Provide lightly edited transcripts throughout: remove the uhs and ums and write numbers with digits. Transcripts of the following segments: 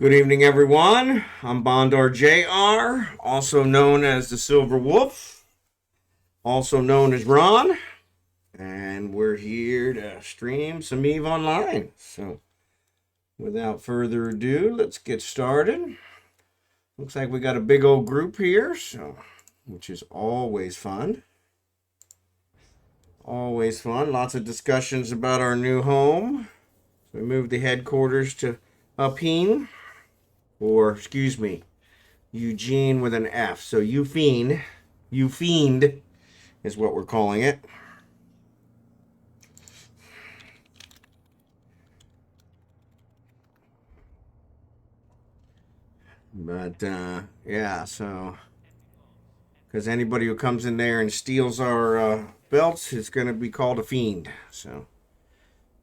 Good evening, everyone. I'm Bondar JR, also known as the Silver Wolf, also known as Ron, and we're here to stream some eveonline. So, without further ado, let's get started. Looks like we got a big old group here, which is always fun. Always fun. Lots of discussions about our new home. We moved the headquarters to Upeen. Or, excuse me, Eugene with an F. So you fiend is what we're calling it. But, yeah, so, because anybody who comes in there and steals our belts is going to be called a fiend. So,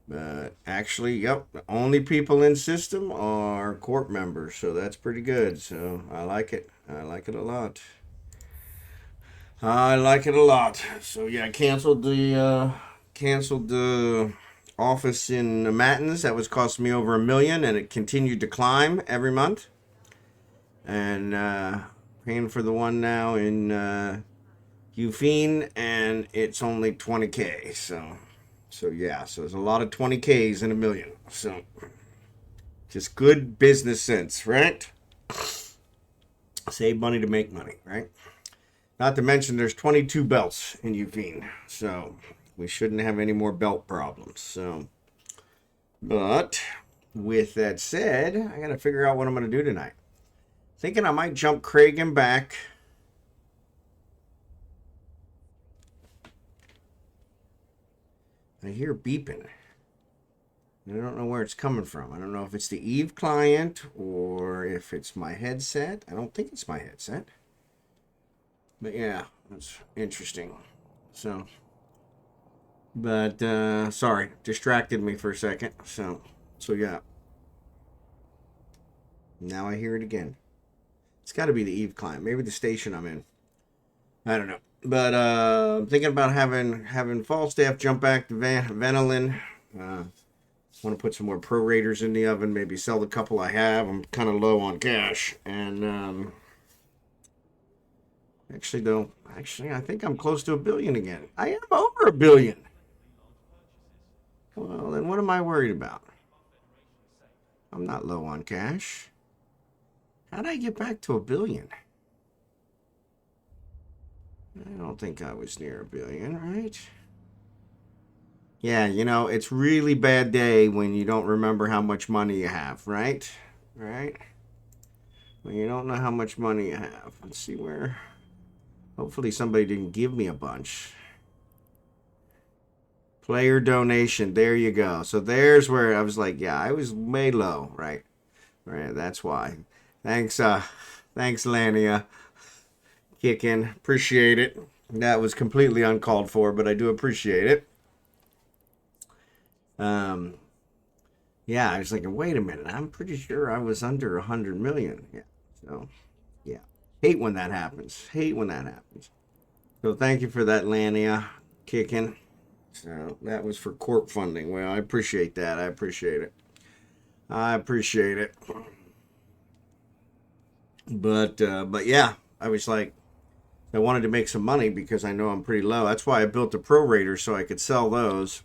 but actually, yep, the only people in system are court members, so that's pretty good. So I like it. I like it a lot. I like it a lot. So yeah, I canceled the office in Matins. That was costing me over $1 million, and it continued to climb every month. And paying for the one now in Eugene, and it's only $20K. So yeah, so there's a lot of 20Ks in $1 million. So just good business sense, right? Save money to make money, right? Not to mention there's 22 belts in Eugene, so we shouldn't have any more belt problems. So, but with that said, I gotta figure out what I'm gonna do tonight. Thinking I might jump Kragan back. I hear beeping. I don't know where it's coming from. I don't know if it's the Eve client or if it's my headset. I don't think it's my headset. But yeah, that's interesting. So, but sorry, distracted me for a second. So yeah. Now I hear it again. It's got to be the Eve client. Maybe the station I'm in. I don't know. But I'm thinking about having Falstaff jump back to Vanillin. Want to put some more prorators in the oven. Maybe sell the couple I have. I'm kind of low on cash. And actually, I think I'm close to $1 billion again. I am over $1 billion. Well, then what am I worried about? I'm not low on cash. How'd I get back to $1 billion? I don't think I was near $1 billion, right? Yeah, it's really bad day when you don't remember how much money you have, right? Right? When you don't know how much money you have. Let's see where. Hopefully somebody didn't give me a bunch. Player donation. There you go. So there's where I was like, yeah, I was way low, right? Right, that's why. Thanks, Lania. Kicking. Appreciate it. That was completely uncalled for, but I do appreciate it. Yeah, I was thinking, wait a minute, I'm pretty sure I was under 100 million. Yeah, so, yeah. Hate when that happens. So thank you for that, Lania. Kicking. So that was for court funding. Well, I appreciate that. I appreciate it. But yeah, I was like, I wanted to make some money because I know I'm pretty low. That's why I built the prorator so I could sell those.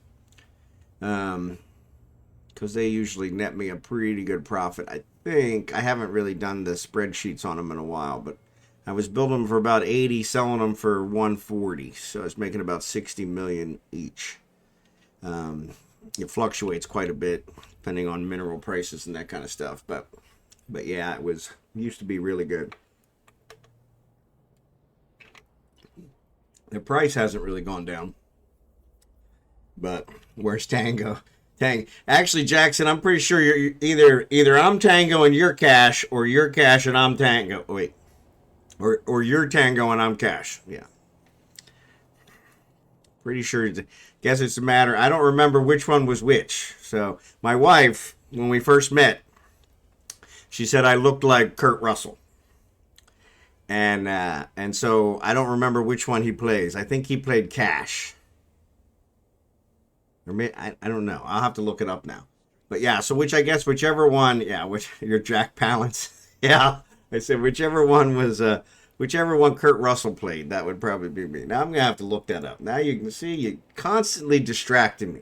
Because they usually net me a pretty good profit. I think I haven't really done the spreadsheets on them in a while, but I was building them for about 80, selling them for 140. So I was making about 60 million each. It fluctuates quite a bit depending on mineral prices and that kind of stuff. But yeah, it used to be really good. The price hasn't really gone down. But where's Tango? Actually, Jackson, I'm pretty sure you're either I'm Tango and you're Cash, or you're Cash and I'm Tango. Wait, or you're Tango and I'm Cash. Yeah, pretty sure. Guess it's a matter. I don't remember which one was which. So my wife, when we first met, she said I looked like Kurt Russell, and so I don't remember which one he plays. I think he played Cash. Or I don't know. I'll have to look it up now. But yeah, so which I guess whichever one, yeah, which your Jack Palance, yeah, I said whichever one was, whichever one Kurt Russell played, that would probably be me. Now I'm gonna have to look that up. Now you can see you constantly distracting me.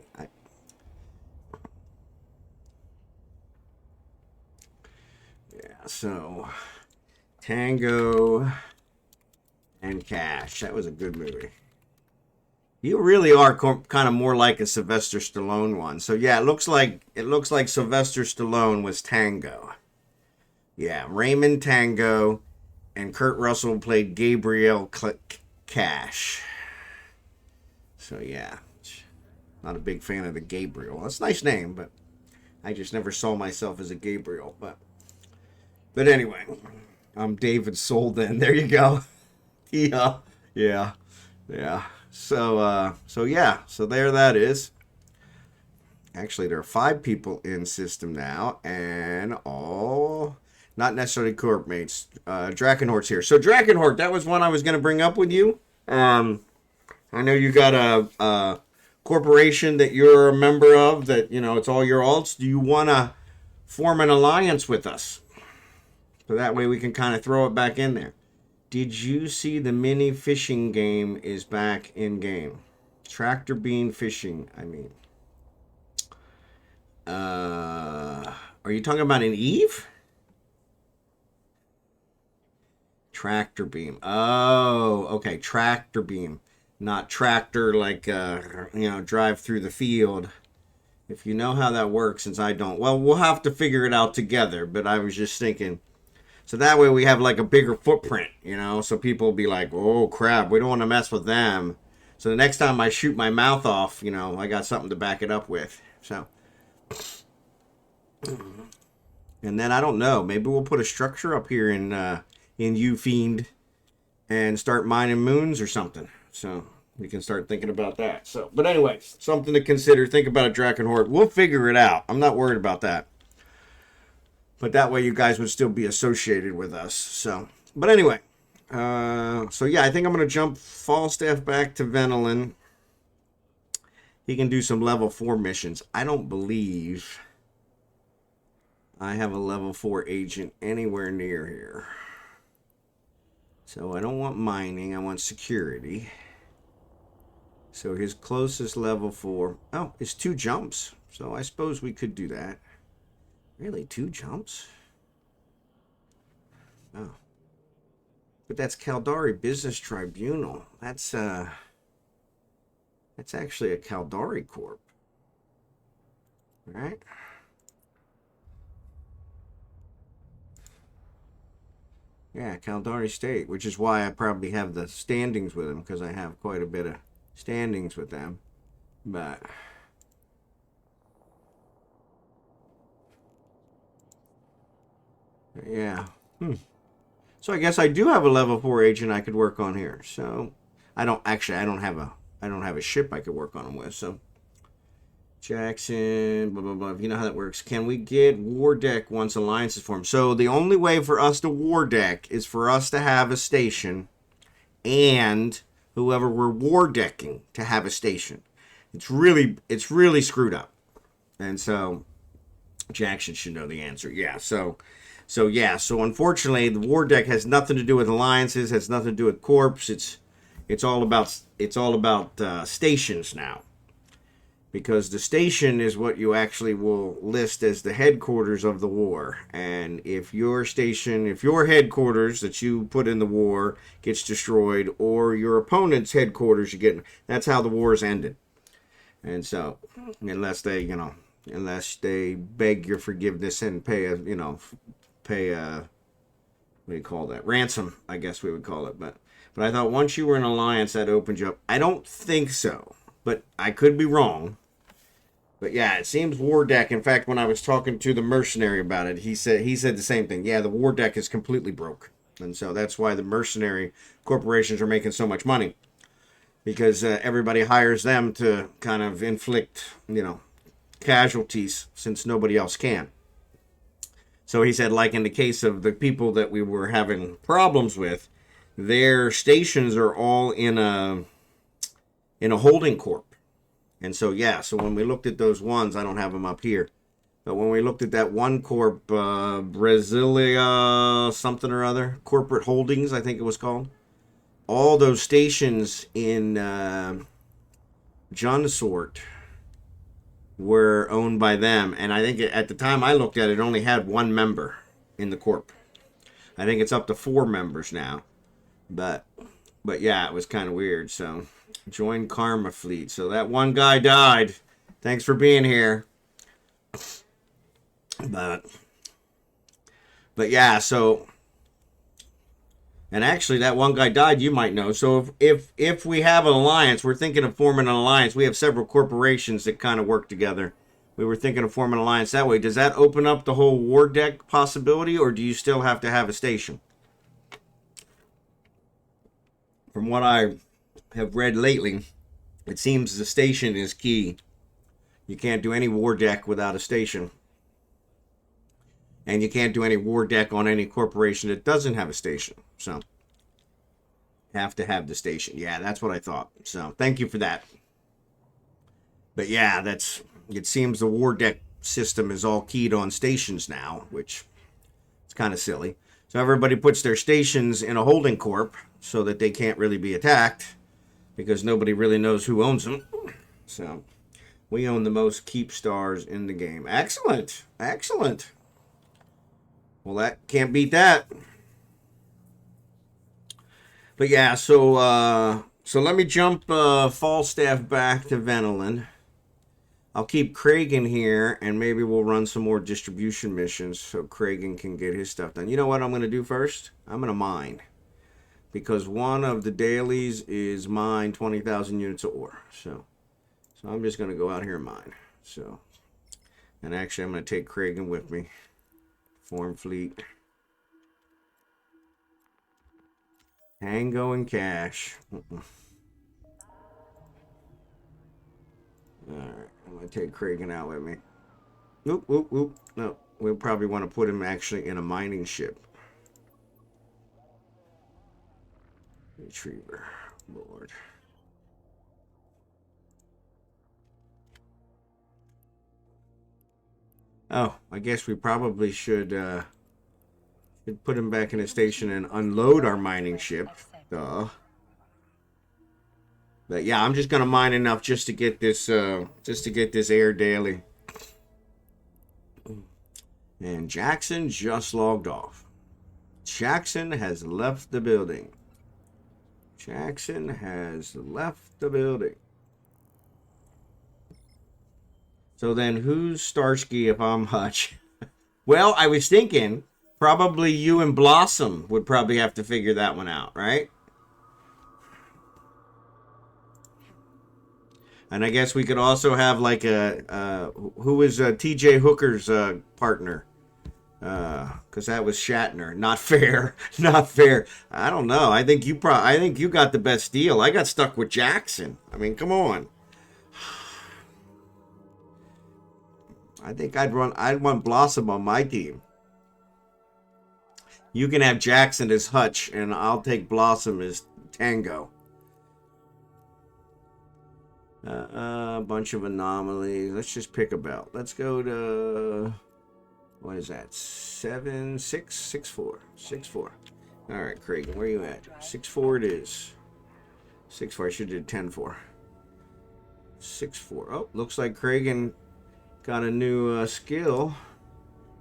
Yeah, so Tango and Cash. That was a good movie. You really are kind of more like a Sylvester Stallone one. So yeah, it looks like Sylvester Stallone was Tango. Yeah, Raymond Tango, and Kurt Russell played Gabriel Cash. So yeah, not a big fan of the Gabriel. That's a nice name, but I just never saw myself as a Gabriel. But anyway, I'm David Solden. There you go. Yeah, yeah, yeah. So yeah, so there that is. Actually, there are 5 people in system now, and all not necessarily corp mates. Drachenhort's here. So Drachenhort, that was one I was going to bring up with you. I know you got a corporation that you're a member of that, you know, it's all your alts. Do you want to form an alliance with us? So that way we can kind of throw it back in there. Did you see the mini fishing game is back in game? Tractor bean fishing, I mean. Are you talking about an Eve? Tractor beam. Oh, okay. Tractor beam. Not tractor like, drive through the field. If you know how that works, since I don't. Well, we'll have to figure it out together. But I was just thinking. So that way we have like a bigger footprint, you know. So people will be like, oh, crap. We don't want to mess with them. So the next time I shoot my mouth off, you know, I got something to back it up with. So. And then I don't know. Maybe we'll put a structure up here in Ufiend and start mining moons or something. So we can start thinking about that. So, but anyway, something to consider. Think about a Drachenhort. We'll figure it out. I'm not worried about that. But that way you guys would still be associated with us. So, but anyway. So yeah, I think I'm going to jump Falstaff back to Venelin. He can do some level 4 missions. I don't believe I have a level 4 agent anywhere near here. So I don't want mining, I want security. So his closest level 4, oh, it's 2 jumps. So I suppose we could do that. Really, 2 jumps? Oh. But that's Caldari Business Tribunal. That's actually a Caldari Corp. Right? Yeah, Caldari State, which is why I probably have the standings with them, because I have quite a bit of standings with them. But yeah. So I guess I do have a level 4 agent I could work on here. So I don't have a ship I could work on them with. So Jackson, blah blah blah. You know how that works. Can we get war deck once alliances form? So the only way for us to war deck is for us to have a station, and whoever we're war decking to have a station. It's really screwed up. And so Jackson should know the answer. Yeah. So unfortunately, the war deck has nothing to do with alliances. Has nothing to do with corps. It's all about stations now. Because the station is what you actually will list as the headquarters of the war. And if your headquarters that you put in the war gets destroyed, or your opponent's headquarters that's how the war is ended. And so, unless they beg your forgiveness and pay a what do you call that? Ransom, I guess we would call it. But I thought once you were in alliance, that opened you up. I don't think so, but I could be wrong. But yeah, it seems war deck. In fact, when I was talking to the mercenary about it, he said the same thing. Yeah, the war deck is completely broke, and so that's why the mercenary corporations are making so much money, because everybody hires them to kind of inflict, casualties since nobody else can. So he said, like in the case of the people that we were having problems with, their stations are all in a holding corp. And so, yeah, so when we looked at those ones, I don't have them up here. But when we looked at that one corp, Brasilia something or other, Corporate Holdings, I think it was called. All those stations in Johnsort were owned by them. And I think at the time I looked at it, it only had one member in the corp. I think it's up to 4 members now. But yeah, it was kind of weird. So join Karma Fleet. So that one guy died. Thanks for being here. But yeah, so, and actually that one guy died, you might know. So if we have an alliance, we're thinking of forming an alliance. We have several corporations that kind of work together. We were thinking of forming an alliance that way. Does that open up the whole war deck possibility, or do you still have to have a station? From what I have read lately, it seems the station is key. You can't do any war deck without a station. And you can't do any war deck on any corporation that doesn't have a station. So, have to have the station. Yeah, that's what I thought. So, thank you for that. But yeah, it seems the war deck system is all keyed on stations now, which is kind of silly. So, everybody puts their stations in a holding corp so that they can't really be attacked because nobody really knows who owns them. So, we own the most keep stars in the game. Excellent. Excellent. Well, that can't beat that. But yeah, so let me jump Falstaff back to Venolin. I'll keep Kragan here, and maybe we'll run some more distribution missions so Kragan can get his stuff done. You know what I'm going to do first? I'm going to mine. Because one of the dailies is mine 20,000 units of ore. So I'm just going to go out here and mine. So, and actually I'm going to take Kragan with me. Form fleet. Tango and cash. Alright, I'm going to take Kragan out with me. Oop, oop, oop. No, we'll probably want to put him actually in a mining ship. Retriever. Lord. Oh, I guess we probably should put him back in a station and unload our mining ship. Duh. But yeah, I'm just gonna mine enough just to get this air daily. And Jackson just logged off. Jackson has left the building. Jackson has left the building. So then who's Starsky if I'm Hutch? Well, I was thinking probably you and Blossom would probably have to figure that one out, right? And I guess we could also have like who is TJ Hooker's partner? Because that was Shatner. Not fair. Not fair. I don't know. I think you got the best deal. I got stuck with Jackson. I mean, come on. I think I'd want Blossom on my team. You can have Jackson as Hutch, and I'll take Blossom as Tango. A bunch of anomalies. Let's just pick a belt. Let's go to, what is that? 7, 6, 6, 4. 6, 4. All right, Kragan, where are you at? 6, 4 it is. 6, 4. I should have did 10, 4. 6, 4. Oh, looks like Kragan got a new skill,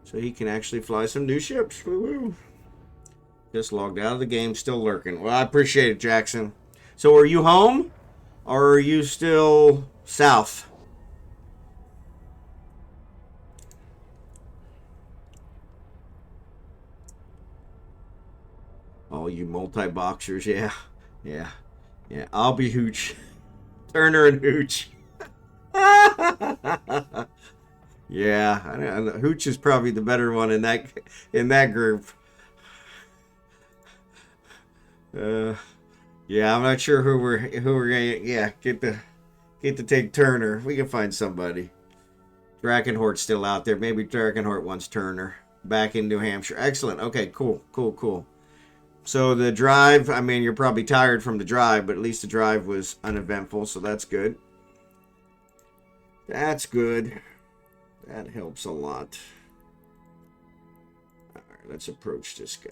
so he can actually fly some new ships. Woo-woo. Just logged out of the game, still lurking. Well, I appreciate it, Jackson. So are you home, or are you still south? Oh, you multi-boxers, yeah. Yeah. Yeah, I'll be Hooch. Turner and Hooch. Yeah, I know. Hooch is probably the better one in that group. Yeah, I'm not sure who we're gonna get to take Turner. We can find somebody. Drachenhort's still out there. Maybe Drachenhort wants Turner back in New Hampshire. Excellent. Okay, cool. So the drive, I mean, you're probably tired from the drive, but at least the drive was uneventful, so that's good. That's good. That helps a lot. All right, let's approach this guy.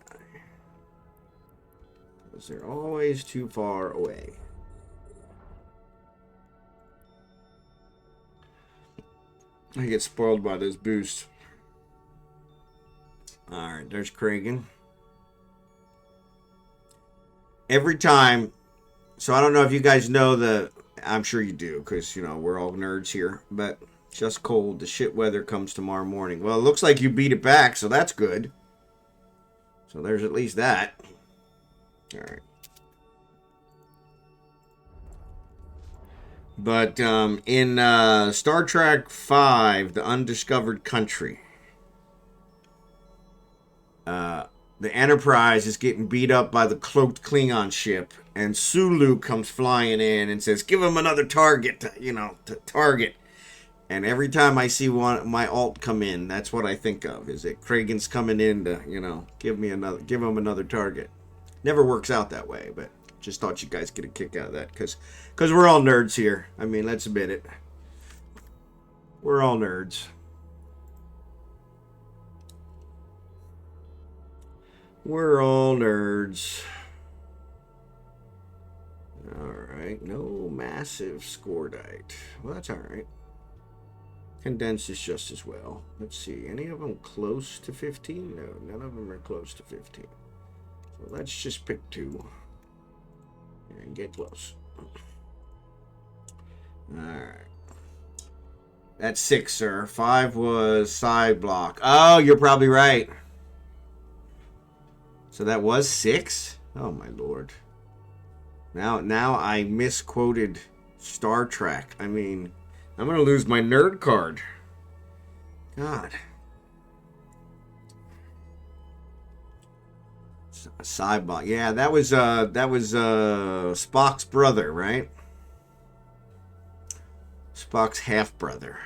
Because they're always too far away. I get spoiled by this boost. Alright, there's Kragan. Every time, so I don't know if you guys know the, I'm sure you do, because, you know, we're all nerds here, but just cold, the shit weather comes tomorrow morning. Well, it looks like you beat it back, so that's good. So there's at least that. Alright. But in Star Trek V, The Undiscovered Country, the Enterprise is getting beat up by the cloaked Klingon ship, and Sulu comes flying in and says, give him another target, to target. And every time I see my alt come in, that's what I think of, is that Kragan's coming in to, give him another target. Never works out that way, but just thought you guys get a kick out of that, because we're all nerds here. I mean, let's admit it. We're all nerds. We're all nerds. Alright, no massive Scordite. Well, that's alright. Condensed is just as well. Let's see, any of them close to 15? No, none of them are close to 15. So let's just pick 2. And get close. Alright. That's 6, sir. 5 was side block. Oh, you're probably right. So that was 6? Oh my lord. Now I misquoted Star Trek. I mean, I'm gonna lose my nerd card. God. Side block. Yeah, that was Spock's brother, right? Spock's half brother.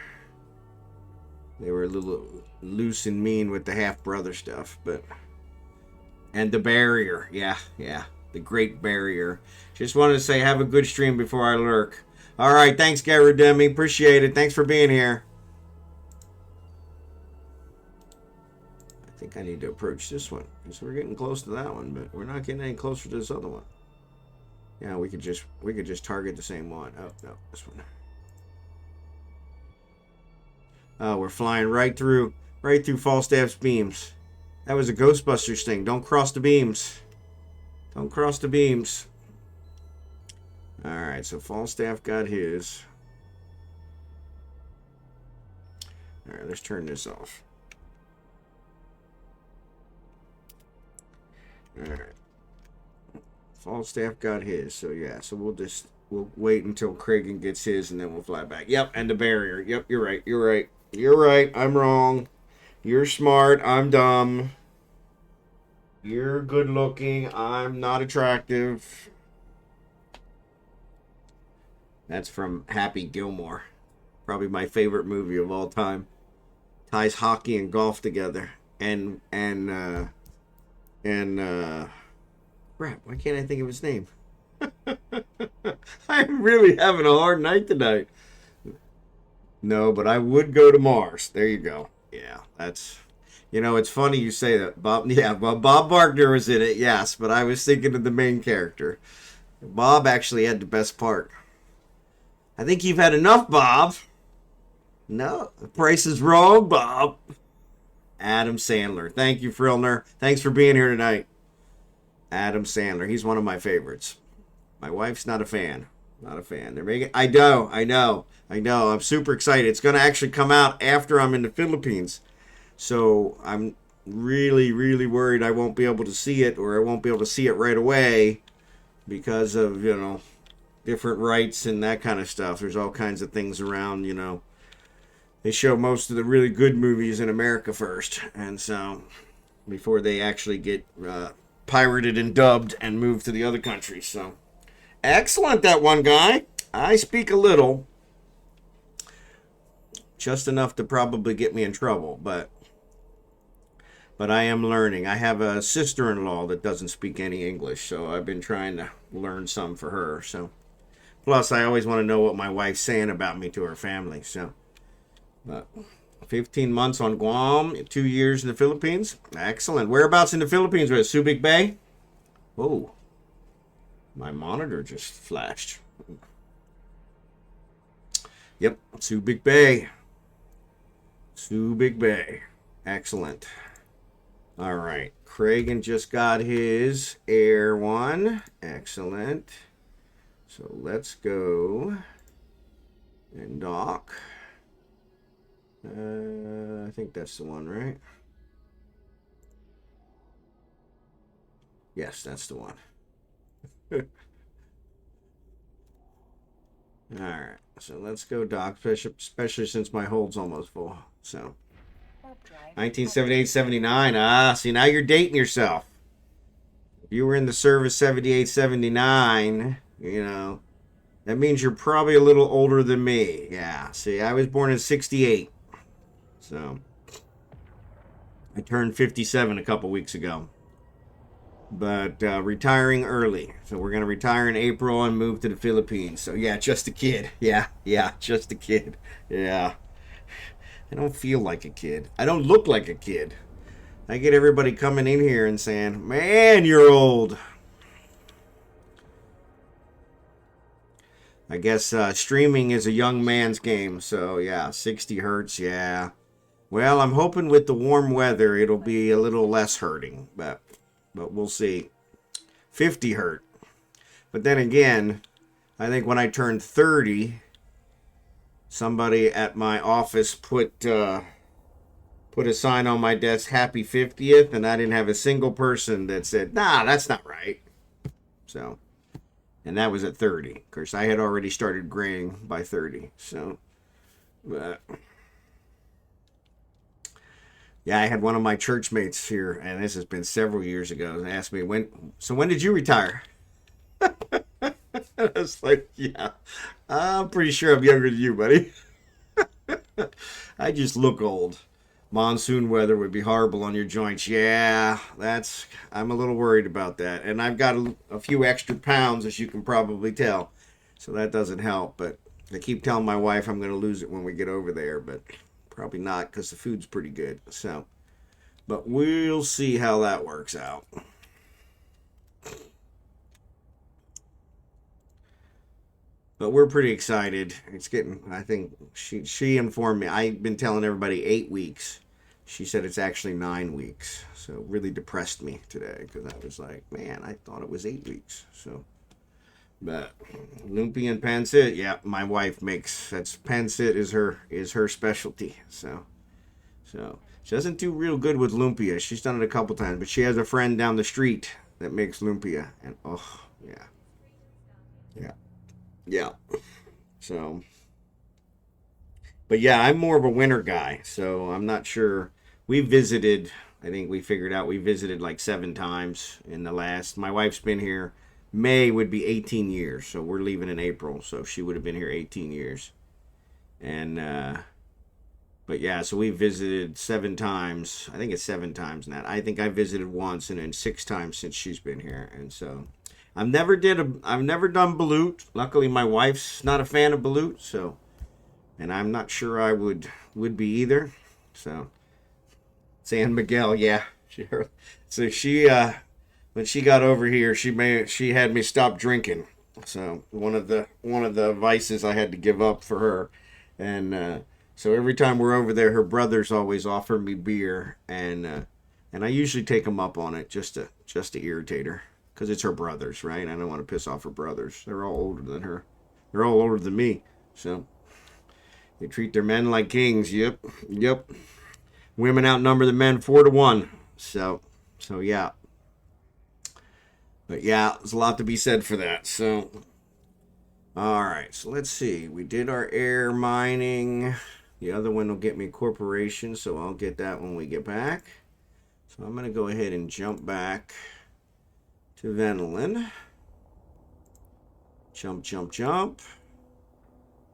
They were a little loose and mean with the half brother stuff, but. And the barrier. Yeah. The Great Barrier. Just wanted to say have a good stream before I lurk. Alright, thanks GarouDemi. Appreciate it. Thanks for being here. I think I need to approach this one. Because we're getting close to that one, but we're not getting any closer to this other one. Yeah, we could just target the same one. Oh, no, this one. Oh, we're flying right through Falstaff's beams. That was a Ghostbusters thing. Don't cross the beams. Don't cross the beams. Alright, so Falstaff got his. Alright, let's turn this off. Alright. Falstaff got his, so yeah, so we'll wait until Kragan gets his and then we'll fly back. Yep, and the barrier. Yep, you're right. I'm wrong. You're smart. I'm dumb. You're good looking. I'm not attractive. That's from Happy Gilmore. Probably my favorite movie of all time. Ties hockey and golf together. And crap, why can't I think of his name? I'm really having a hard night tonight. No, but I would go to Mars. There you go. Yeah, that's... it's funny you say that. Bob Barker was in it, yes, but I was thinking of the main character. Bob actually had the best part. I think you've had enough, Bob. No, the price is wrong, Bob. Adam Sandler. Thank you, Frilner. Thanks for being here tonight. Adam Sandler. He's one of my favorites. My wife's not a fan. Not a fan. They're making... I know. I'm super excited. It's going to actually come out after I'm in the Philippines. So I'm really, really worried I won't be able to see it, or I won't be able to see it right away because of, different rights and that kind of stuff. There's all kinds of things around, They show most of the really good movies in America first. And so before they actually get pirated and dubbed and moved to the other countries. So excellent, that one guy. I speak a little. Just enough to probably get me in trouble, but I am learning. I have a sister-in-law that doesn't speak any English, so I've been trying to learn some for her. So, plus I always want to know what my wife's saying about me to her family. So, but 15 months on Guam, 2 years in the Philippines. Excellent. Whereabouts in the Philippines? Was it Subic Bay? Oh, my monitor just flashed. Yep, Subic Bay. Subic Bay. Excellent. All right. Cragen just got his Air one. Excellent. So let's go and dock. I think that's the one, right? Yes, that's the one. All right. So let's go dock, especially since my hold's almost full. So 1978, 79. Ah, see, now you're dating yourself. If you were in the service 78, 79, you know, that means you're probably a little older than me. Yeah, see, I was born in 68. So I turned 57 a couple weeks ago. But retiring early. So we're going to retire in April and move to the Philippines. So yeah, just a kid. Yeah, just a kid. Yeah. I don't feel like a kid. I don't look like a kid. I get everybody coming in here and saying, man, you're old. I guess streaming is a young man's game. So yeah, 60 hertz, yeah. Well, I'm hoping with the warm weather it'll be a little less hurting. But we'll see. 50 hurt. But then again, I think when I turned 30, somebody at my office put a sign on my desk, Happy 50th, and I didn't have a single person that said, nah, that's not right. So, and that was at 30. Of course, I had already started graying by 30. So, but yeah, I had one of my church mates here, and this has been several years ago, and asked me, when did you retire? I was like, yeah, I'm pretty sure I'm younger than you, buddy. I just look old. Monsoon weather would be horrible on your joints. Yeah, I'm a little worried about that. And I've got a few extra pounds, as you can probably tell. So that doesn't help, but I keep telling my wife I'm going to lose it when we get over there, but probably not because the food's pretty good. So, but we'll see how that works out. But we're pretty excited. It's getting, I think she informed me. I've been telling everybody 8 weeks. She said it's actually 9 weeks. So it really depressed me today because I was like, man, I thought it was 8 weeks. So, but lumpia and pancit, yeah, my wife makes, pancit is her specialty. So she doesn't do real good with lumpia. She's done it a couple times, but she has a friend down the street that makes lumpia, and oh yeah. So, but yeah, I'm more of a winter guy, so I'm not sure. We visited. I think we figured out we visited like 7 times in the last. My wife's been here. May would be 18 years, so we're leaving in April, so she would have been here 18 years. And but yeah, so we visited 7 times. I think it's 7 times now. I think I visited once, and then 6 times since she's been here. And so I've never done balut. Luckily, my wife's not a fan of balut, so, and I'm not sure I would be either. So San Miguel, yeah. So she when she got over here, she had me stop drinking. So one of the vices I had to give up for her, and so every time we're over there, her brothers always offer me beer, and I usually take them up on it just to irritate her, because it's her brothers, right? I don't want to piss off her brothers. They're all older than her. They're all older than me, so they treat their men like kings. Yep. Women outnumber the men 4-1. So yeah. But yeah, there's a lot to be said for that. So, all right. So let's see. We did our air mining. The other one will get me corporation, so I'll get that when we get back. So I'm going to go ahead and jump back to Venelin. Jump.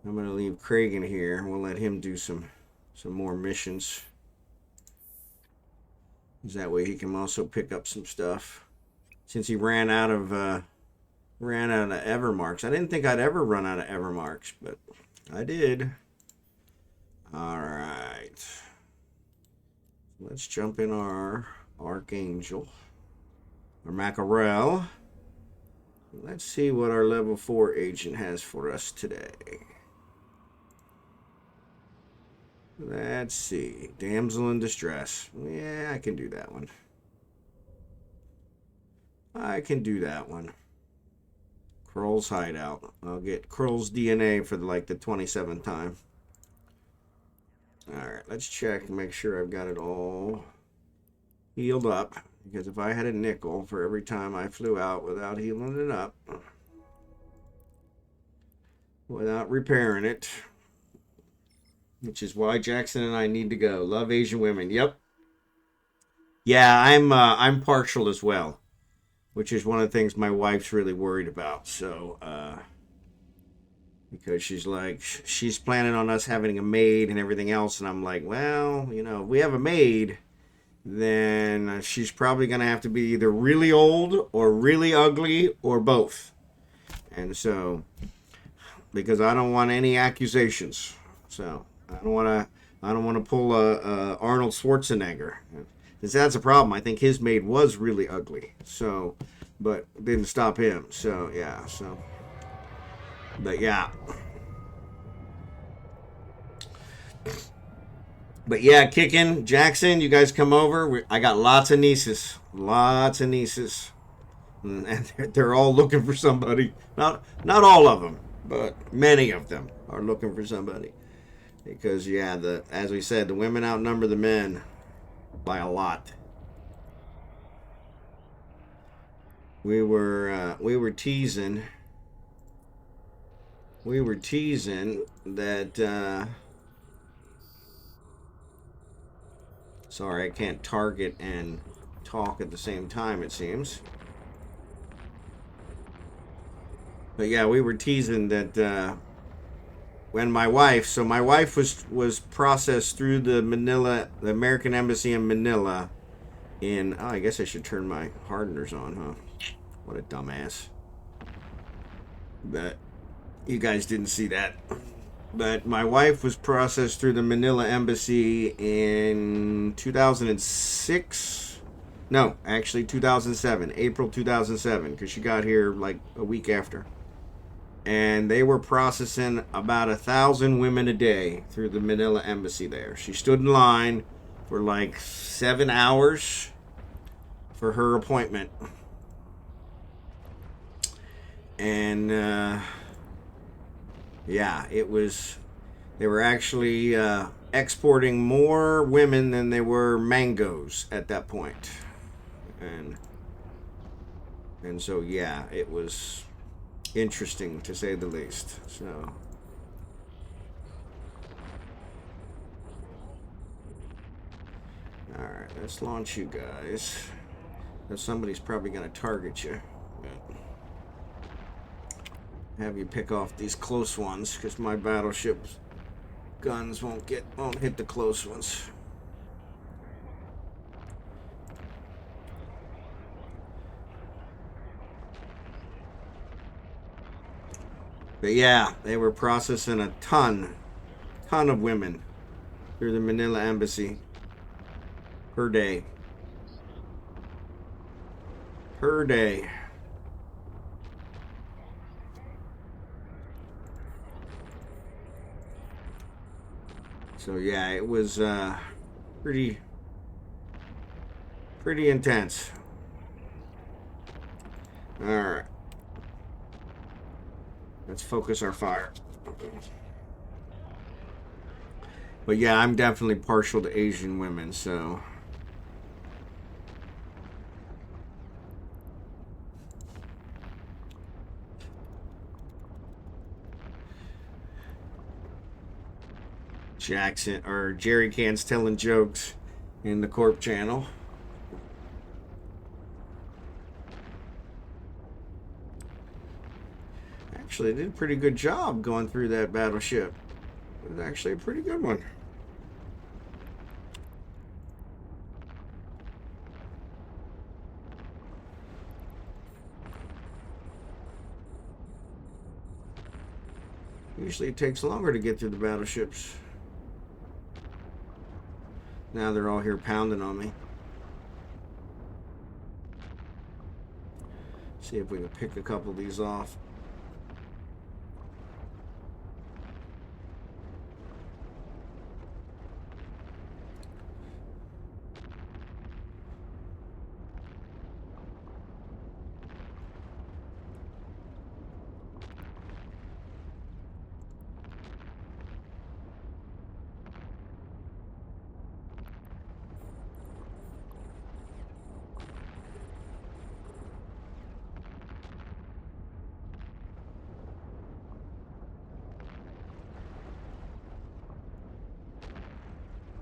I'm going to leave Cragen here. We'll let him do some more missions. That way he can also pick up some stuff. Since he ran out of Evermarks. I didn't think I'd ever run out of Evermarks, but I did. All right. Let's jump in our Archangel, our Mackerel. Let's see what our level 4 agent has for us today. Let's see. Damsel in distress. Yeah, I can do that one. I can do that one. Kroll's hideout. I'll get Kroll's DNA for like the 27th time. Alright, let's check and make sure I've got it all healed up. Because if I had a nickel for every time I flew out without healing it up, without repairing it, which is why Jackson and I need to go. Love Asian women. Yep. Yeah, I'm partial as well, which is one of the things my wife's really worried about. So, because she's planning on us having a maid and everything else, and I'm like, well, you know, if we have a maid, then she's probably going to have to be either really old or really ugly or both. And so, because I don't want any accusations, so I don't want to pull a Arnold Schwarzenegger. Because that's a problem. I think his maid was really ugly. So, but didn't stop him. So yeah. So, but yeah. But yeah, kicking Jackson, you guys come over. I got lots of nieces, and they're all looking for somebody. Not all of them, but many of them are looking for somebody. Because yeah, as we said, the women outnumber the men by a lot. We were teasing that. Sorry, I can't target and talk at the same time, it seems. But yeah, we were teasing that when my wife was processed through the American Embassy in Manila in, oh, I guess I should turn my hardeners on, huh? What a dumbass. But you guys didn't see that. But my wife was processed through the Manila Embassy in 2006. No, actually 2007. April 2007. Because she got here like a week after. And they were processing about 1,000 women a day through the Manila Embassy there. She stood in line for like 7 hours for her appointment. And yeah, it was. They were actually exporting more women than they were mangoes at that point, and so yeah, it was interesting to say the least. So. All right, let's launch you guys. Somebody's probably going to target you. Have you pick off these close ones because my battleship's guns won't hit the close ones. But yeah, they were processing a ton of women through the Manila Embassy per day. So yeah, it was pretty intense. All right, let's focus our fire. But yeah, I'm definitely partial to Asian women, so. Jackson or Jerry Can's telling jokes in the Corp channel. Actually, they did a pretty good job going through that battleship. It was actually a pretty good one. Usually it takes longer to get through the battleships. Now they're all here pounding on me. See if we can pick a couple of these off.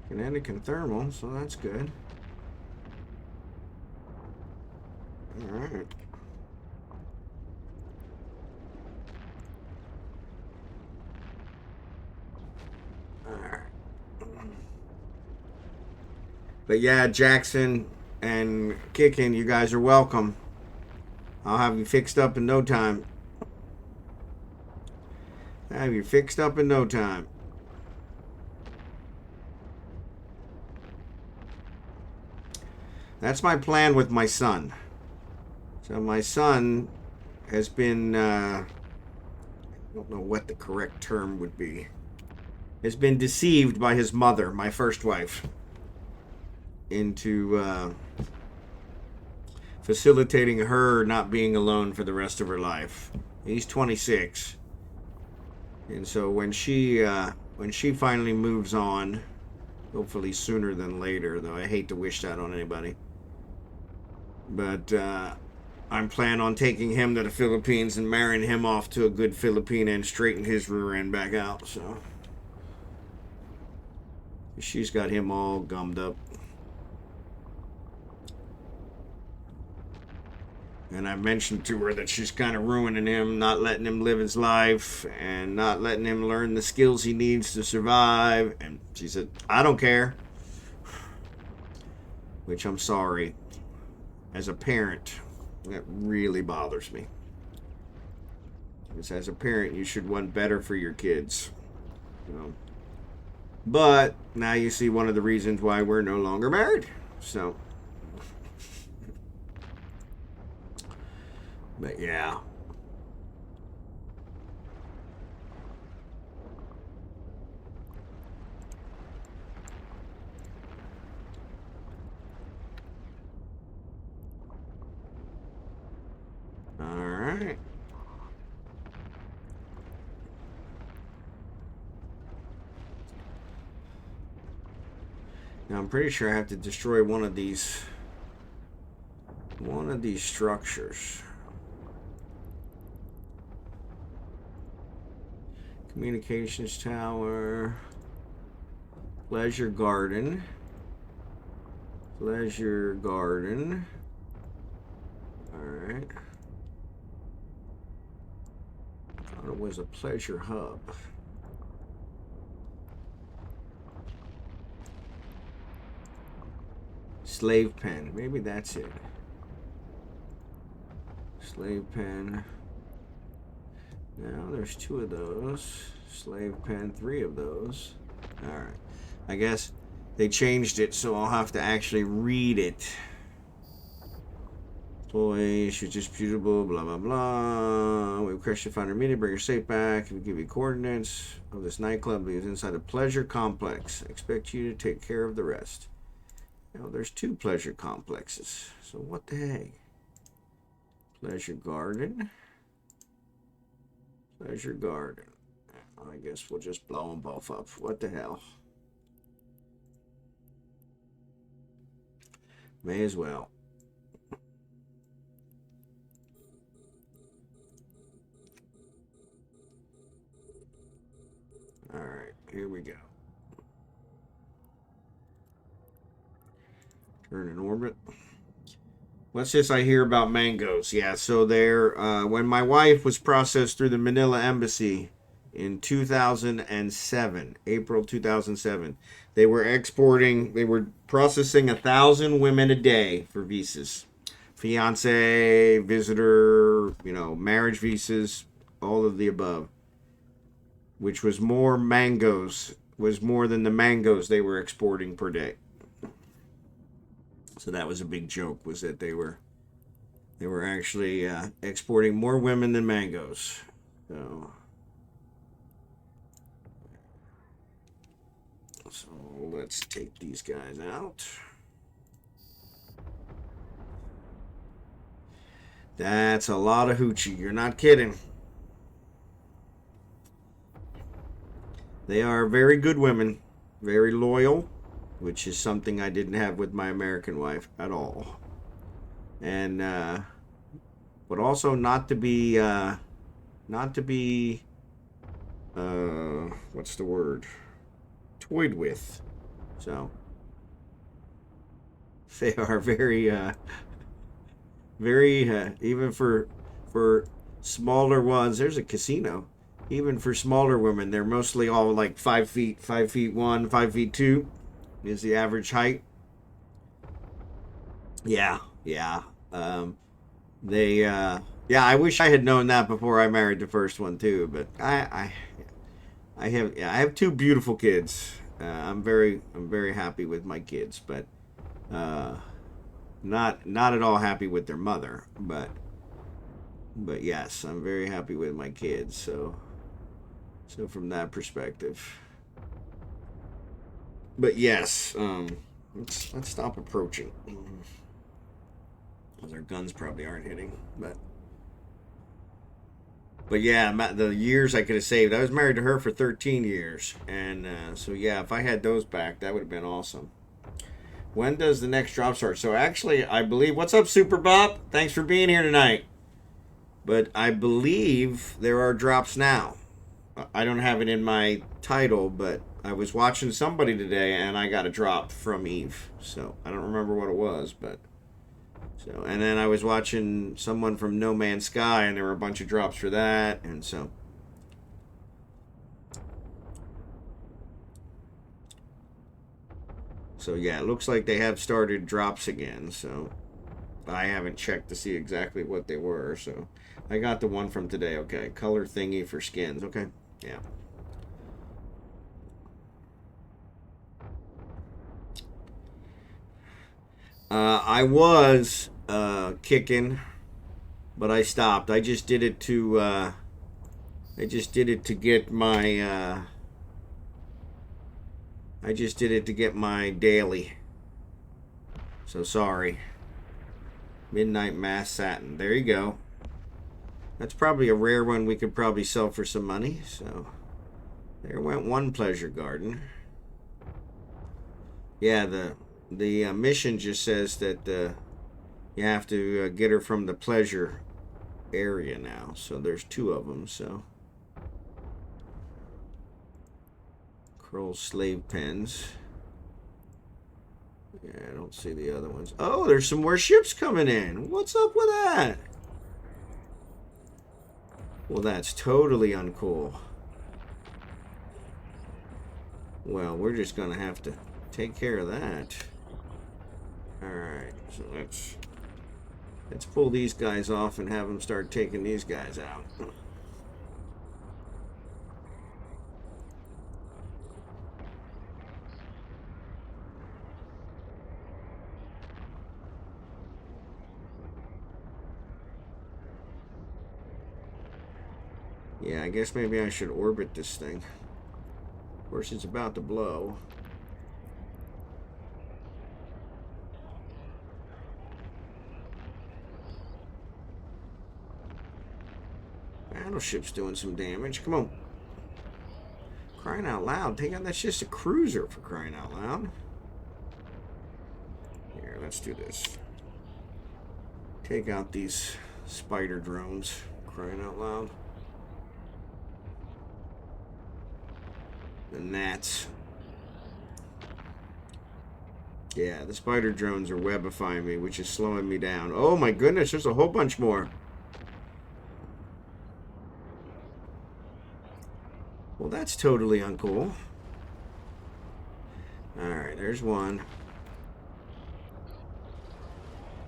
Kinetic and thermal, so that's good. Alright. Alright. But yeah, Jackson and Kicking, you guys are welcome. I'll have you fixed up in no time. I'll have you fixed up in no time. That's my plan with my son. So my son has been, I don't know what the correct term would be, has been deceived by his mother, my first wife, into facilitating her not being alone for the rest of her life. He's 26. And so when she finally moves on, hopefully sooner than later, though I hate to wish that on anybody. But I'm planning on taking him to the Philippines and marrying him off to a good Filipina and straighten his rear end back out. So she's got him all gummed up. And I mentioned to her that she's kind of ruining him, not letting him live his life and not letting him learn the skills he needs to survive. And she said, I don't care. Which I'm sorry. As a parent, that really bothers me. Because as a parent, you should want better for your kids. You know. But now you see one of the reasons why we're no longer married. So. But yeah. Alright. Now I'm pretty sure I have to destroy one of these structures. Communications tower. Pleasure garden. Pleasure garden. Alright. Thought it was a pleasure hub. Slave pen. Maybe that's it. Slave pen. Now there's 2 of those. Slave pen, 3 of those. Alright. I guess they changed it, so I'll have to actually read it. Toys, you're disputable, blah, blah, blah. We've crashed to find our meeting, bring your safe back. We give you coordinates of this nightclub. It's inside a pleasure complex. I expect you to take care of the rest. Now, there's 2 pleasure complexes. So what the heck? Pleasure garden. Pleasure garden. I guess we'll just blow them both up. What the hell? May as well. Alright, here we go. Turn in orbit. What's this I hear about mangoes? Yeah, so they're, when my wife was processed through the Manila Embassy in 2007, April 2007, they were processing 1,000 women a day for visas. Fiance, visitor, marriage visas, all of the above. Which was more than the mangoes they were exporting per day. So that was a big joke, was that they were actually exporting more women than mangoes. So let's take these guys out. That's a lot of hoochie. You're not kidding. They are very good women, very loyal, which is something I didn't have with my American wife at all. And but also not to be what's the word? Toyed with. So they are very even for smaller ones. There's a casino. Even for smaller women, they're mostly all like 5 feet, 5'1", 5'2" is the average height. Yeah. I wish I had known that before I married the first one too. But I have two beautiful kids. I'm very happy with my kids, but not at all happy with their mother. But yes, I'm very happy with my kids. So from that perspective. But yes, let's stop approaching. Well, their guns probably aren't hitting, but yeah, the years I could have saved. I was married to her for 13 years, and so yeah, if I had those back, that would have been awesome. When does the next drop start? So actually, I believe. What's up, Super Bob? Thanks for being here tonight. But I believe there are drops now. I don't have it in my title, but I was watching somebody today, and I got a drop from Eve. So I don't remember what it was, but. So, and then I was watching someone from No Man's Sky, and there were a bunch of drops for that, and so. So yeah, it looks like they have started drops again, so I haven't checked to see exactly what they were, so I got the one from today. Okay, color thingy for skins. Okay, yeah. I was kicking, but I stopped. I just did it to get my daily. So sorry. Midnight Mass Satin. There you go. That's probably a rare one we could probably sell for some money. So there went one pleasure garden. Yeah, the mission just says that you have to get her from the pleasure area now. So there's 2 of them. So Kroll slave pens. Yeah, I don't see the other ones. Oh, there's some more ships coming in. What's up with that? Well, that's totally uncool. Well, we're just gonna have to take care of that. Alright, so let's pull these guys off and have them start taking these guys out. Yeah, I guess maybe I should orbit this thing. Of course, it's about to blow. Battleship's doing some damage. Come on. Crying out loud. Take out, that's just a cruiser, for crying out loud. Here, let's do this. Take out these spider drones. Crying out loud. The gnats. Yeah, the spider drones are webifying me, which is slowing me down. Oh my goodness, there's a whole bunch more. Well, that's totally uncool. Alright, there's one.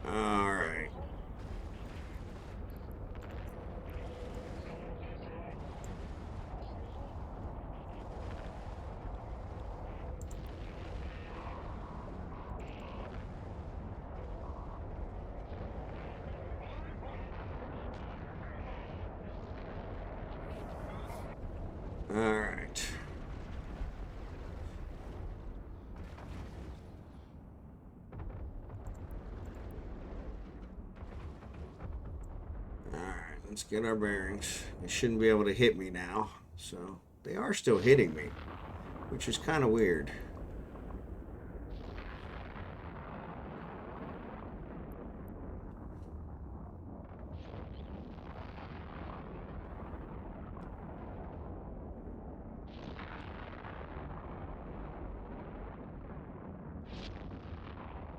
Alright. Alright. Alright, let's get our bearings. They shouldn't be able to hit me now. So, they are still hitting me, which is kind of weird.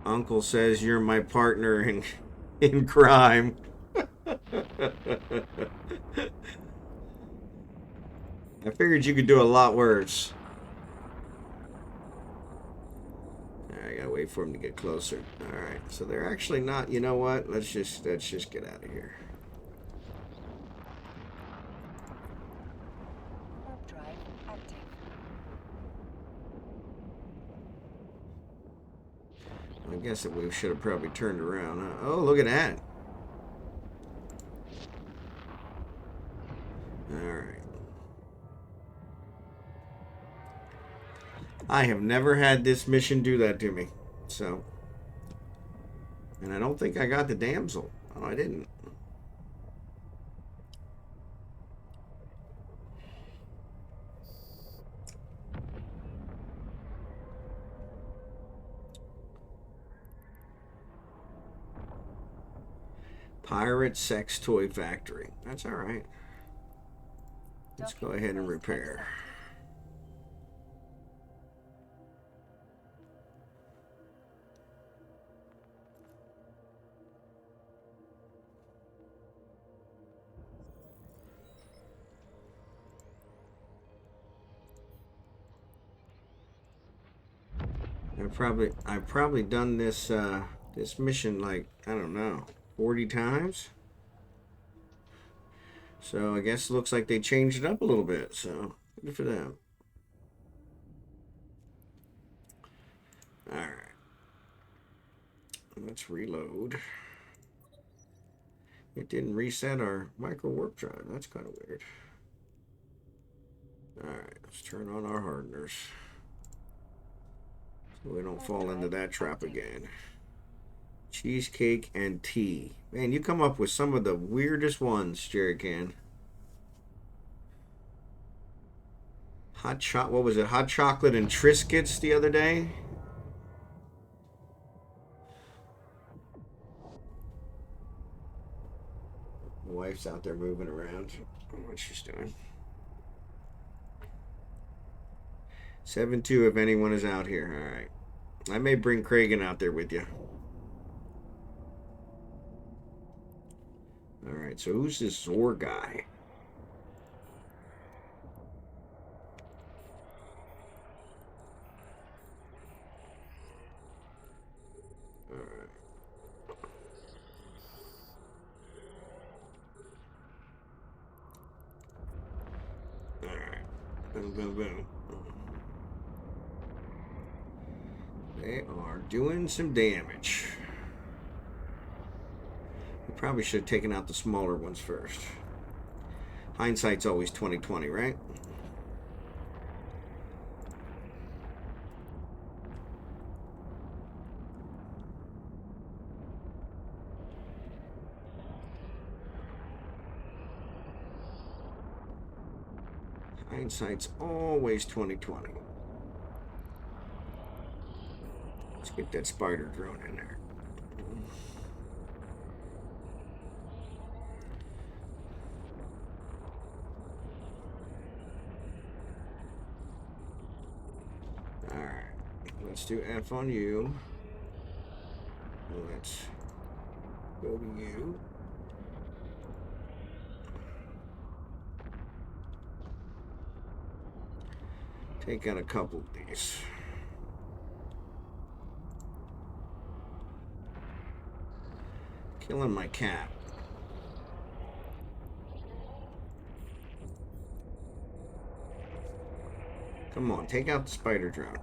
Uncle says you're my partner in crime. I figured you could do a lot worse. I gotta wait for him to get closer. Alright, so they're actually not, you know what? Let's just get out of here. Warp drive active. I guess that we should have probably turned around, huh? Oh, look at that. Alright. I have never had this mission do that to me. So. And I don't think I got the damsel. Oh, I didn't. Pirate sex toy factory. That's alright. Let's go ahead and repair. I've probably done this this mission like, I don't know, 40 times. So I guess it looks like they changed it up a little bit, so good for them. Alright. Let's reload. It didn't reset our micro warp drive. That's kind of weird. Alright, let's turn on our hardeners. So we don't fall into that trap again. Cheesecake and tea. Man, you come up with some of the weirdest ones, Jerry can. What was it? Hot chocolate and Triscuits the other day? My wife's out there moving around. I don't know what she's doing. 7-2 if anyone is out here. Alright. I may bring Kragan out there with you. Alright, so who's this Zor guy? Alright. Alright. Boom, boom, boom. They are doing some damage. We probably should have taken out the smaller ones first. Hindsight's always 20/20, right? Hindsight's always 20/20. Let's get that spider drone in there. Alright, let's do F on you. Let's go to you. Take out a couple of these. Killing my cat. Come on, take out the spider drone.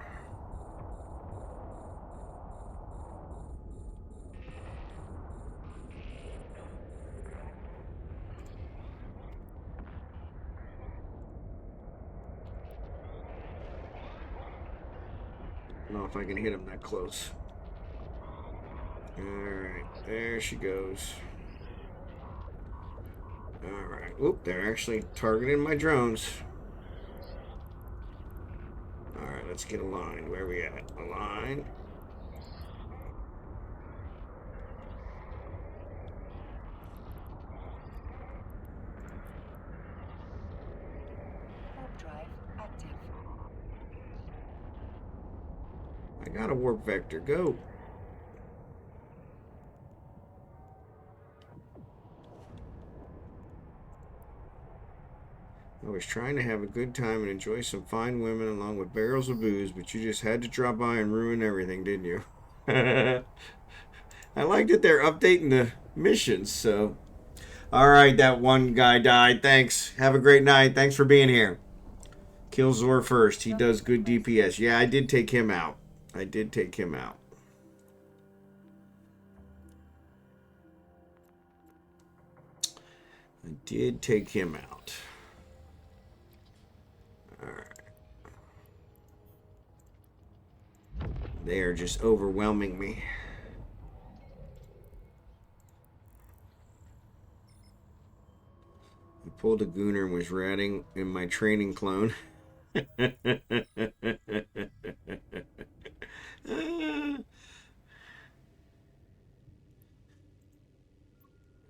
don't know if I can hit him that close. Alright, there she goes. Alright, whoop, they're actually targeting my drones. Alright, let's get aligned. Where are we at? Aligned. Warp drive active. I got a warp vector. Go. I was trying to have a good time and enjoy some fine women along with barrels of booze, but you just had to drop by and ruin everything, didn't you? I like that they're updating the missions, so. Alright, that one guy died. Thanks. Have a great night. Thanks for being here. Kill Zor first. He does good DPS. Yeah, I did take him out. I did take him out. I did take him out. Alright. They are just overwhelming me. I pulled a Gooner and was ratting in my training clone.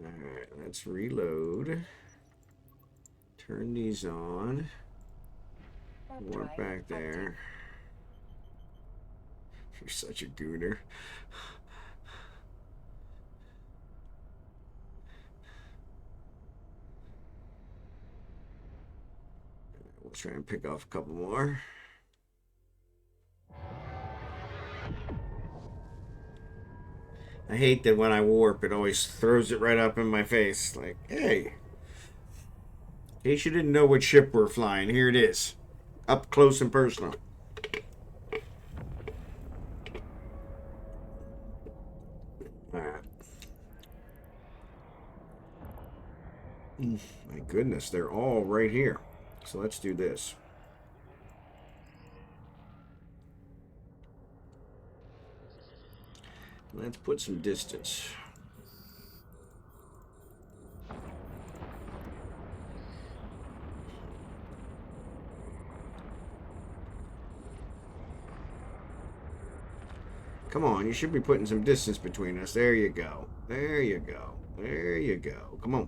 Alright, let's reload. Turn these on. Warp back there. You're such a Gooner. We'll try and pick off a couple more. I hate that when I warp, it always throws it right up in my face. Like, hey, in case you didn't know what ship we're flying, here it is. Up close and personal. Alright. My goodness, they're all right here. So let's do this. Let's put some distance. Come on, you should be putting some distance between us. There you go. There you go. There you go. Come on.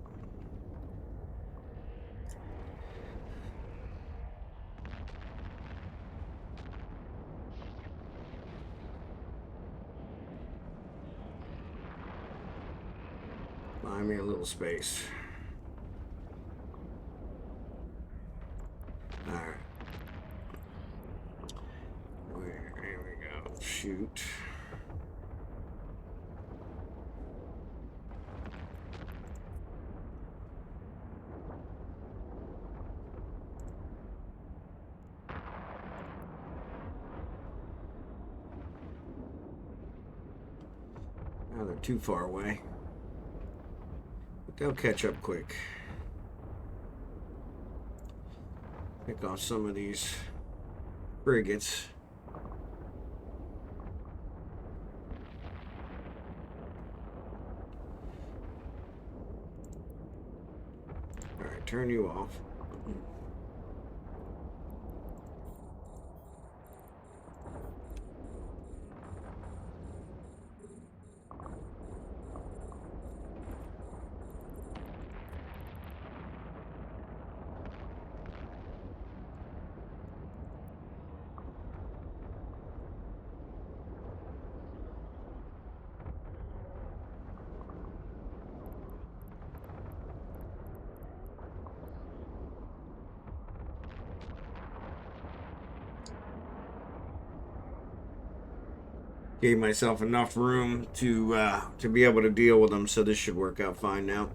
Buy me a little space. Alright. There we go. Shoot. Now they're too far away. But they'll catch up quick. Pick off some of these frigates. Alright, turn you off. Gave myself enough room to be able to deal with them, so this should work out fine now.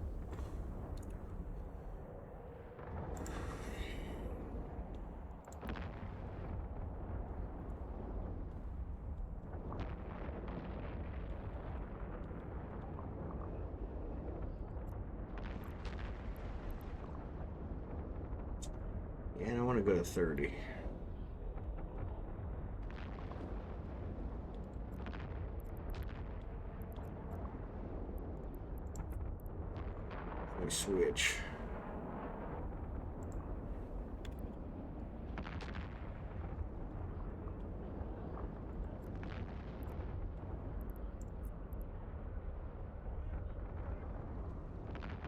Yeah, I want to go to 30. me switch.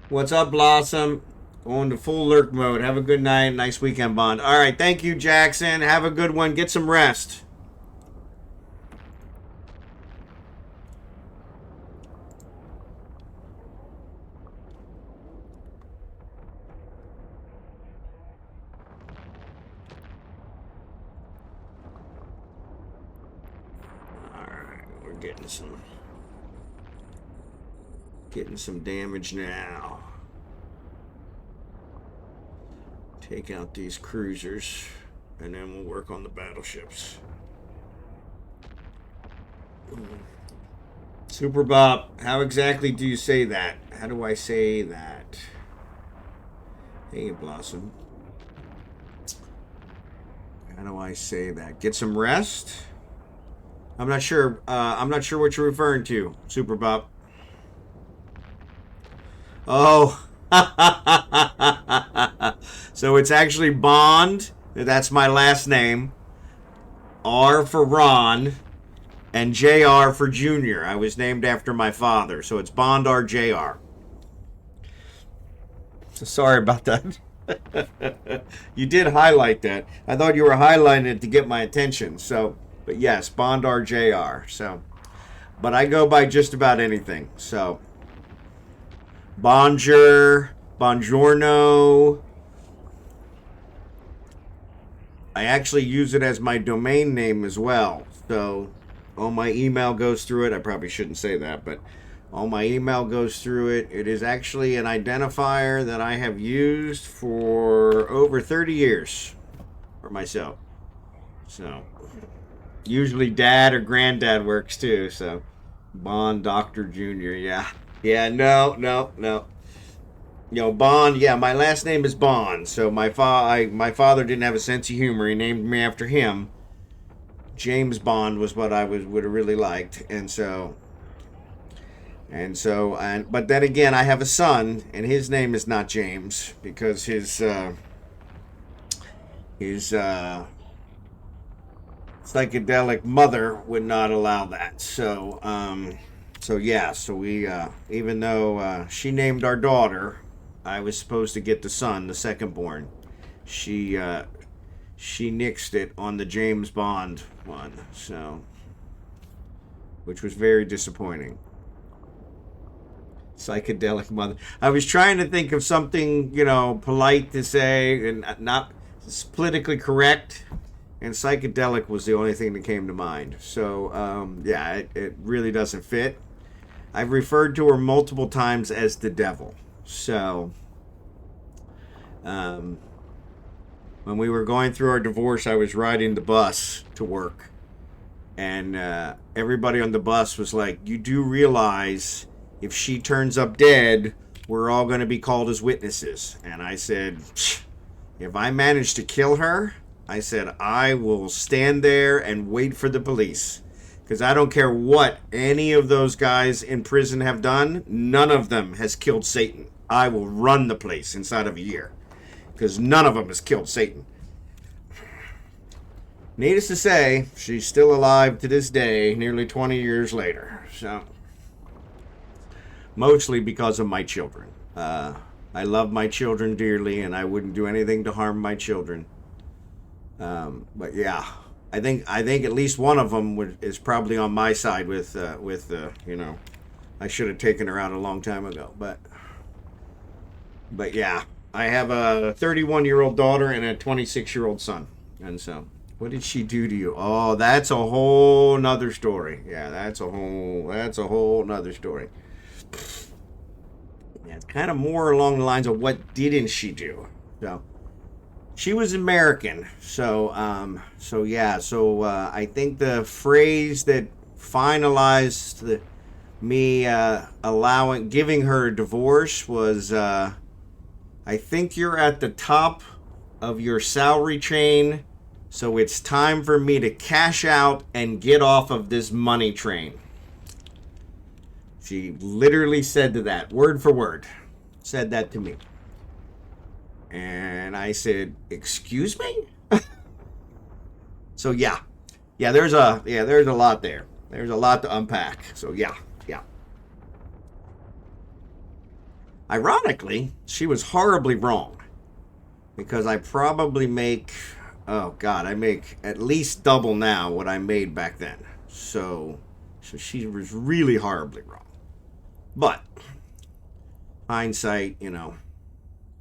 What's up, Blossom? Going to full lurk mode. Have a good night. Nice weekend, Bond. All right. Thank you, Jackson. Have a good one. Get some rest. All right. We're getting some damage now. Take out these cruisers, and then we'll work on the battleships. Super Bob, how exactly do you say that? How do I say that? Hey, Blossom. How do I say that? Get some rest? I'm not sure. I'm not sure what you're referring to, Super Bob. Oh. So it's actually Bond. That's my last name. R for Ron. And JR for Junior. I was named after my father. So it's Bond R JR. So sorry about that. You did highlight that. I thought you were highlighting it to get my attention. So, but yes, Bond R JR. So, but I go by just about anything. So, Bonjour, Buongiorno. I actually use it as my domain name as well. So all my email goes through it. I probably shouldn't say that, but all my email goes through it. It is actually an identifier that I have used for over 30 years for myself. So usually dad or granddad works too. So Bond Dr. Junior. Yeah. Yeah, no. You know, Bond, yeah, my last name is Bond. So my father didn't have a sense of humor. He named me after him. James Bond was what I would have really liked. But then again, I have a son, and his name is not James because his psychedelic mother would not allow that. So we, even though she named our daughter, I was supposed to get the son, the second born. She nixed it on the James Bond one, so, which was very disappointing. Psychedelic mother. I was trying to think of something, polite to say and not politically correct, and psychedelic was the only thing that came to mind. So, it really doesn't fit. I've referred to her multiple times as the devil. So, when we were going through our divorce, I was riding the bus to work. And everybody on the bus was like, you do realize if she turns up dead, we're all going to be called as witnesses. And I said, if I manage to kill her, I said, I will stand there and wait for the police. Because I don't care what any of those guys in prison have done. None of them has killed Satan. I will run the place inside of a year. Because none of them has killed Satan. Needless to say, she's still alive to this day, nearly 20 years later. So, mostly because of my children. I love my children dearly, and I wouldn't do anything to harm my children. But yeah, I think at least one of them is probably on my side with I should have taken her out a long time ago. But yeah, I have a 31-year-old daughter and a 26-year-old son. And so, what did she do to you? Oh, that's a whole nother story. Yeah, that's a whole nother story. Yeah, it's kind of more along the lines of what didn't she do? So, she was American. So I think the phrase that finalized giving her a divorce was, I think you're at the top of your salary chain, so it's time for me to cash out and get off of this money train. She literally said to that, word for word. said that to me. And I said, "Excuse me?" So yeah. There's a lot there. There's a lot to unpack. So yeah. Ironically, she was horribly wrong because I probably make, oh God, I make at least double now what I made back then. So she was really horribly wrong. But hindsight,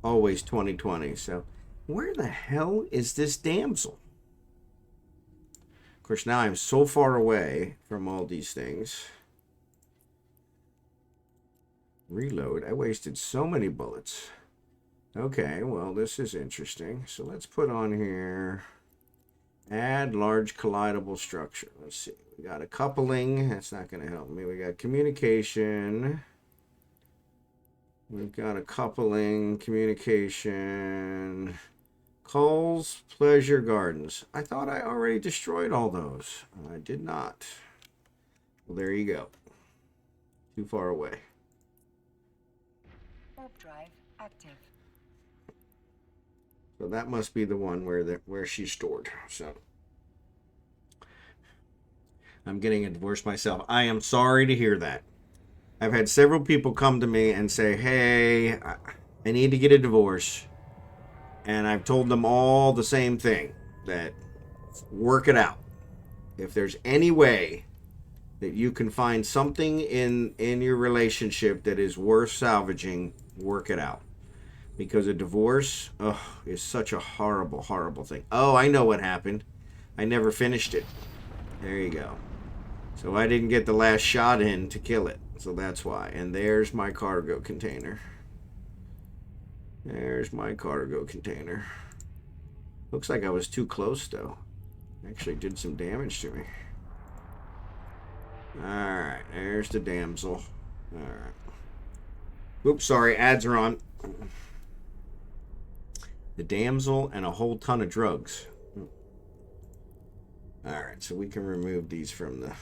always 2020. So where the hell is this damsel? Of course, now I'm so far away from all these things. Reload. I wasted so many bullets. Okay, well, this is interesting. So let's put on here, add large collidable structure. Let's see. We got a coupling. That's not going to help me. We got communication. We've got a coupling, communication. Cole's Pleasure Gardens. I thought I already destroyed all those. I did not. Well, there you go. Too far away. Warp drive active. So that must be the one where she's stored. So I'm getting a divorce myself. I am sorry to hear that. I've had several people come to me and say, "Hey, I need to get a divorce." And I've told them all the same thing, that work it out. If there's any way that you can find something in your relationship that is worth salvaging, work it out. Because a divorce is such a horrible, horrible thing. Oh, I know what happened. I never finished it. There you go. So I didn't get the last shot in to kill it. So that's why. And there's my cargo container. There's my cargo container. Looks like I was too close, though. Actually did some damage to me. Alright, there's the damsel. Alright. Oops, sorry, ads are on. The damsel and a whole ton of drugs. Alright, so we can remove these from the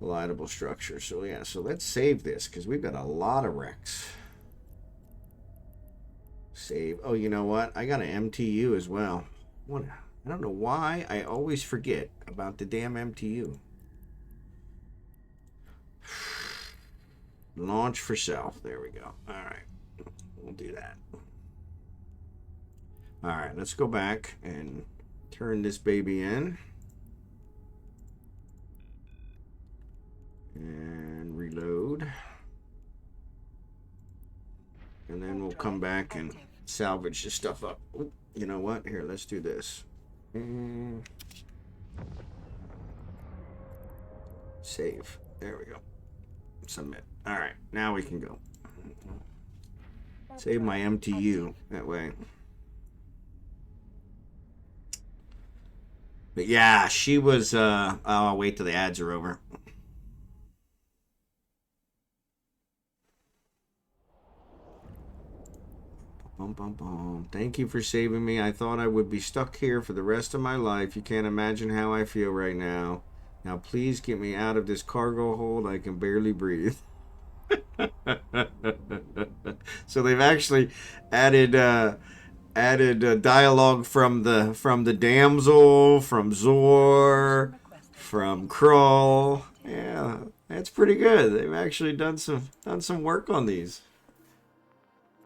collidable structure. So yeah, so let's save this, because we've got a lot of wrecks. Save. Oh, you know what? I got an MTU as well. What? I don't know why I always forget about the damn MTU. Launch for self. There we go. All right. We'll do that. All right. Let's go back and turn this baby in. And reload. And then we'll come back and salvage this stuff up. Ooh, you know what? Here, let's do this. Save. There we go. Submit. All right, now we can go. Save my MTU that way. But yeah, she was. I'll wait till the ads are over. Thank you for saving me. I thought I would be stuck here for the rest of my life. You can't imagine how I feel right now. Now please get me out of this cargo hold. I can barely breathe. So they've actually added dialogue from the damsel, from Zor, from Krull. Yeah, that's pretty good. They've actually done some work on these.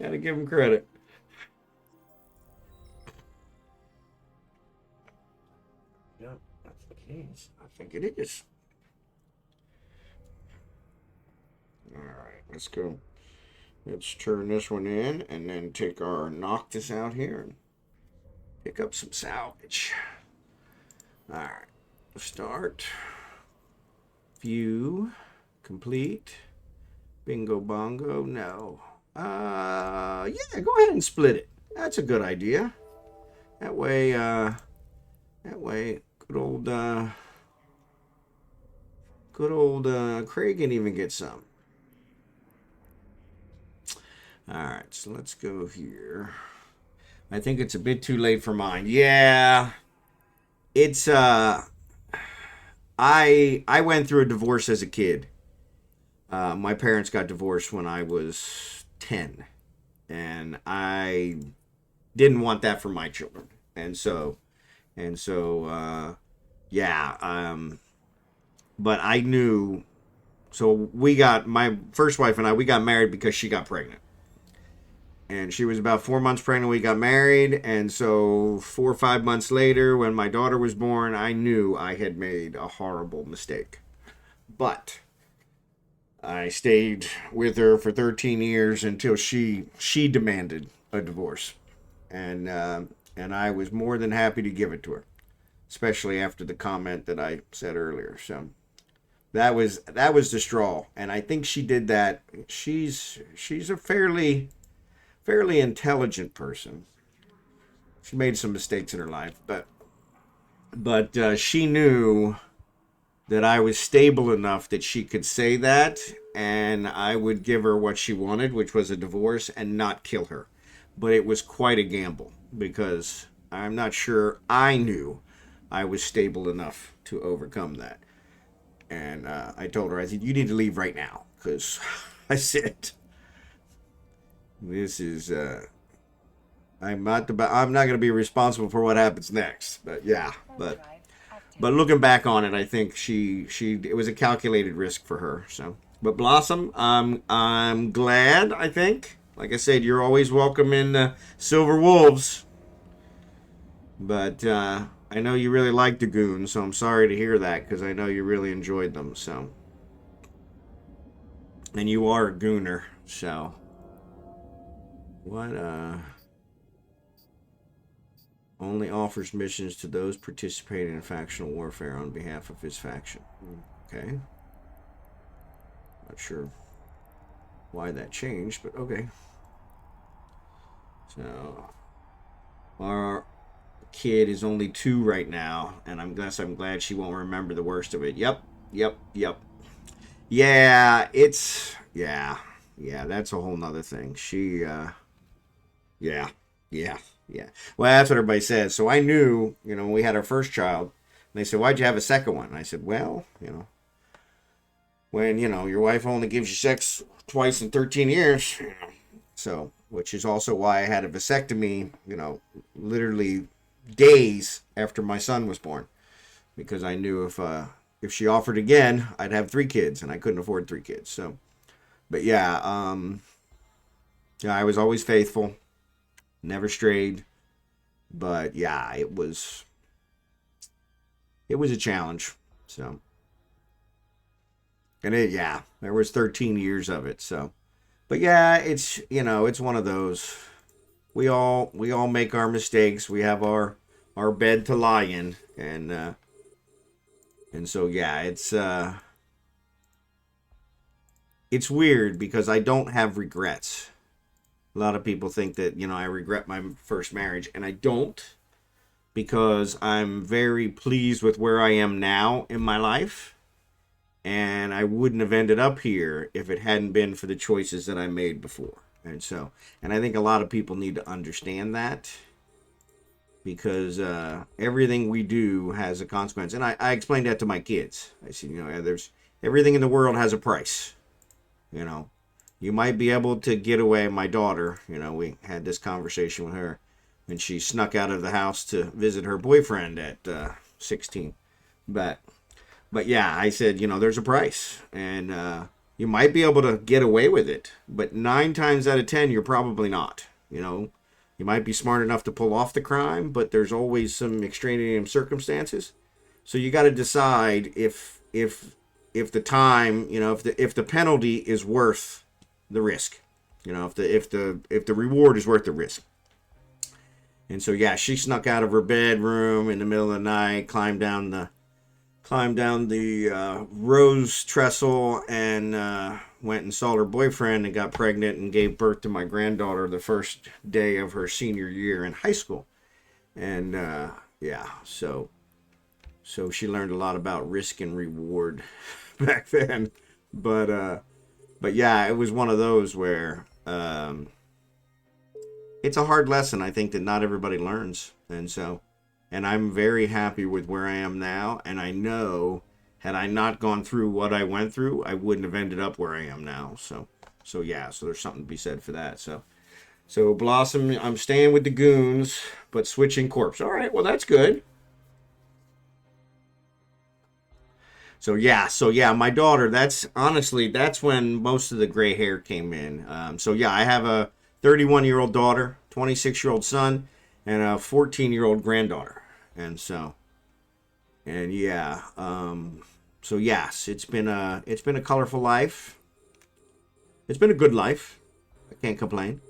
Gotta give them credit. Yep, that's the case. I think it is. Alright, let's go. Let's turn this one in and then take our Noctis out here and pick up some salvage. Alright, start. View. Complete. Bingo bongo. No. Yeah, go ahead and split it. That's a good idea. That way, good old Craig can even get some. Alright, so let's go here. I think it's a bit too late for mine. Yeah. It's I went through a divorce as a kid. My parents got divorced when I was 10. And I didn't want that for my children. Yeah. But I knew. So my first wife and I, we got married because she got pregnant. And she was about 4 months pregnant. We got married. And so 4 or 5 months later, when my daughter was born, I knew I had made a horrible mistake. But I stayed with her for 13 years until she demanded a divorce. And I was more than happy to give it to her, especially after the comment that I said earlier. So that was the straw. And I think she did that. She's a fairly intelligent person. She made some mistakes in her life, but she knew that I was stable enough that she could say that, and I would give her what she wanted, which was a divorce, and not kill her. But it was quite a gamble, because I'm not sure I knew I was stable enough to overcome that. And I told her, I said, you need to leave right now, because I said, this is I'm not going to be responsible for what happens next. But yeah, but looking back on it, I think it was a calculated risk for her. So, but Blossom, I'm glad. I think, like I said, you're always welcome in Silver Wolves. But I know you really like the goons, so I'm sorry to hear that, because I know you really enjoyed them. So, and you are a gooner, so what? Only offers missions to those participating in factional warfare on behalf of his faction. Okay. Not sure why that changed, but okay. So, our kid is only 2 right now, and I'm glad she won't remember the worst of it. Yep. Yeah, that's a whole nother thing. She, yeah. Well, that's what everybody says. So I knew, when we had our first child, and they said, why'd you have a second one? And I said, well, when, your wife only gives you sex twice in 13 years, so, which is also why I had a vasectomy, literally days after my son was born, because I knew if she offered again, I'd have 3 kids, and I couldn't afford 3 kids. So, but yeah, I was always faithful, never strayed, but yeah, it was a challenge. So, and there was 13 years of it. So, but yeah, it's one of those. We all make our mistakes. We have our bed to lie in, and so yeah, it's weird because I don't have regrets. A lot of people think that I regret my first marriage, and I don't, because I'm very pleased with where I am now in my life. And I wouldn't have ended up here if it hadn't been for the choices that I made before. And I think a lot of people need to understand that, because everything we do has a consequence. And I explained that to my kids. I said, there's everything in the world has a price. You might be able to get away. My daughter, we had this conversation with her, and she snuck out of the house to visit her boyfriend at 16. But yeah, I said, there's a price, and you might be able to get away with it, but 9 times out of 10, you're probably not. You might be smart enough to pull off the crime, but there's always some extraneous circumstances. So you got to decide if the time, if the penalty is worth the risk, if the reward is worth the risk. And so yeah, she snuck out of her bedroom in the middle of the night, climbed down the rose trestle, and went and saw her boyfriend, and got pregnant and gave birth to my granddaughter the first day of her senior year in high school. And so she learned a lot about risk and reward back then. But yeah, it was one of those where it's a hard lesson, I think, that not everybody learns. And I'm very happy with where I am now. And I know, had I not gone through what I went through, I wouldn't have ended up where I am now. So yeah, so there's something to be said for that. So Blossom, I'm staying with the goons, but switching corpse. All right, well that's good. So yeah, my daughter. That's honestly, that's when most of the gray hair came in. So yeah, I have a 31-year-old daughter, 26-year-old son, and a 14-year-old granddaughter. And so, and yeah, so yes, it's been a colorful life. It's been a good life. I can't complain.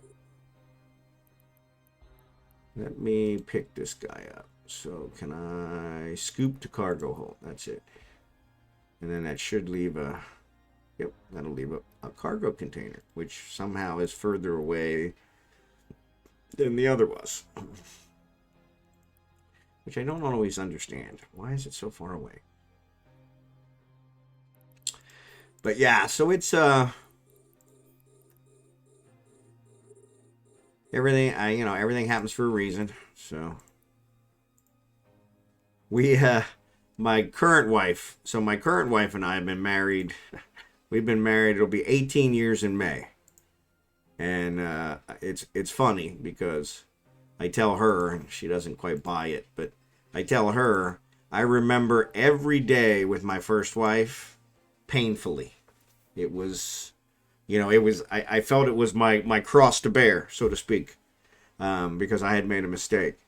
Let me pick this guy up. So can I scoop to cargo hold? That's it. And then that should leave a, yep, that'll leave a cargo container, which somehow is further away than the other was. Which I don't always understand. Why is it so far away? But yeah, so it's everything everything happens for a reason. So we my current wife and I have been married. We've been married, it'll be 18 years in May. And it's funny because I tell her, and she doesn't quite buy it, but I tell her I remember every day with my first wife painfully. It was, I felt it was my cross to bear, so to speak, because I had made a mistake.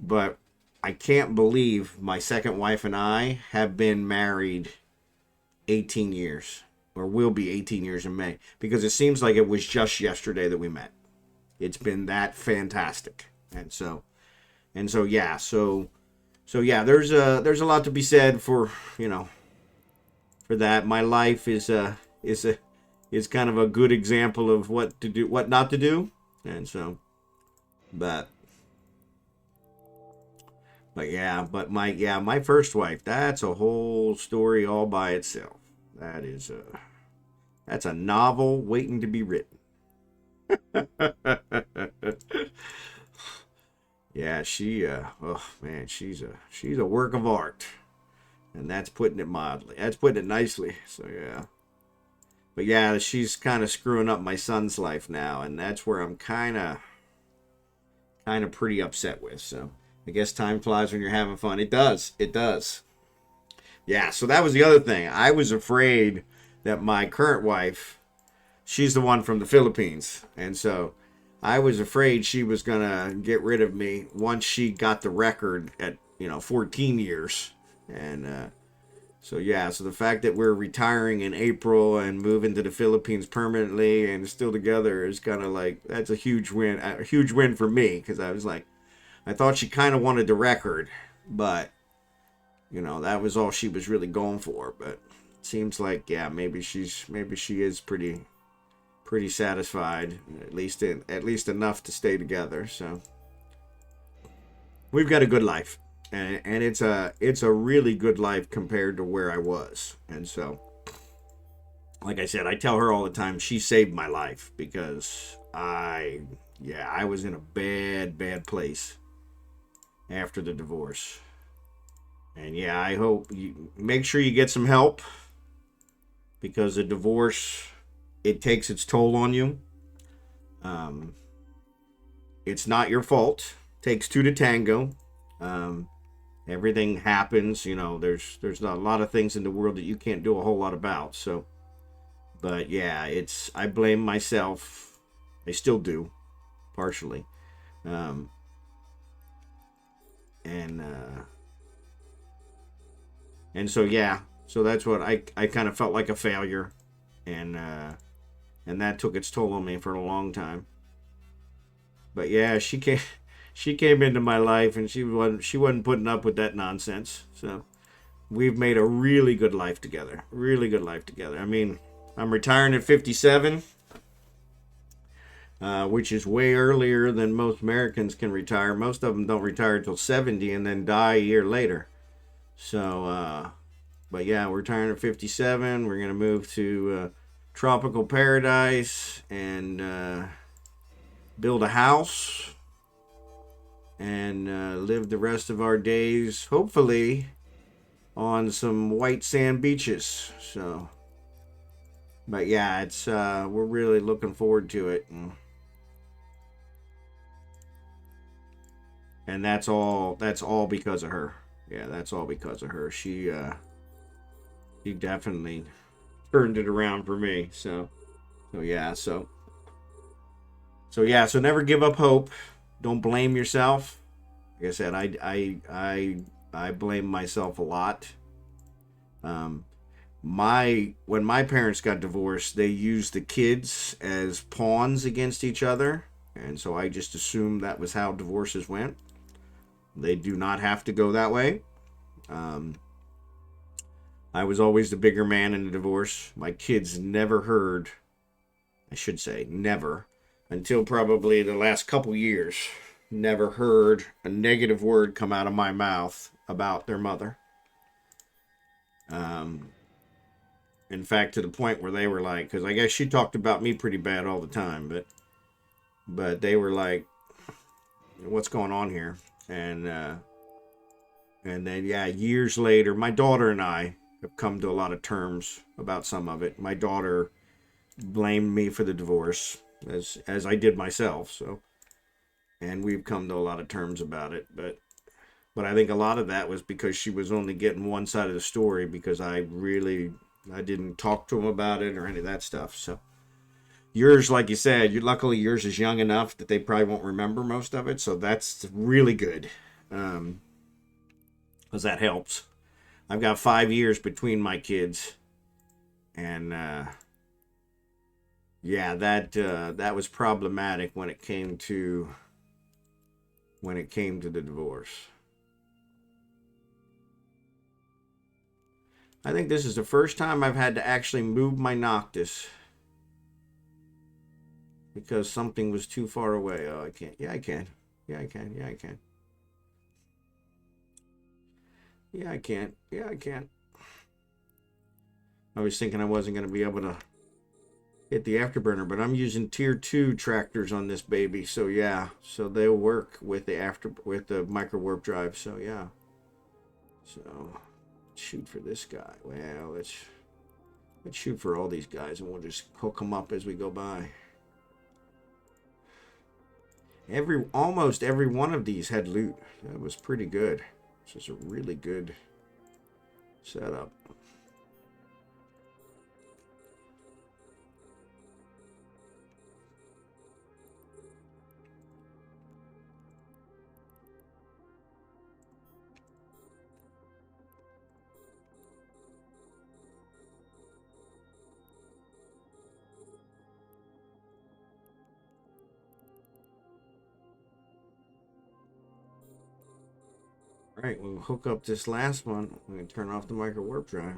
But I can't believe my second wife and I have been married 18 years, or will be 18 years in May, because it seems like it was just yesterday that we met. It's been that fantastic. And so yeah, so yeah, there's a lot to be said for, for that. My life is kind of a good example of what to do, what not to do. And so, but my first wife, that's a whole story all by itself. That's a novel waiting to be written. Yeah, oh man, she's a work of art. And that's putting it mildly. That's putting it nicely. So yeah. But yeah, she's kind of screwing up my son's life now, and that's where I'm kind of pretty upset with. So I guess time flies when you're having fun. It does. It does. Yeah, so that was the other thing. I was afraid that my current wife, she's the one from the Philippines, and so I was afraid she was gonna get rid of me once she got the record at 14 years. And so yeah, so the fact that we're retiring in April and moving to the Philippines permanently and still together is kind of like, that's a huge win for me, because I was like, I thought she kind of wanted the record, but that was all she was really going for. But it seems like, yeah, maybe she is pretty satisfied, at least enough to stay together. So we've got a good life, and it's a really good life compared to where I was. And so, like I said, I tell her all the time, she saved my life, because I was in a bad place after the divorce. And yeah, I hope you make sure you get some help, because a divorce, it takes its toll on you. It's not your fault. It takes two to tango. Everything happens. There's not a lot of things in the world that you can't do a whole lot about. So, but yeah, I blame myself. I still do, partially. And so yeah, so that's what I kind of felt like a failure, and that took its toll on me for a long time. But yeah, she came into my life, and she wasn't putting up with that nonsense. So we've made a really good life together. Really good life together. I mean, I'm retiring at 57, which is way earlier than most Americans can retire. Most of them don't retire until 70 and then die a year later. So, but yeah, we're retiring at 57. We're going to move to tropical paradise and build a house and live the rest of our days, hopefully, on some white sand beaches. So, But yeah, it's we're really looking forward to it, and that's all because of her. Yeah, that's all because of her. She definitely turned it around for me. So yeah, so never give up hope. Don't blame yourself. Like I said, I blame myself a lot. Um, when my parents got divorced, they used the kids as pawns against each other, and so I just assumed that was how divorces went. They do not have to go that way. Um, I was always the bigger man in the divorce. My kids never heard, I should say, never, until probably the last couple years, never heard a negative word come out of my mouth about their mother. Um, in fact, to the point where they were like, because I guess she talked about me pretty bad all the time, but they were like, "What's going on here?" And then yeah, years later, my daughter and I have come to a lot of terms about some of it. My daughter blamed me for the divorce, as I did myself. So, and we've come to a lot of terms about it. But I think a lot of that was because she was only getting one side of the story, because I didn't talk to him about it or any of that stuff. So yours, like you said, luckily yours is young enough that they probably won't remember most of it. So that's really good, because that helps. I've got 5 years between my kids, and yeah, that was problematic when it came to the divorce. I think this is the first time I've had to actually move my Noctis because something was too far away. Oh, I can't. Yeah, I can. Yeah, I can. Yeah, I can. Yeah, I can. Yeah, I can. I was thinking I wasn't going to be able to hit the afterburner, but I'm using tier 2 tractors on this baby. So yeah, so they'll work with the micro warp drive. So yeah. So shoot for this guy. Well, let's shoot for all these guys, and we'll just hook them up as we go by. Almost every one of these had loot. That was pretty good. This is a really good setup. Alright, we'll hook up this last one. I'm going to turn off the micro warp drive.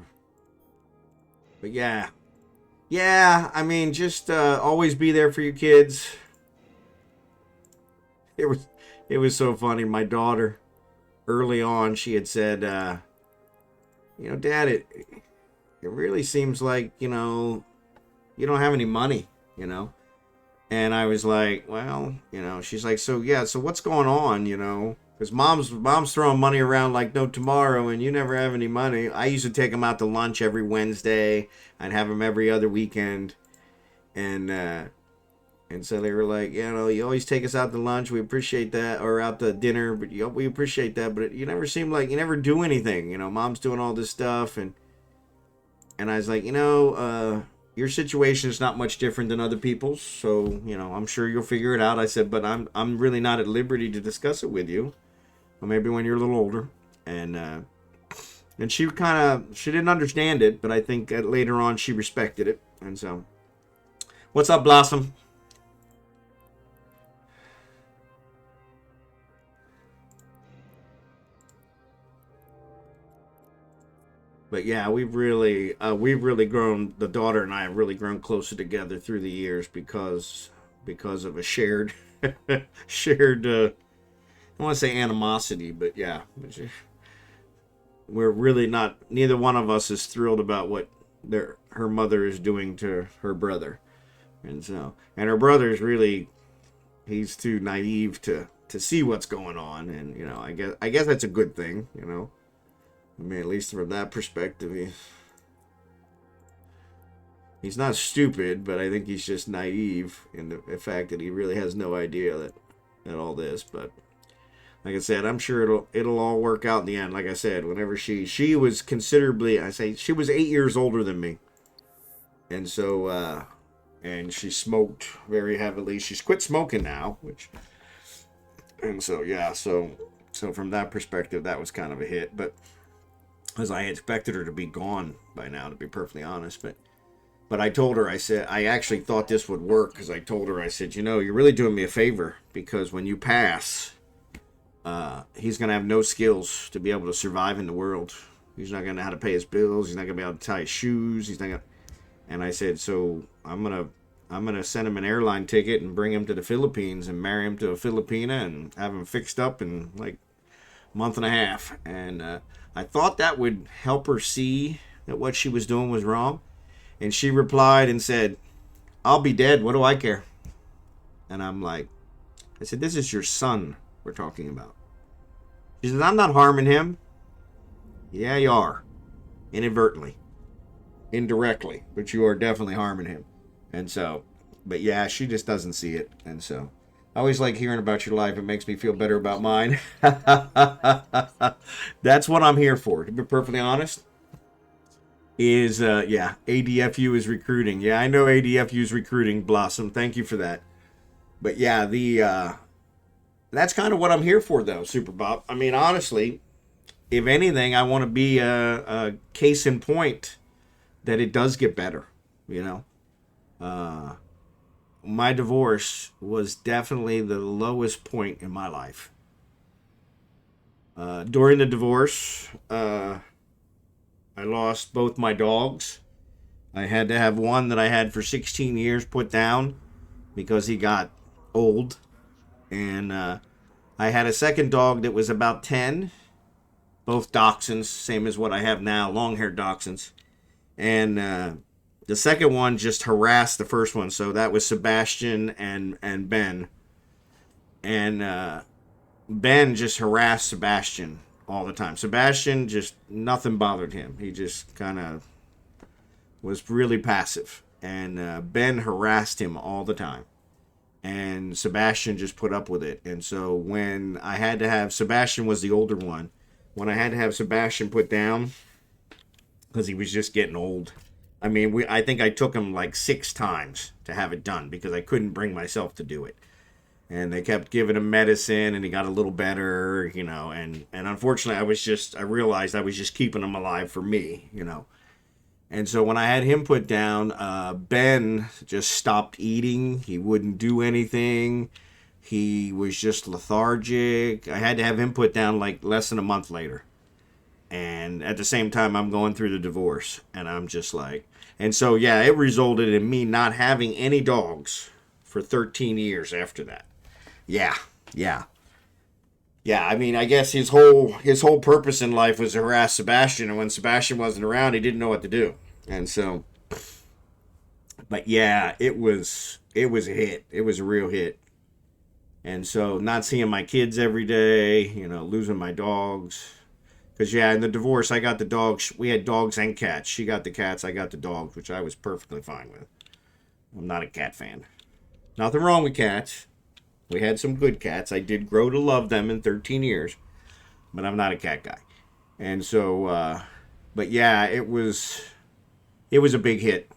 But yeah. Yeah, I mean, just always be there for your kids. It was so funny. My daughter, early on, she had said, Dad, it really seems like, you don't have any money, you know? And I was like, well, she's like, so yeah, so what's going on, Because mom's throwing money around like no tomorrow, and you never have any money. I used to take them out to lunch every Wednesday. I'd have them every other weekend, and so they were like, you always take us out to lunch. We appreciate that, or out to dinner, but we appreciate that. But you never seem like you never do anything. Mom's doing all this stuff, and I was like, your situation is not much different than other people's, so I'm sure you'll figure it out. I said, but I'm really not at liberty to discuss it with you. Or maybe when you're a little older. And she didn't understand it, but I think later on she respected it. And so, what's up, Blossom? But yeah, we've really grown. The daughter and I have really grown closer together through the years because of a shared shared. I don't want to say animosity, but yeah, we're really not. Neither one of us is thrilled about what her mother is doing to her brother, and her brother is really, he's too naive to see what's going on, and I guess that's a good thing, I mean, at least from that perspective. He's not stupid, but I think he's just naive in the fact that he really has no idea that all this. But like I said, I'm sure it'll all work out in the end. Like I said, whenever she was considerably, I say she was 8 years older than me, and so and she smoked very heavily. She's quit smoking now, and so yeah, so from that perspective, that was kind of a hit. But as I expected her to be gone by now, to be perfectly honest, but I told her, I said, I actually thought this would work because I told her, I said, you're really doing me a favor because when you pass, he's going to have no skills to be able to survive in the world. He's not going to know how to pay his bills. He's not going to be able to tie his shoes. He's not going to. And I said, so I'm gonna send him an airline ticket and bring him to the Philippines and marry him to a Filipina and have him fixed up in like a month and a half. And I thought that would help her see that what she was doing was wrong. And she replied and said, I'll be dead. What do I care? And I'm like, I said, this is your son we're talking about. She said, I'm not harming him. Yeah, you are. Inadvertently. Indirectly. But you are definitely harming him. And so, but yeah, she just doesn't see it. And so, I always like hearing about your life. It makes me feel better about mine. That's what I'm here for, to be perfectly honest. Is ADFU is recruiting. Yeah, I know ADFU is recruiting, Blossom. Thank you for that. But yeah, that's kind of what I'm here for, though, Super Bob. I mean, honestly, if anything, I want to be a case in point that it does get better. My divorce was definitely the lowest point in my life. During the divorce, I lost both my dogs. I had to have one that I had for 16 years put down because he got old. And I had a second dog that was about 10. Both dachshunds, same as what I have now, long-haired dachshunds. And the second one just harassed the first one. So that was Sebastian and Ben. And Ben just harassed Sebastian all the time. Sebastian, just nothing bothered him. He just kind of was really passive. And Ben harassed him all the time. And Sebastian just put up with it. And so when I had to have, Sebastian was the older one. When I had to have Sebastian put down, because he was just getting old. I mean, I think I took him like 6 times to have it done because I couldn't bring myself to do it. And they kept giving him medicine, and he got a little better, and unfortunately, I realized I was just keeping him alive for me, And so when I had him put down, Ben just stopped eating. He wouldn't do anything. He was just lethargic. I had to have him put down like less than a month later. And at the same time, I'm going through the divorce, and I'm just like, and so, yeah, it resulted in me not having any dogs for 13 years after that. Yeah. I mean, I guess his whole purpose in life was to harass Sebastian, and when Sebastian wasn't around, he didn't know what to do. And so, but yeah, it was a hit. It was a real hit. And so, not seeing my kids every day, losing my dogs. Because, yeah, in the divorce, I got the dogs. We had dogs and cats. She got the cats, I got the dogs, which I was perfectly fine with. I'm not a cat fan. Nothing wrong with cats. We had some good cats. I did grow to love them in 13 years. But I'm not a cat guy. And so, but yeah, it was a big hit.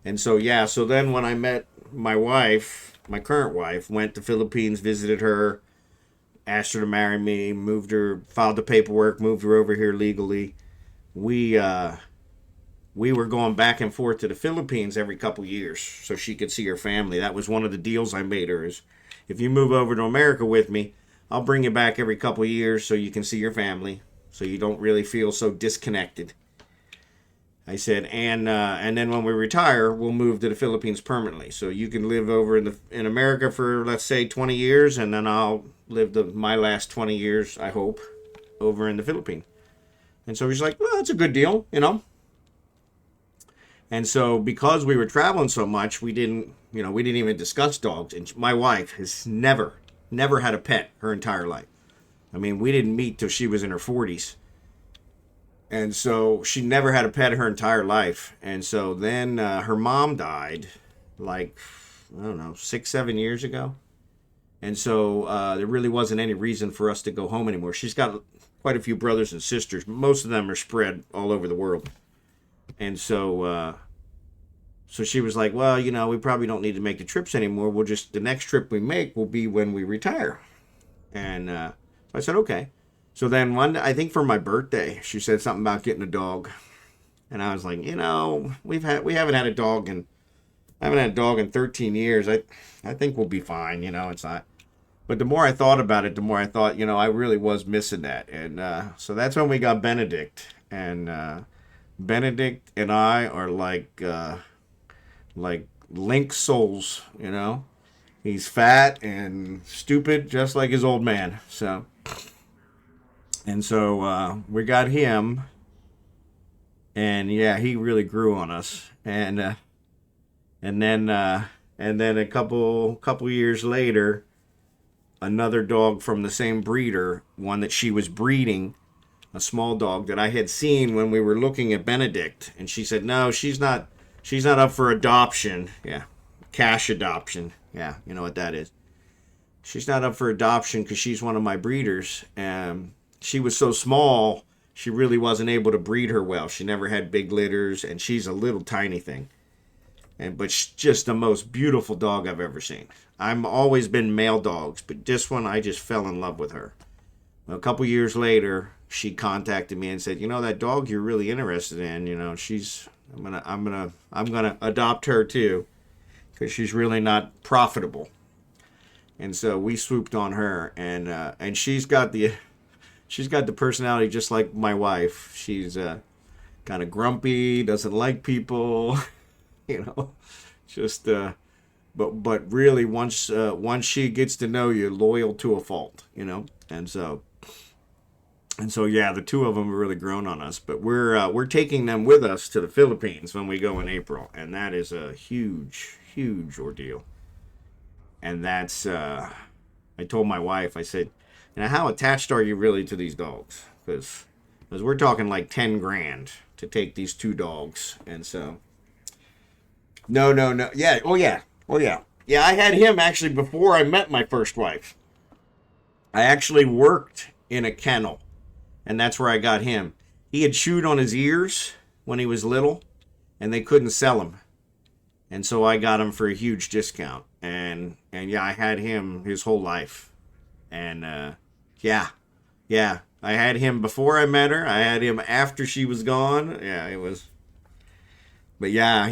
And so, yeah, so then when I met my wife, my current wife, went to Philippines, visited her, asked her to marry me, moved her, filed the paperwork, moved her over here legally. We were going back and forth to the Philippines every couple years so she could see her family. That was one of the deals I made her is, if you move over to America with me, I'll bring you back every couple years so you can see your family, so you don't really feel so disconnected. I said, and then when we retire, we'll move to the Philippines permanently. So you can live over in America for, let's say, 20 years, and then I'll live my last 20 years, I hope, over in the Philippines. And so he's like, well, that's a good deal, And so because we were traveling so much, we didn't even discuss dogs. And my wife has never had a pet her entire life. I mean, we didn't meet till she was in her 40s. And so she never had a pet her entire life. And so then her mom died, like, I don't know, 6, 7 years ago. And so there really wasn't any reason for us to go home anymore. She's got quite a few brothers and sisters. Most of them are spread all over the world. And so she was like, well, you know, we probably don't need to make the trips anymore. The next trip we make will be when we retire. And so I said, okay. So then I think for my birthday, she said something about getting a dog. And I was like, you know, we haven't had a dog in I haven't had a dog in 13 years. I think we'll be fine, you know, it's not. But the more I thought about it, the more I thought, you know, I really was missing that. And so that's when we got Benedict. And Benedict and I are like linked souls, you know. He's fat and stupid, just like his old man. So we got him, and yeah, he really grew on us. And then a couple years later, another dog from the same breeder, one that she was breeding, a small dog that I had seen when we were looking at Benedict, and she said, no, she's not up for adoption. Yeah, cash adoption. Yeah, you know what that is. She's not up for adoption because she's one of my breeders. She was so small, she really wasn't able to breed her well. She never had big litters, and she's a little tiny thing. But she's just the most beautiful dog I've ever seen. I've always been male dogs, but this one, I just fell in love with her. A couple years later, she contacted me and said, you know, that dog you're really interested in, you know, I'm gonna adopt her too, because she's really not profitable. And so we swooped on her, and she's got the personality just like my wife. She's kind of grumpy, doesn't like people, you know, just but really once she gets to know you, loyal to a fault, you know. And so yeah, the two of them have really grown on us. But we're taking them with us to the Philippines when we go in April, and that is a huge ordeal. And that's I told my wife, I said, you know, how attached are you really to these dogs? Because we're talking like 10 grand to take these two dogs. And so no, yeah, oh yeah, I had him actually before I met my first wife. I actually worked in a kennel, and that's where I got him. He had chewed on his ears when he was little, and they couldn't sell him. And so I got him for a huge discount. And yeah, I had him his whole life. And yeah, I had him before I met her. I had him after she was gone. Yeah, it was. But yeah,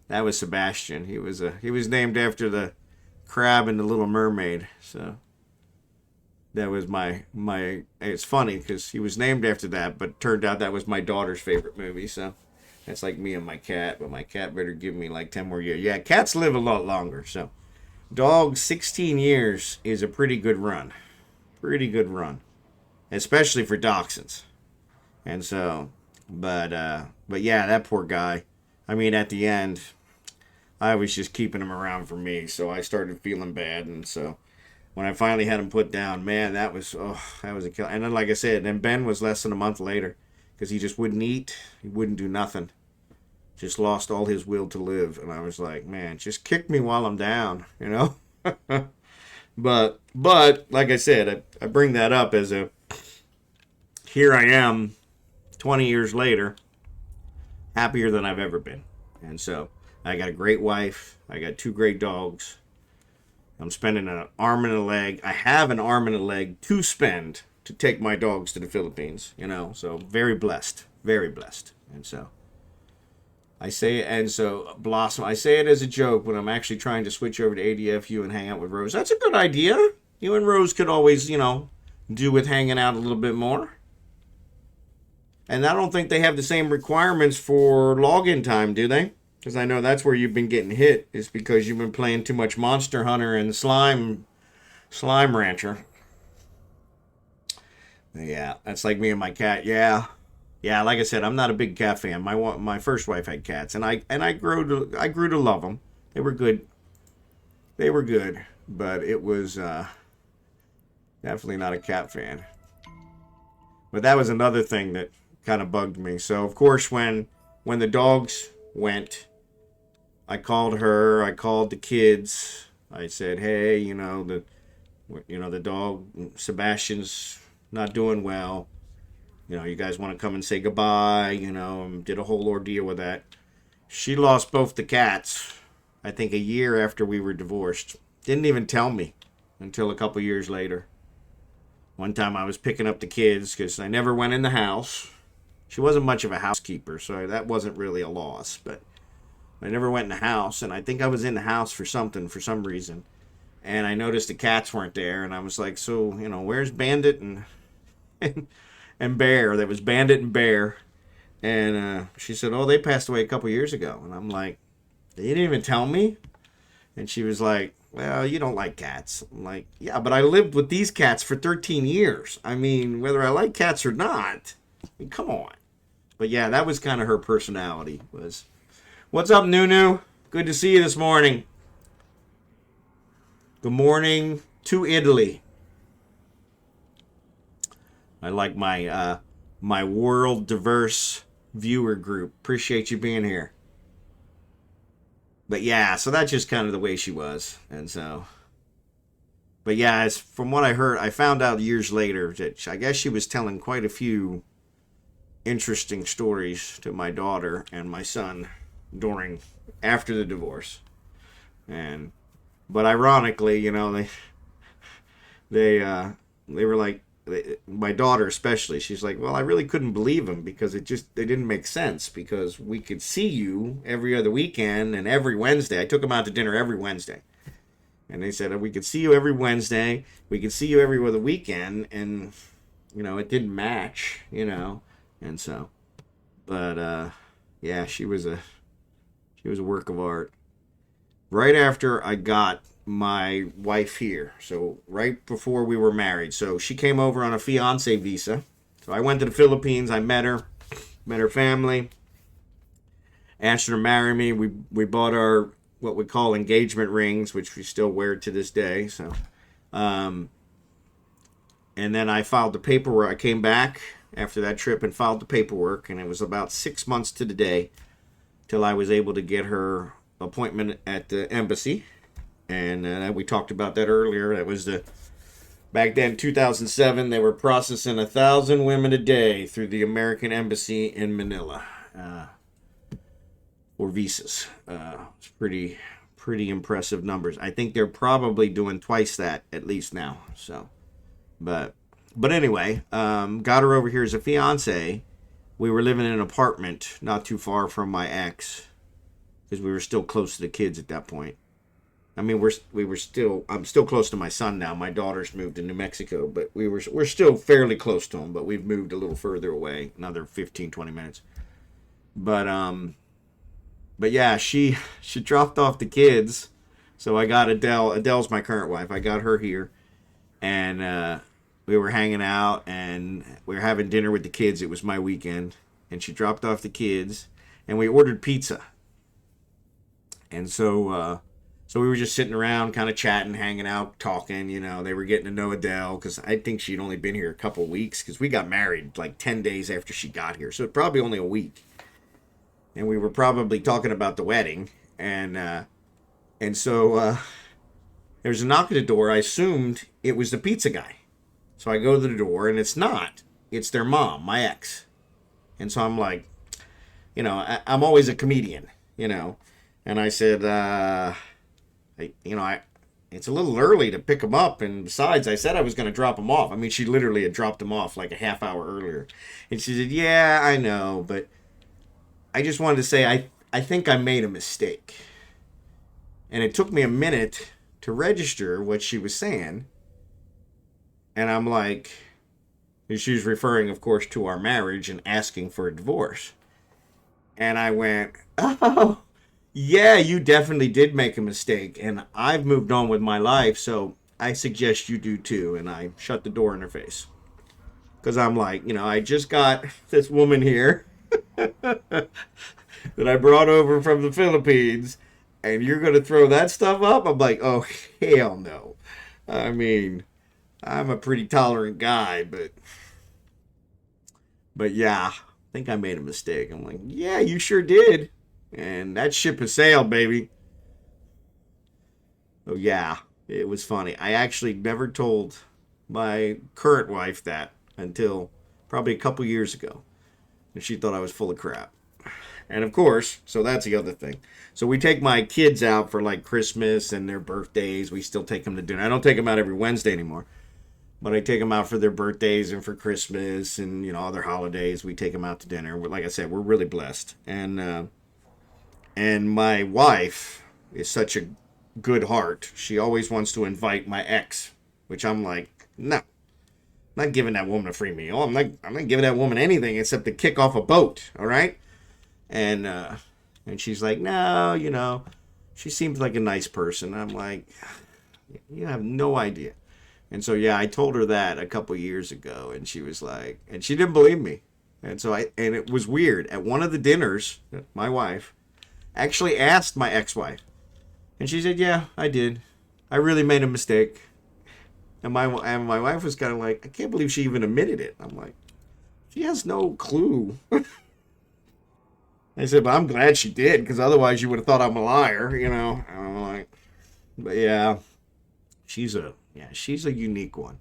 that was Sebastian. He was named after the crab in the Little Mermaid. So that was my it's funny because he was named after that, but turned out that was my daughter's favorite movie. So that's like me and my cat, but my cat better give me like 10 more years. Yeah, cats live a lot longer. So dogs, 16 years is a pretty good run. Pretty good run, especially for dachshunds. And so, but yeah, that poor guy. I mean, at the end, I was just keeping him around for me, so I started feeling bad. And so when I finally had him put down, man, that was a kill. And then, like I said, then Ben was less than a month later because he just wouldn't eat. He wouldn't do nothing. Just lost all his will to live. And I was like, man, just kick me while I'm down, you know? But like I said, I bring that up as here I am 20 years later, happier than I've ever been. And so I got a great wife. I got two great dogs. I'm spending an arm and a leg. I have an arm and a leg to spend to take my dogs to the Philippines, you know. So very blessed. Very blessed. And so Blossom, I say it as a joke when I'm actually trying to switch over to ADFU and hang out with Rose. That's a good idea. You and Rose could always, you know, do with hanging out a little bit more. And I don't think they have the same requirements for login time, do they? Because I know that's where you've been getting hit, is because you've been playing too much Monster Hunter and Slime Rancher. Yeah, that's like me and my cat. Yeah, like I said, I'm not a big cat fan. My first wife had cats, and I grew to love them. They were good. But it was definitely not a cat fan. But that was another thing that kind of bugged me. So of course when the dogs went, I called her, I called the kids. I said, "Hey, the dog Sebastian's not doing well. You guys want to come and say goodbye?" And did a whole ordeal with that. She lost both the cats, I think a year after we were divorced. Didn't even tell me until a couple years later. One time I was picking up the kids because I never went in the house. She wasn't much of a housekeeper, so that wasn't really a loss. But I never went in the house, and I think I was in the house for some reason. And I noticed the cats weren't there, and I was like, so, where's Bandit and Bear? There was Bandit and Bear. And she said, oh, they passed away a couple years ago. And I'm like, they didn't even tell me? And she was like, well, you don't like cats. I'm like, yeah, but I lived with these cats for 13 years. I mean, whether I like cats or not, I mean, come on. But yeah, that was kind of her personality. What's up, Nunu? Good to see you this morning. Good morning to Italy. I like my world diverse viewer group. Appreciate you being here. But yeah, so that's just kind of the way she was. And so, but yeah, from what I heard, I found out years later that I guess she was telling quite a few interesting stories to my daughter and my son after the divorce. But ironically, they were like, my daughter especially, she's like, well, I really couldn't believe him because they didn't make sense, because we could see you every other weekend and every Wednesday. I took them out to dinner every Wednesday. And they said, we could see you every Wednesday, we could see you every other weekend, and, it didn't match, and so, but, yeah, she was a work of art. Right after I got my wife here, so right before we were married, so she came over on a fiance visa. So I went to the Philippines, I met her family, asked her to marry me. We bought our what we call engagement rings, which we still wear to this day. So and then I filed the paperwork. I came back after that trip and filed the paperwork, and it was about 6 months to the day till I was able to get her appointment at the embassy. And we talked about that earlier. That was back then, 2007, they were processing 1,000 women a day through the American Embassy in Manila for visas. It's pretty impressive numbers. I think they're probably doing twice that at least now. So, but anyway, got her over here as a fiance. We were living in an apartment not too far from my ex, because we were still close to the kids at that point. I mean, I'm still close to my son now. My daughter's moved to New Mexico, but we're still fairly close to him, but we've moved a little further away, another 15, 20 minutes. But yeah, she dropped off the kids. So I got Adele. Adele's my current wife. I got her here, and we were hanging out, and we were having dinner with the kids. It was my weekend, and she dropped off the kids, and we ordered pizza. And so we were just sitting around, kind of chatting, hanging out, talking. They were getting to know Adele, because I think she'd only been here a couple of weeks, because we got married like 10 days after she got here. So probably only a week. And we were probably talking about the wedding. And so there's a knock at the door. I assumed it was the pizza guy. So I go to the door, and it's not. It's their mom, my ex. And so I'm like, I'm always a comedian, And I said, it's a little early to pick him up, and besides, I said I was going to drop him off. I mean, she literally had dropped him off like a half hour earlier. And she said, yeah, I know, but I just wanted to say I think I made a mistake. And it took me a minute to register what she was saying. And I'm like, she was referring, of course, to our marriage and asking for a divorce. And I went, oh, yeah, you definitely did make a mistake, and I've moved on with my life, so I suggest you do too. And I shut the door in her face, because I'm like, I just got this woman here that I brought over from the Philippines, and you're going to throw that stuff up? I'm like, oh, hell no. I mean, I'm a pretty tolerant guy, but yeah. think I made a mistake. I'm like, yeah, you sure did. And that ship has sailed, baby. Oh, yeah, it was funny. I actually never told my current wife that until probably a couple years ago. And she thought I was full of crap. And of course, so that's the other thing. So we take my kids out for like Christmas and their birthdays. We still take them to dinner. I don't take them out every Wednesday anymore, but I take them out for their birthdays and for Christmas and other holidays. We take them out to dinner. Like I said, we're really blessed. And my wife is such a good heart. She always wants to invite my ex, which I'm like, no, I'm not giving that woman a free meal. I'm not giving that woman anything except to kick off a boat. All right. And she's like, no, she seems like a nice person. I'm like, you have no idea. And so, yeah, I told her that a couple years ago, and she was like, and she didn't believe me. And and it was weird. At one of the dinners, my wife actually asked my ex-wife, and she said, yeah, I did. I really made a mistake. And my wife was kind of like, I can't believe she even admitted it. I'm like, she has no clue. I said, but I'm glad she did, because otherwise you would have thought I'm a liar, And I'm like, but yeah, she's a unique one.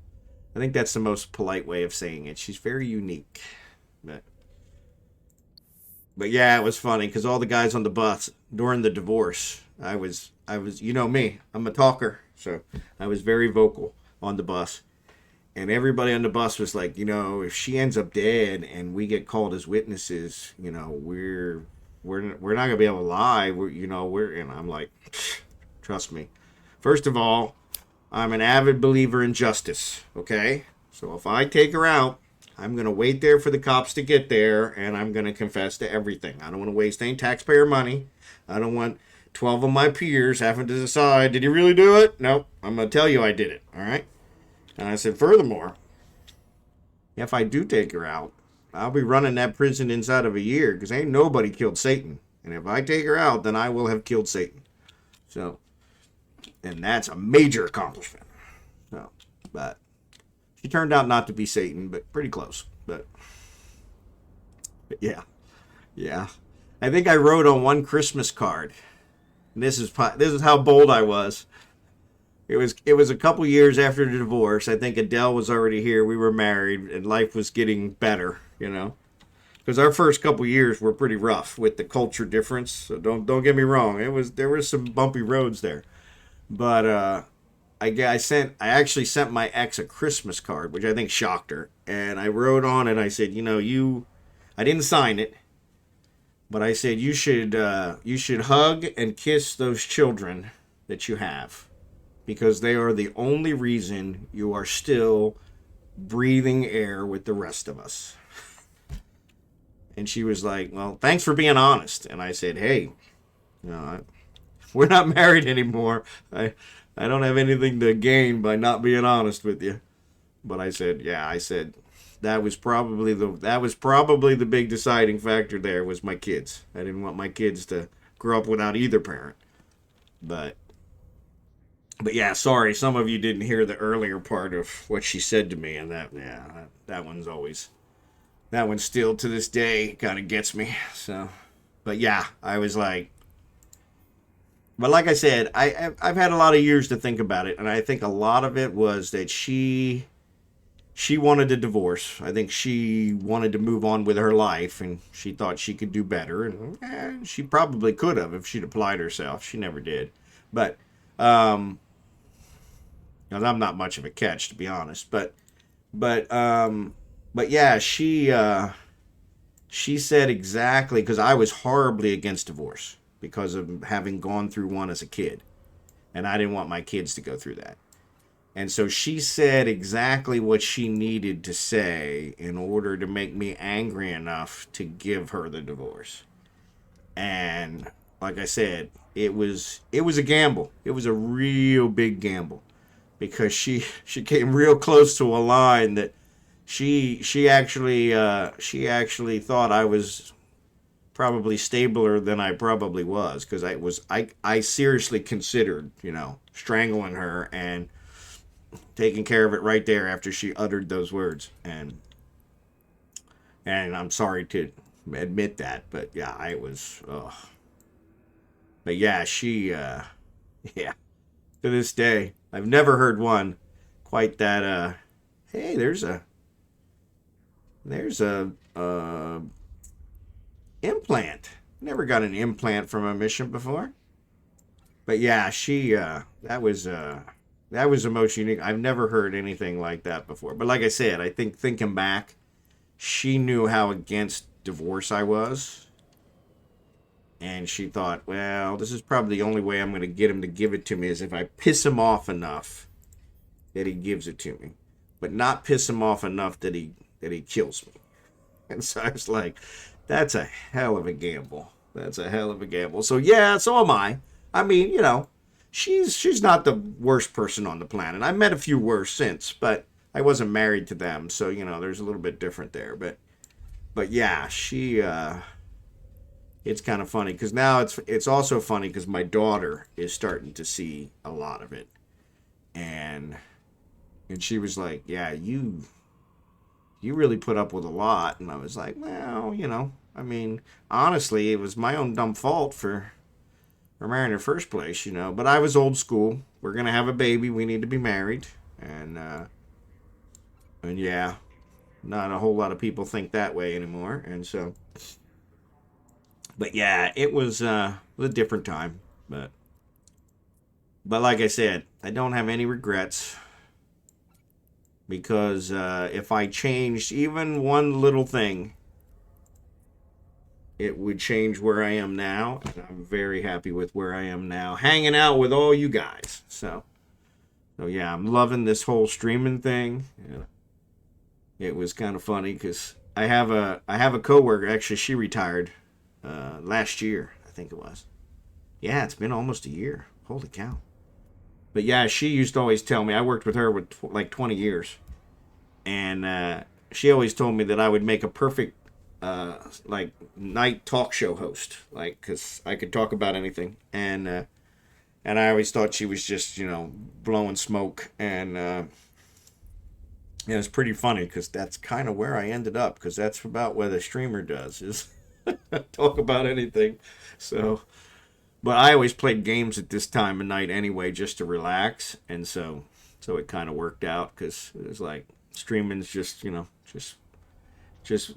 I think that's the most polite way of saying it. She's very unique. But, but yeah, it was funny because all the guys on the bus during the divorce, I was, me, I'm a talker, so I was very vocal on the bus. And everybody on the bus was like, if she ends up dead and we get called as witnesses, we're not gonna be able to lie. And I'm like, trust me. First of all, I'm an avid believer in justice. Okay, so if I take her out, I'm gonna wait there for the cops to get there, and I'm gonna confess to everything. I don't want to waste any taxpayer money. I don't want 12 of my peers having to decide, did he really do it? Nope. I'm gonna tell you I did it. All right. And I said, furthermore, if I do take her out, I'll be running that prison inside of a year because ain't nobody killed Satan. And if I take her out, then I will have killed Satan. So, and that's a major accomplishment. So, but she turned out not to be Satan, but pretty close. But yeah, yeah. I think I wrote on one Christmas card. And this is how bold I was. It was a couple years after the divorce. I think Adele was already here. We were married, and life was getting better. Because our first couple years were pretty rough with the culture difference. So don't get me wrong. There was some bumpy roads there, but I actually sent my ex a Christmas card, which I think shocked her, and I wrote on it. I said, I didn't sign it, but I said you should hug and kiss those children that you have, because they are the only reason you are still breathing air with the rest of us. And she was like, well, thanks for being honest. And I said, hey, we're not married anymore. I don't have anything to gain by not being honest with you. But I said, that was probably the big deciding factor there was my kids. I didn't want my kids to grow up without either parent. But yeah, sorry, some of you didn't hear the earlier part of what she said to me, and that one's still to this day kind of gets me. So, but yeah, I was like, but like I said, I've had a lot of years to think about it, and I think a lot of it was that she wanted a divorce. I think she wanted to move on with her life, and she thought she could do better, and she probably could have if she'd applied herself. She never did, but because I'm not much of a catch, to be honest. But yeah, she said exactly, because I was horribly against divorce because of having gone through one as a kid, and I didn't want my kids to go through that. And so she said exactly what she needed to say in order to make me angry enough to give her the divorce. And like I said, it was a gamble. It was a real big gamble, because she came real close to a line that she actually thought I was probably stabler than I probably was, because I seriously considered strangling her and taking care of it right there after she uttered those words. And And I'm sorry to admit that, but yeah, I was. But yeah, she. Yeah. To this day, I've never heard one quite that. Hey, there's a implant. Never got an implant from a mission before. But yeah, she. That was the most unique. I've never heard anything like that before. But like I said, I think thinking back, she knew how against divorce I was. And she thought, well, this is probably the only way I'm going to get him to give it to me is if I piss him off enough that he gives it to me. But not piss him off enough that he kills me. And so I was like, that's a hell of a gamble. That's a hell of a gamble. So yeah, so am I. I mean, she's not the worst person on the planet. I met a few worse since, but I wasn't married to them, so there's a little bit different there. But yeah, she it's kind of funny because now it's also funny because my daughter is starting to see a lot of it, and she was like, "Yeah, you really put up with a lot," and I was like, "Well, I mean, honestly, it was my own dumb fault for marrying in the first place, But I was old school. We're gonna have a baby. We need to be married, and yeah, not a whole lot of people think that way anymore, and so." But yeah, it was a different time. But like I said, I don't have any regrets because if I changed even one little thing, it would change where I am now. And I'm very happy with where I am now, hanging out with all you guys. So yeah, I'm loving this whole streaming thing. Yeah. It was kind of funny because I have a coworker. Actually, she retired last year, I think it was. Yeah, it's been almost a year. Holy cow. But yeah, she used to always tell me, I worked with her with like 20 years. And she always told me that I would make a perfect like night talk show host. Like, because I could talk about anything. And I always thought she was just, blowing smoke. And it was pretty funny because that's kind of where I ended up. Because that's about what a streamer does is talk about anything. So, but I always played games at this time of night anyway, just to relax, and so it kind of worked out because it was like streaming's just just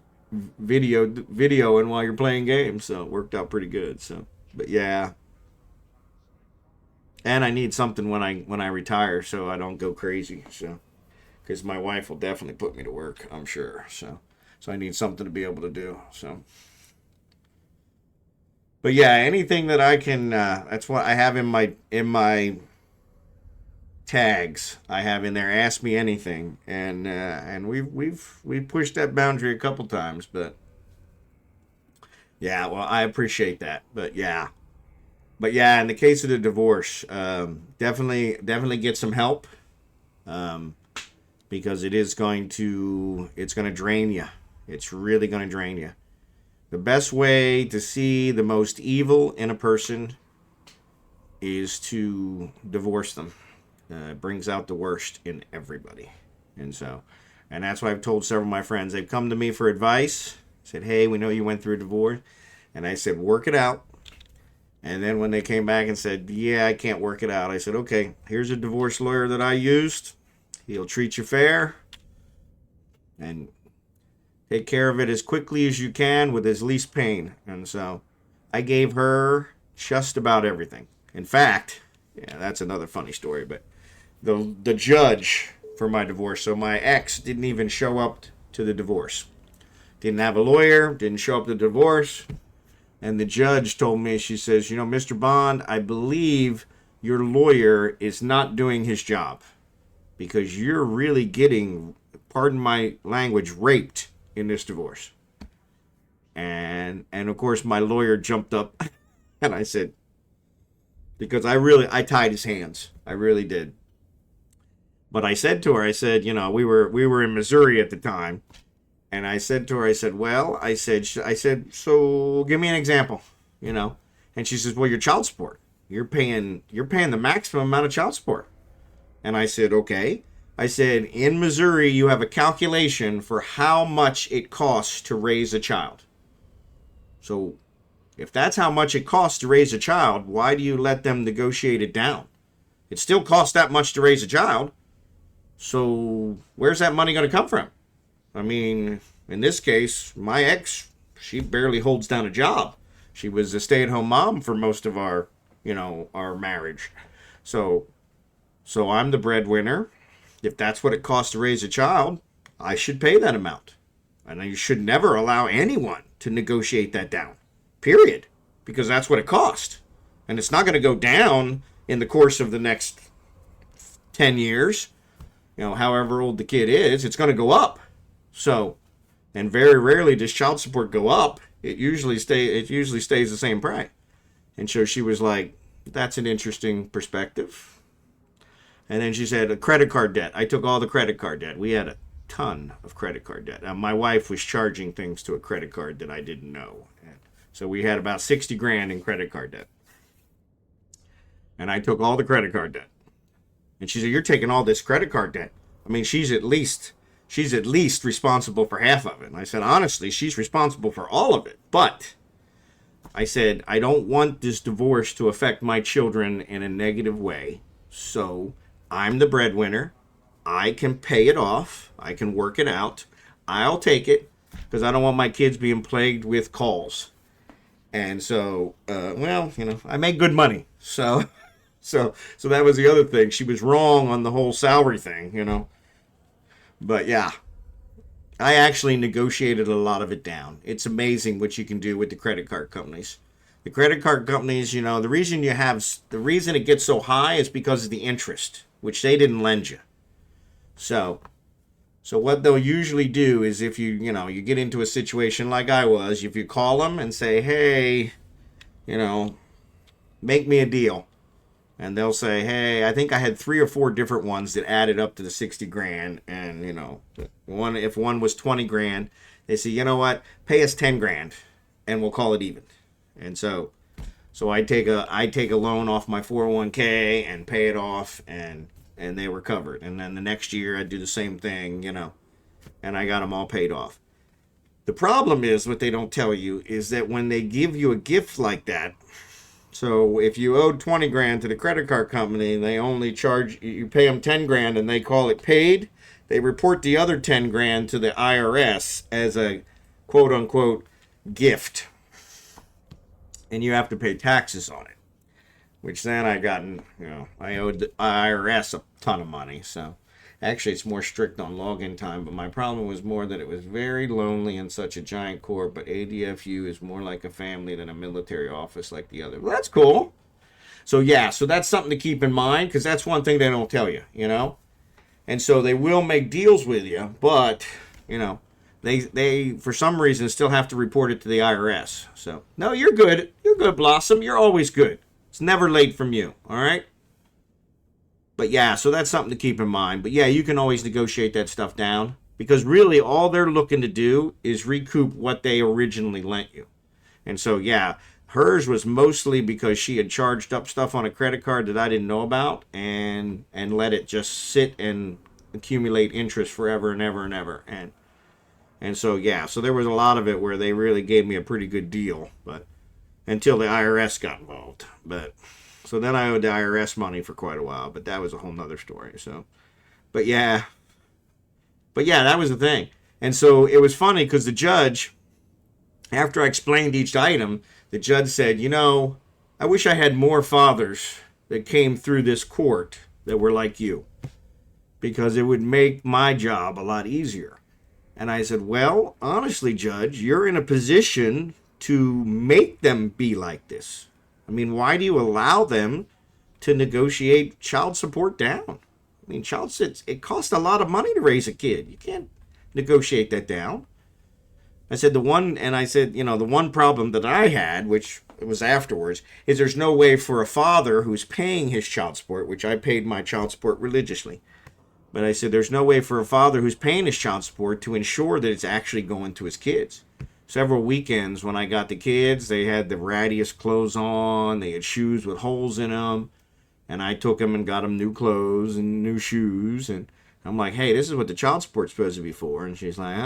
videoing while you're playing games, so it worked out pretty good. So, but yeah, and I need something when I retire so I don't go crazy. So, because my wife will definitely put me to work, I'm sure. So I need something to be able to do. So. But yeah, anything that I can. That's what I have in my tags. I have in there. Ask me anything, and we've pushed that boundary a couple times. But yeah, well, I appreciate that. But yeah, in the case of the divorce, definitely get some help, because it's going to drain you. It's really going to drain you. The best way to see the most evil in a person is to divorce them. It brings out the worst in everybody. And that's why I've told several of my friends. They've come to me for advice. Said, hey, we know you went through a divorce. And I said, work it out. And then when they came back and said, yeah, I can't work it out, I said, okay, here's a divorce lawyer that I used. He'll treat you fair. And take care of it as quickly as you can with as least pain. And so I gave her just about everything. In fact, yeah, that's another funny story, but the judge for my divorce, so my ex didn't even show up to the divorce. Didn't have a lawyer, didn't show up to the divorce. And the judge told me, she says, Mr. Bond, I believe your lawyer is not doing his job because you're really getting, pardon my language, raped in this divorce. And of course my lawyer jumped up and I said, because I tied his hands. I really did. But I said to her, I said, we were in Missouri at the time. And I said to her, I said, well, I said, so give me an example, And she says, well, your child support. You're paying the maximum amount of child support. And I said, okay. I said, in Missouri, you have a calculation for how much it costs to raise a child. So if that's how much it costs to raise a child, why do you let them negotiate it down? It still costs that much to raise a child. So where's that money going to come from? I mean, in this case, my ex, she barely holds down a job. She was a stay-at-home mom for most of our, our marriage. So I'm the breadwinner. If that's what it costs to raise a child, I should pay that amount. And you should never allow anyone to negotiate that down. Period. Because that's what it costs. And it's not going to go down in the course of the next 10 years. However old the kid is, it's going to go up. So, and very rarely does child support go up. It usually stays the same price. And so she was like, that's an interesting perspective. And then she said, a credit card debt. I took all the credit card debt. We had a ton of credit card debt. My wife was charging things to a credit card that I didn't know. So we had about 60 grand in credit card debt. And I took all the credit card debt. And she said, you're taking all this credit card debt. I mean, she's at least responsible for half of it. And I said, honestly, she's responsible for all of it. But I said, I don't want this divorce to affect my children in a negative way. So I'm the breadwinner. I can pay it off. I can work it out. I'll take it because I don't want my kids being plagued with calls. And so, I make good money. So that was the other thing. She was wrong on the whole salary thing, But yeah, I actually negotiated a lot of it down. It's amazing what you can do with the credit card companies. The credit card companies, the reason it gets so high is because of the interest, which they didn't lend you. So what they'll usually do is if you get into a situation like I was, if you call them and say, hey, make me a deal. And they'll say, hey, I think I had 3 or 4 different ones that added up to the 60 grand. And, if one was 20 grand, they say, you know what, pay us 10 grand and we'll call it even. And so I take a loan off my 401k and pay it off and they were covered. And then the next year I do the same thing, and I got them all paid off. The problem is what they don't tell you is that when they give you a gift like that, so if you owed 20 grand to the credit card company, they only you pay them 10 grand and they call it paid. They report the other 10 grand to the IRS as a quote unquote gift. And you have to pay taxes on it, which then I owed the IRS a ton of money. So actually it's more strict on login time, but my problem was more that it was very lonely in such a giant corp, but ADFU is more like a family than a military office like the other. Well, that's cool. So that's something to keep in mind because that's one thing they don't tell you, And so they will make deals with you, but, they for some reason still have to report it to the IRS. So, no, you're good. You're good, Blossom. You're always good. It's never late from you, all right? But so that's something to keep in mind. But you can always negotiate that stuff down because really all they're looking to do is recoup what they originally lent you. And so, hers was mostly because she had charged up stuff on a credit card that I didn't know about and let it just sit and accumulate interest forever and ever and ever. And so, so there was a lot of it where they really gave me a pretty good deal, but until the IRS got involved. So then I owed the IRS money for quite a while, but that was a whole nother story. So, but that was the thing. And so it was funny because the judge, after I explained each item, the judge said, I wish I had more fathers that came through this court that were like you, because it would make my job a lot easier. And I said, well, honestly, Judge, you're in a position to make them be like this. I mean, why do you allow them to negotiate child support down? I mean, it costs a lot of money to raise a kid. You can't negotiate that down. I said the one problem that I had, which was afterwards, is there's no way for a father who's paying his child support, which I paid my child support religiously. But I said there's no way for a father who's paying his child support to ensure that it's actually going to his kids. Several weekends when I got the kids, they had the rattiest clothes on. They had shoes with holes in them. And I took them and got them new clothes and new shoes. And I'm like, hey, this is what the child support's supposed to be for. And she's like,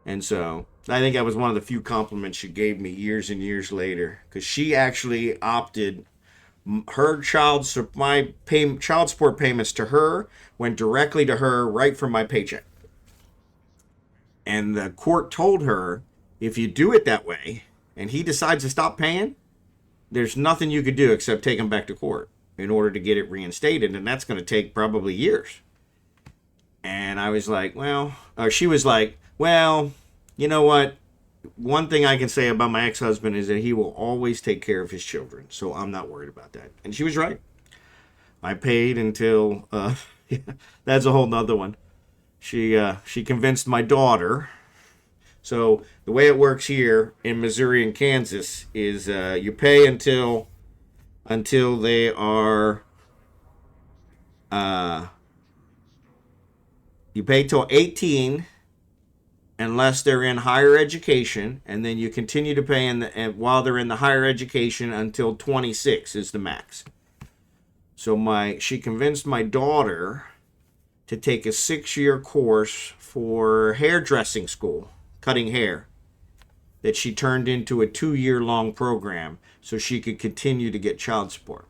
And so I think that was one of the few compliments she gave me years and years later, because she actually opted her child support payments to her went directly to her right from my paycheck. And the court told her, if you do it that way and he decides to stop paying, there's nothing you could do except take him back to court in order to get it reinstated, and that's going to take probably years. And I was like, well, or she was like, well, you know what? One thing I can say about my ex-husband is that he will always take care of his children, so I'm not worried about that. And she was right. I paid until that's a whole nother one. She convinced my daughter. So the way it works here in Missouri and Kansas is you pay until they are you pay till 18 unless they're in higher education, and then you continue to pay while they're in the higher education until 26 is the max. So she convinced my daughter to take a 6-year course for hairdressing school, cutting hair, that she turned into a 2-year long program so she could continue to get child support.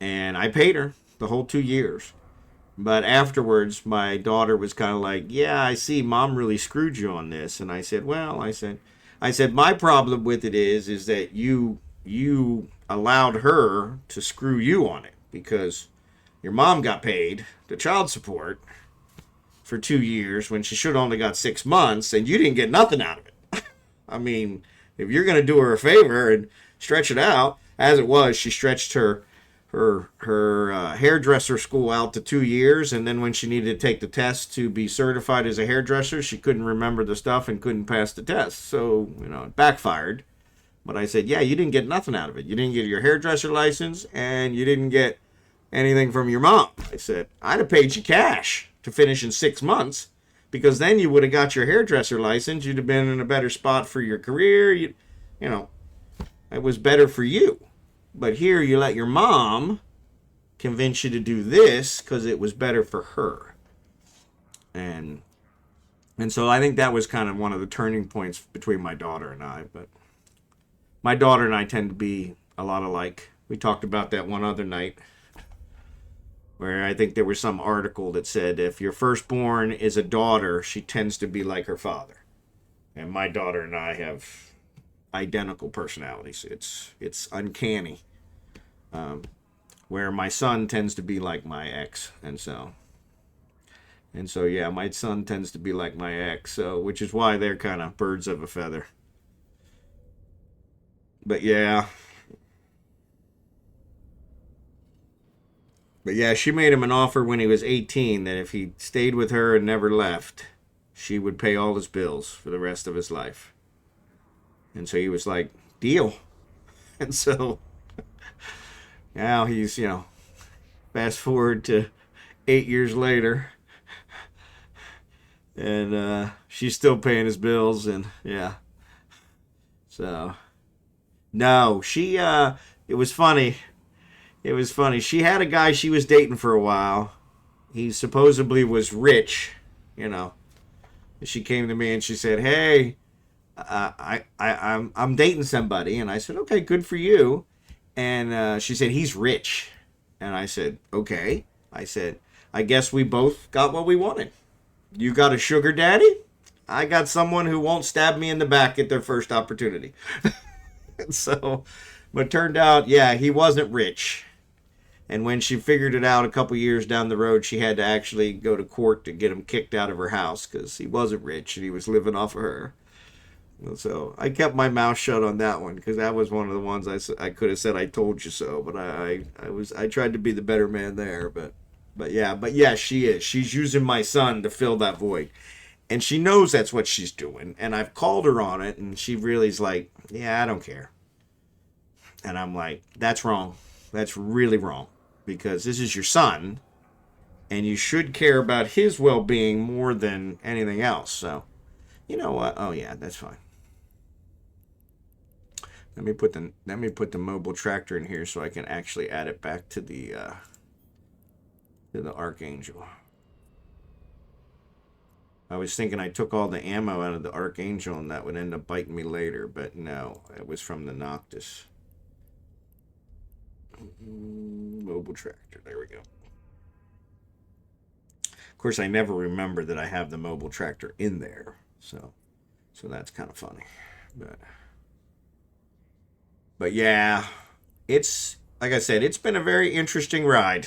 And I paid her the whole 2 years. But afterwards, my daughter was kind of like, yeah, I see mom really screwed you on this. And I said, well, I said, my problem with it is that you allowed her to screw you on it, because your mom got paid the child support for 2 years when she should have only got 6 months, and you didn't get nothing out of it. I mean, if you're going to do her a favor and stretch it out, as it was, she stretched her hairdresser school out to 2 years, and then when she needed to take the test to be certified as a hairdresser, she couldn't remember the stuff and couldn't pass the test. So, it backfired. But I said, yeah, you didn't get nothing out of it. You didn't get your hairdresser license, and you didn't get anything from your mom. I said, I'd have paid you cash to finish in 6 months, because then you would have got your hairdresser license. You'd have been in a better spot for your career. It was better for you. But here you let your mom convince you to do this because it was better for her. And so I think that was kind of one of the turning points between my daughter and I. But my daughter and I tend to be a lot alike. We talked about that one other night, where I think there was some article that said if your firstborn is a daughter, she tends to be like her father. And my daughter and I have identical personalities. It's uncanny. Where my son tends to be like my ex, and so yeah, my son tends to be like my ex, so which is why they're kind of birds of a feather. But yeah, she made him an offer when he was 18 that if he stayed with her and never left, she would pay all his bills for the rest of his life. And so he was like, deal. And so now he's, fast forward to 8 years later, and she's still paying his bills, and yeah. So, no, she, it was funny. She had a guy she was dating for a while. He supposedly was rich, She came to me and she said, hey, I'm dating somebody. And I said, okay, good for you. And she said, he's rich. And I said, okay. I said, I guess we both got what we wanted. You got a sugar daddy? I got someone who won't stab me in the back at their first opportunity. So, but turned out, yeah, he wasn't rich. And when she figured it out a couple years down the road, she had to actually go to court to get him kicked out of her house because he wasn't rich and he was living off of her. So I kept my mouth shut on that one because that was one of the ones I could have said I told you so, but I tried to be the better man there. But yeah, she is. She's using my son to fill that void, and she knows that's what she's doing. And I've called her on it, and she really is like, yeah, I don't care. And I'm like, that's wrong. That's really wrong because this is your son, and you should care about his well-being more than anything else. So, you know what? Oh yeah, that's fine. Let me put the mobile tractor in here so I can actually add it back to the to the Archangel. I was thinking I took all the ammo out of the Archangel and that would end up biting me later, but no, it was from the Noctis. Mobile tractor, there we go. Of course, I never remember that I have the mobile tractor in there, so that's kind of funny. But yeah, it's, like I said, it's been a very interesting ride.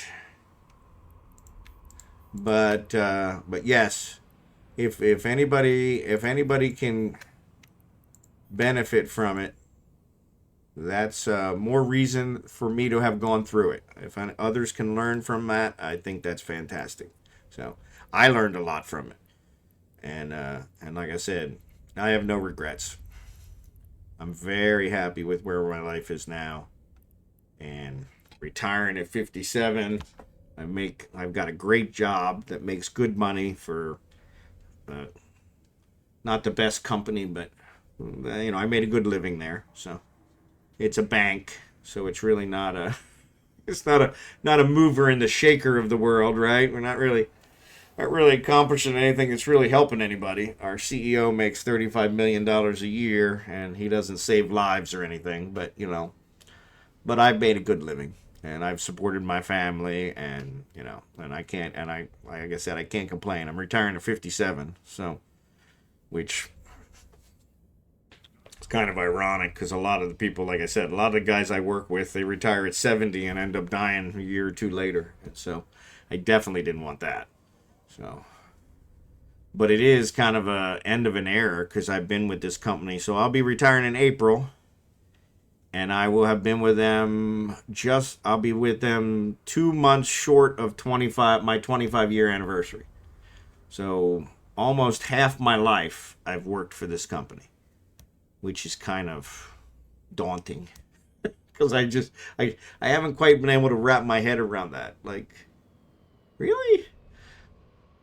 But yes, if anybody can benefit from it, that's more reason for me to have gone through it. If others can learn from that, I think that's fantastic. So I learned a lot from it, and like I said, I have no regrets. I'm very happy with where my life is now, and retiring at 57. I've got a great job that makes good money for not the best company, but I made a good living there. So it's a bank, so it's really not a not a mover and the shaker of the world, right? We're not really accomplishing anything that's really helping anybody. Our CEO makes $35 million a year, and he doesn't save lives or anything, but I've made a good living. And I've supported my family, and and I can't, and I, like I said, I can't complain. I'm retiring at 57, so, which is kind of ironic because a lot of the people, like I said, a lot of the guys I work with, they retire at 70 and end up dying a year or two later. And so I definitely didn't want that. So, but it is kind of a end of an era because I've been with this company. So I'll be retiring in April. And I will have been with them I'll be with them 2 months short of my 25-year anniversary. So almost half my life I've worked for this company, which is kind of daunting because I haven't quite been able to wrap my head around that. Like, really?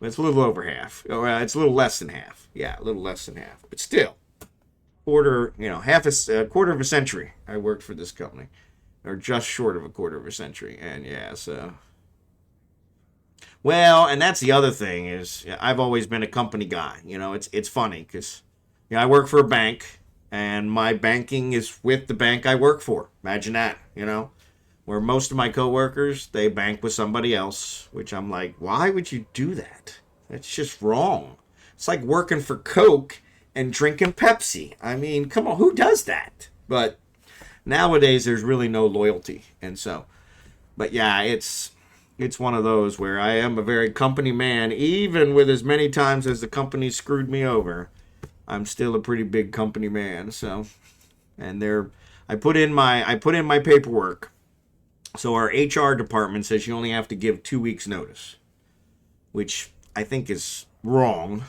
It's a little over half. It's a little less than half. Yeah, a little less than half. But still. Quarter of a century I worked for this company, or just short of a quarter of a century. And yeah, so well, and that's the other thing is I've always been a company guy. It's funny because I work for a bank, and my banking is with the bank I work for. Imagine that, where most of my coworkers, they bank with somebody else, which I'm like, why would you do that? That's just wrong. It's like working for Coke and drinking Pepsi. I mean, come on, who does that? But nowadays, there's really no loyalty. And so, but yeah, it's one of those where I am a very company man. Even with as many times as the company screwed me over, I'm still a pretty big company man. So, and I put in my paperwork. So our HR department says you only have to give 2 weeks notice, which I think is wrong.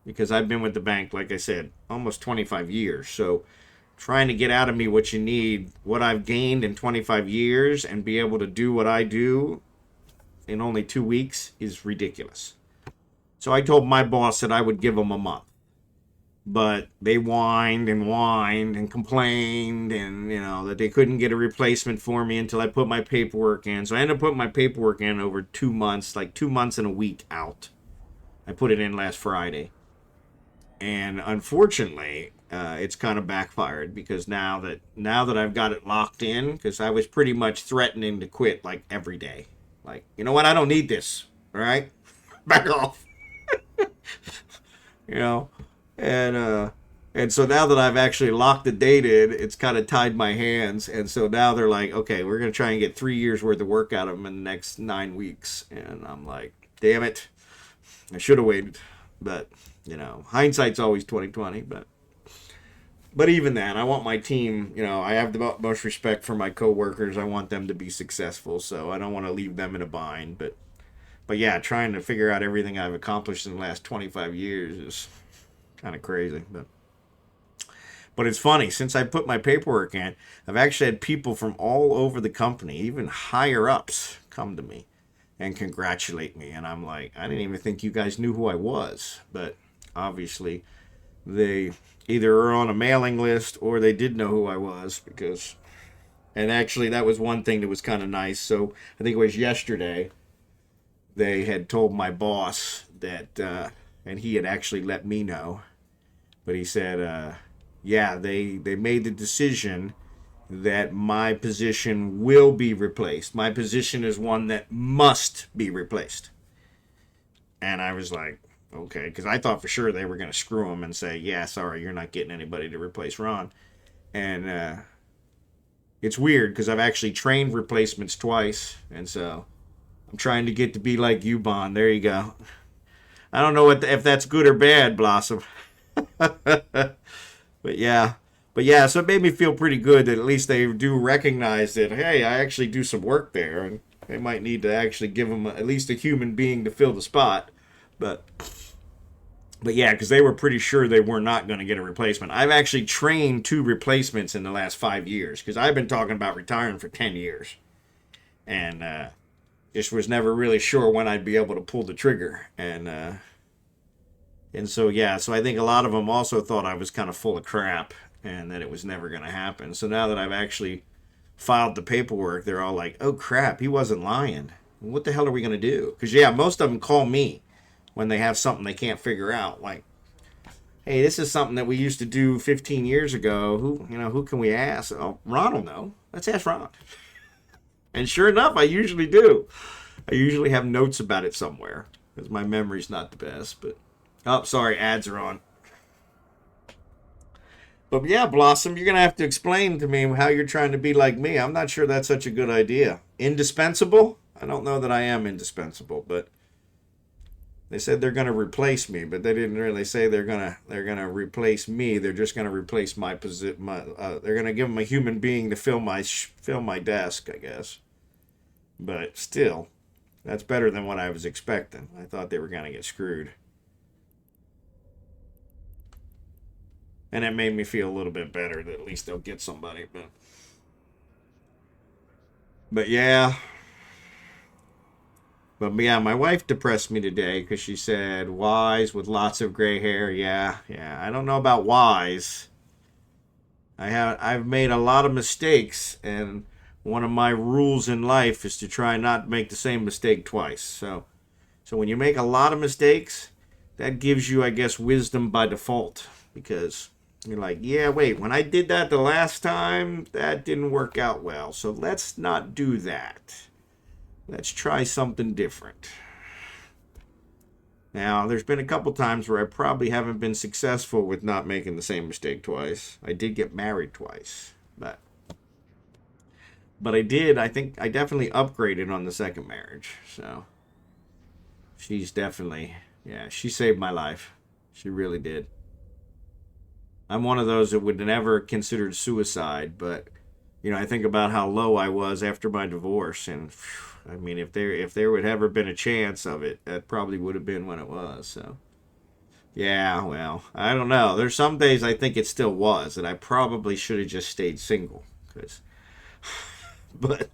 Because I've been with the bank, like I said, almost 25 years. So trying to get out of me what you need, what I've gained in 25 years, and be able to do what I do in only 2 weeks is ridiculous. So I told my boss that I would give them a month. But they whined and complained and, that they couldn't get a replacement for me until I put my paperwork in. So I ended up putting my paperwork in over 2 months, like 2 months and a week out. I put it in last Friday. And unfortunately, it's kind of backfired because now that I've got it locked in, because I was pretty much threatening to quit like every day. Like, you know what? I don't need this. All right, back off. And so now that I've actually locked the date in, it's kind of tied my hands. And so now they're like, okay, we're gonna try and get 3 years worth of work out of them in the next 9 weeks. And I'm like, damn it, I should have waited, but. Hindsight's always 20/20, but even then, I want my team, I have the most respect for my coworkers. I want them to be successful, so I don't want to leave them in a bind. But yeah, trying to figure out everything I've accomplished in the last 25 years is kind of crazy. But it's funny, since I put my paperwork in, I've actually had people from all over the company, even higher ups, come to me and congratulate me. And I'm like, I didn't even think you guys knew who I was, but obviously they either are on a mailing list or they did know who I was and actually that was one thing that was kind of nice. So I think it was yesterday they had told my boss that, and he had actually let me know, but he said, yeah, they made the decision that my position will be replaced. My position is one that must be replaced. And I was like, okay, because I thought for sure they were going to screw him and say, yeah, sorry, you're not getting anybody to replace Ron. And it's weird because I've actually trained replacements twice, and so I'm trying to get to be like you, Bond. There you go. I don't know if that's good or bad, Blossom. But yeah. But yeah, so it made me feel pretty good that at least they do recognize that, hey, I actually do some work there, and they might need to actually give them at least a human being to fill the spot. But yeah, because they were pretty sure they were not going to get a replacement. I've actually trained 2 replacements in the last 5 years because I've been talking about retiring for 10 years. And just was never really sure when I'd be able to pull the trigger. And so, yeah, so I think a lot of them also thought I was kind of full of crap and that it was never going to happen. So now that I've actually filed the paperwork, they're all like, oh, crap, he wasn't lying. What the hell are we going to do? Because, yeah, most of them call me when they have something they can't figure out. Like, hey, this is something that we used to do 15 years ago. Who can we ask? Oh, Ron will know. Let's ask Ron. And sure enough, I usually do. I usually have notes about it somewhere because my memory's not the best. But, oh, sorry, ads are on. But yeah, Blossom, you're going to have to explain to me how you're trying to be like me. I'm not sure that's such a good idea. Indispensable? I don't know that I am indispensable, but they said they're going to replace me, but they didn't really say they're going to replace me. They're just going to replace my position. They're going to give them a human being to fill my desk, I guess. But still, that's better than what I was expecting. I thought they were going to get screwed. And it made me feel a little bit better that at least they'll get somebody. But yeah. But yeah, my wife depressed me today because she said, wise with lots of gray hair. Yeah. I don't know about wise. I've made a lot of mistakes, and one of my rules in life is to try not to make the same mistake twice. So when you make a lot of mistakes, that gives you, I guess, wisdom by default, because you're like, yeah, wait, when I did that the last time, that didn't work out well. So let's not do that. Let's try something different. Now, there's been a couple times where I probably haven't been successful with not making the same mistake twice. I did get married twice, but I think I definitely upgraded on the second marriage. So she's definitely, yeah, she saved my life. She really did. I'm one of those that would never consider suicide, but I think about how low I was after my divorce, and I mean, if there would ever been a chance of it, that probably would have been when it was. So, yeah, well, I don't know. There's some days I think it still was, and I probably should have just stayed single, but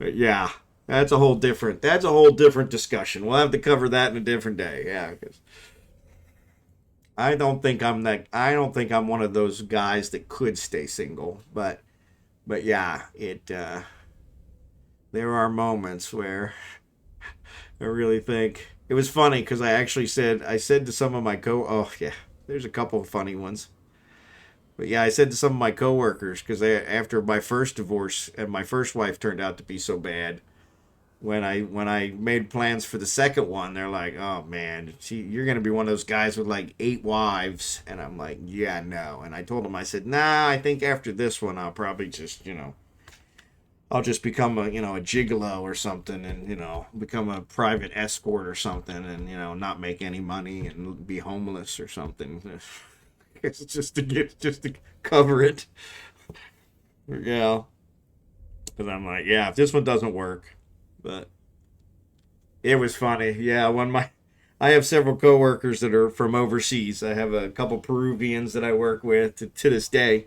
yeah, that's a whole different discussion. We'll have to cover that in a different day. Yeah, because I don't think I'm one of those guys that could stay single, but yeah, there are moments where I really think it was funny because I said to some of my there's a couple of funny ones. But yeah, I said to some of my coworkers, because after my first divorce and my first wife turned out to be so bad, when I made plans for the second one, they're like, "Oh man, you're gonna be one of those guys with like 8 wives," and I'm like, "Yeah, no." And I told them, I said, "Nah, I think after this one, I'll probably just I'll just become a gigolo or something, and become a private escort or something, and not make any money and be homeless or something." It's just to cover it. Yeah. Because I'm like, yeah, if this one doesn't work. But it was funny. Yeah, I have several coworkers that are from overseas. I have a couple Peruvians that I work with to this day.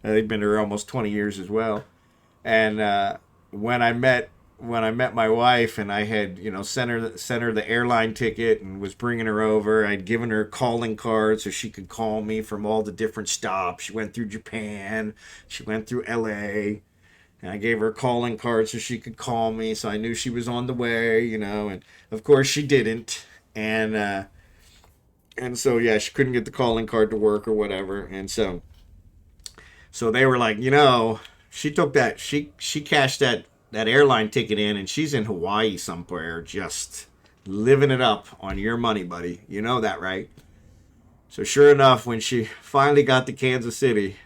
They've been here almost 20 years as well. And when I met my wife, and I had sent her the airline ticket and was bringing her over, I'd given her a calling card so she could call me from all the different stops. She went through Japan, she went through LA, And I gave her a calling card so she could call me, so I knew she was on the way, you know. And of course she didn't, and so yeah, she couldn't get the calling card to work or whatever. And so they were like, you know, she took that, she cashed that airline ticket in, and she's in Hawaii somewhere, just living it up on your money, buddy. You know that, right? So sure enough, when she finally got to Kansas City,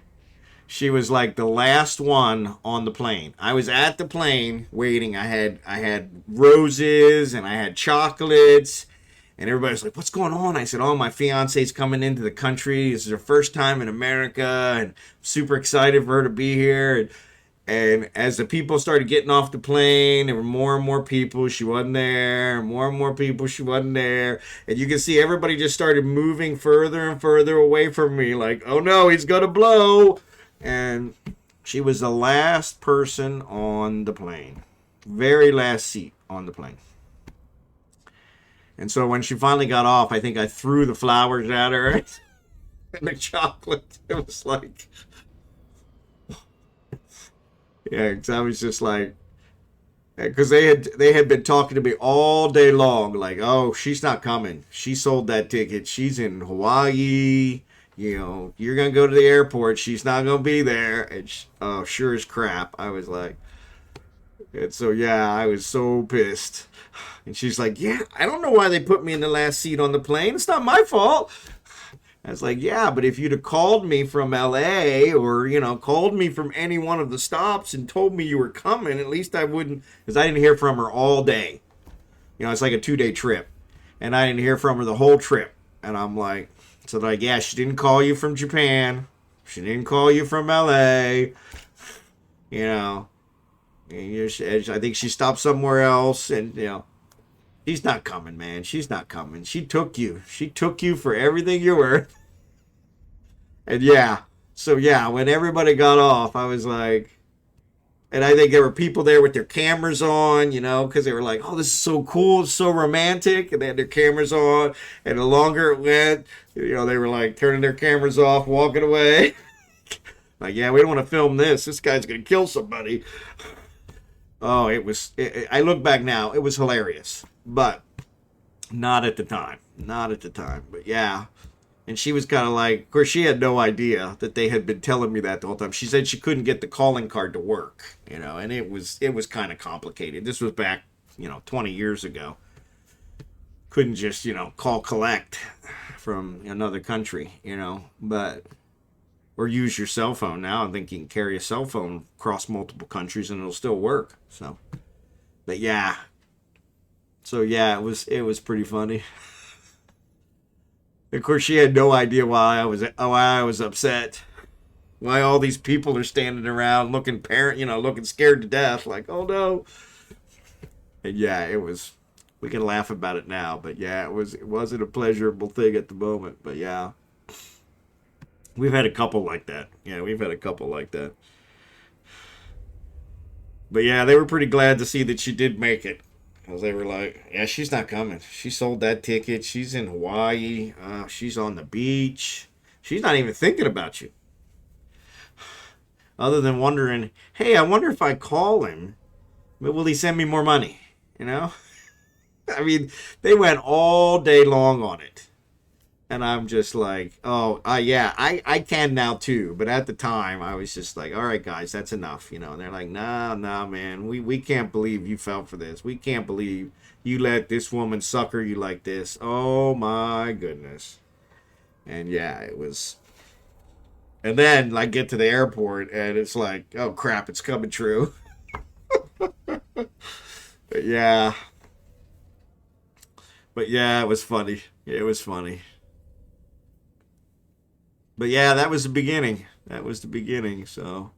she was like the last one on the plane. I was at the plane waiting. I had roses and I had chocolates, and everybody's like, "What's going on?" I said, "Oh, my fiance's coming into the country. This is her first time in America, and I'm super excited for her to be here." And as the people started getting off the plane, there were more and more people. She wasn't there. More and more people. She wasn't there. And you can see everybody just started moving further and further away from me. Like, oh no, he's going to blow. And she was the last person on the plane. Very last seat on the plane. And so when she finally got off, I think I threw the flowers at her and the chocolate. It was like... Yeah, because I was just like, because they had been talking to me all day long, like, oh, she's not coming. She sold that ticket. She's in Hawaii. You know, you're gonna go to the airport. She's not gonna be there. And oh, sure as crap. I was like, and so yeah, I was so pissed. And she's like, yeah, I don't know why they put me in the last seat on the plane. It's not my fault. I was like, yeah, but if you'd have called me from LA or, you know, called me from any one of the stops and told me you were coming, at least I wouldn't, because I didn't hear from her all day. You know, it's like a 2-day trip. And I didn't hear from her the whole trip. And I'm like, so like, yeah, she didn't call you from Japan. She didn't call you from LA. You know, I think she stopped somewhere else, and, you know, she's not coming, man. She's not coming. She took you. She took you for everything you're worth. And yeah, so yeah, when everybody got off, I was like, and I think there were people there with their cameras on, you know, because they were like, oh, this is so cool, it's so romantic. And they had their cameras on. And the longer it went, you know, they were like turning their cameras off, walking away. Like, yeah, we don't want to film this. This guy's going to kill somebody. Oh, I look back now, it was hilarious. But not at the time. Not at the time. But yeah. And she was kind of like, of course, she had no idea that they had been telling me that the whole time. She said she couldn't get the calling card to work, you know, and it was kind of complicated. This was back, you know, 20 years ago. Couldn't just, you know, call collect from another country, you know, or use your cell phone now. I think you can carry a cell phone across multiple countries and it'll still work. So, but yeah. So yeah, it was pretty funny. Of course, she had no idea why I was upset. Why all these people are standing around looking looking scared to death, like, oh no. And yeah, it was. We can laugh about it now, but yeah, it wasn't a pleasurable thing at the moment. But yeah, we've had a couple like that. Yeah, we've had a couple like that. But yeah, they were pretty glad to see that she did make it. Because they were like, yeah, she's not coming. She sold that ticket. She's in Hawaii. She's on the beach. She's not even thinking about you. Other than wondering, hey, I wonder if I call him, will he send me more money? You know? I mean, they went all day long on it. And I'm just like, oh, yeah, I can now too. But at the time, I was just like, all right, guys, that's enough. You know, and they're like, nah, man, we can't believe you fell for this. We can't believe you let this woman sucker you like this. Oh, my goodness. And yeah, it was. And then I get to the airport, and it's like, oh, crap, it's coming true. But yeah. But yeah, it was funny. It was funny. But yeah, that was the beginning. That was the beginning. So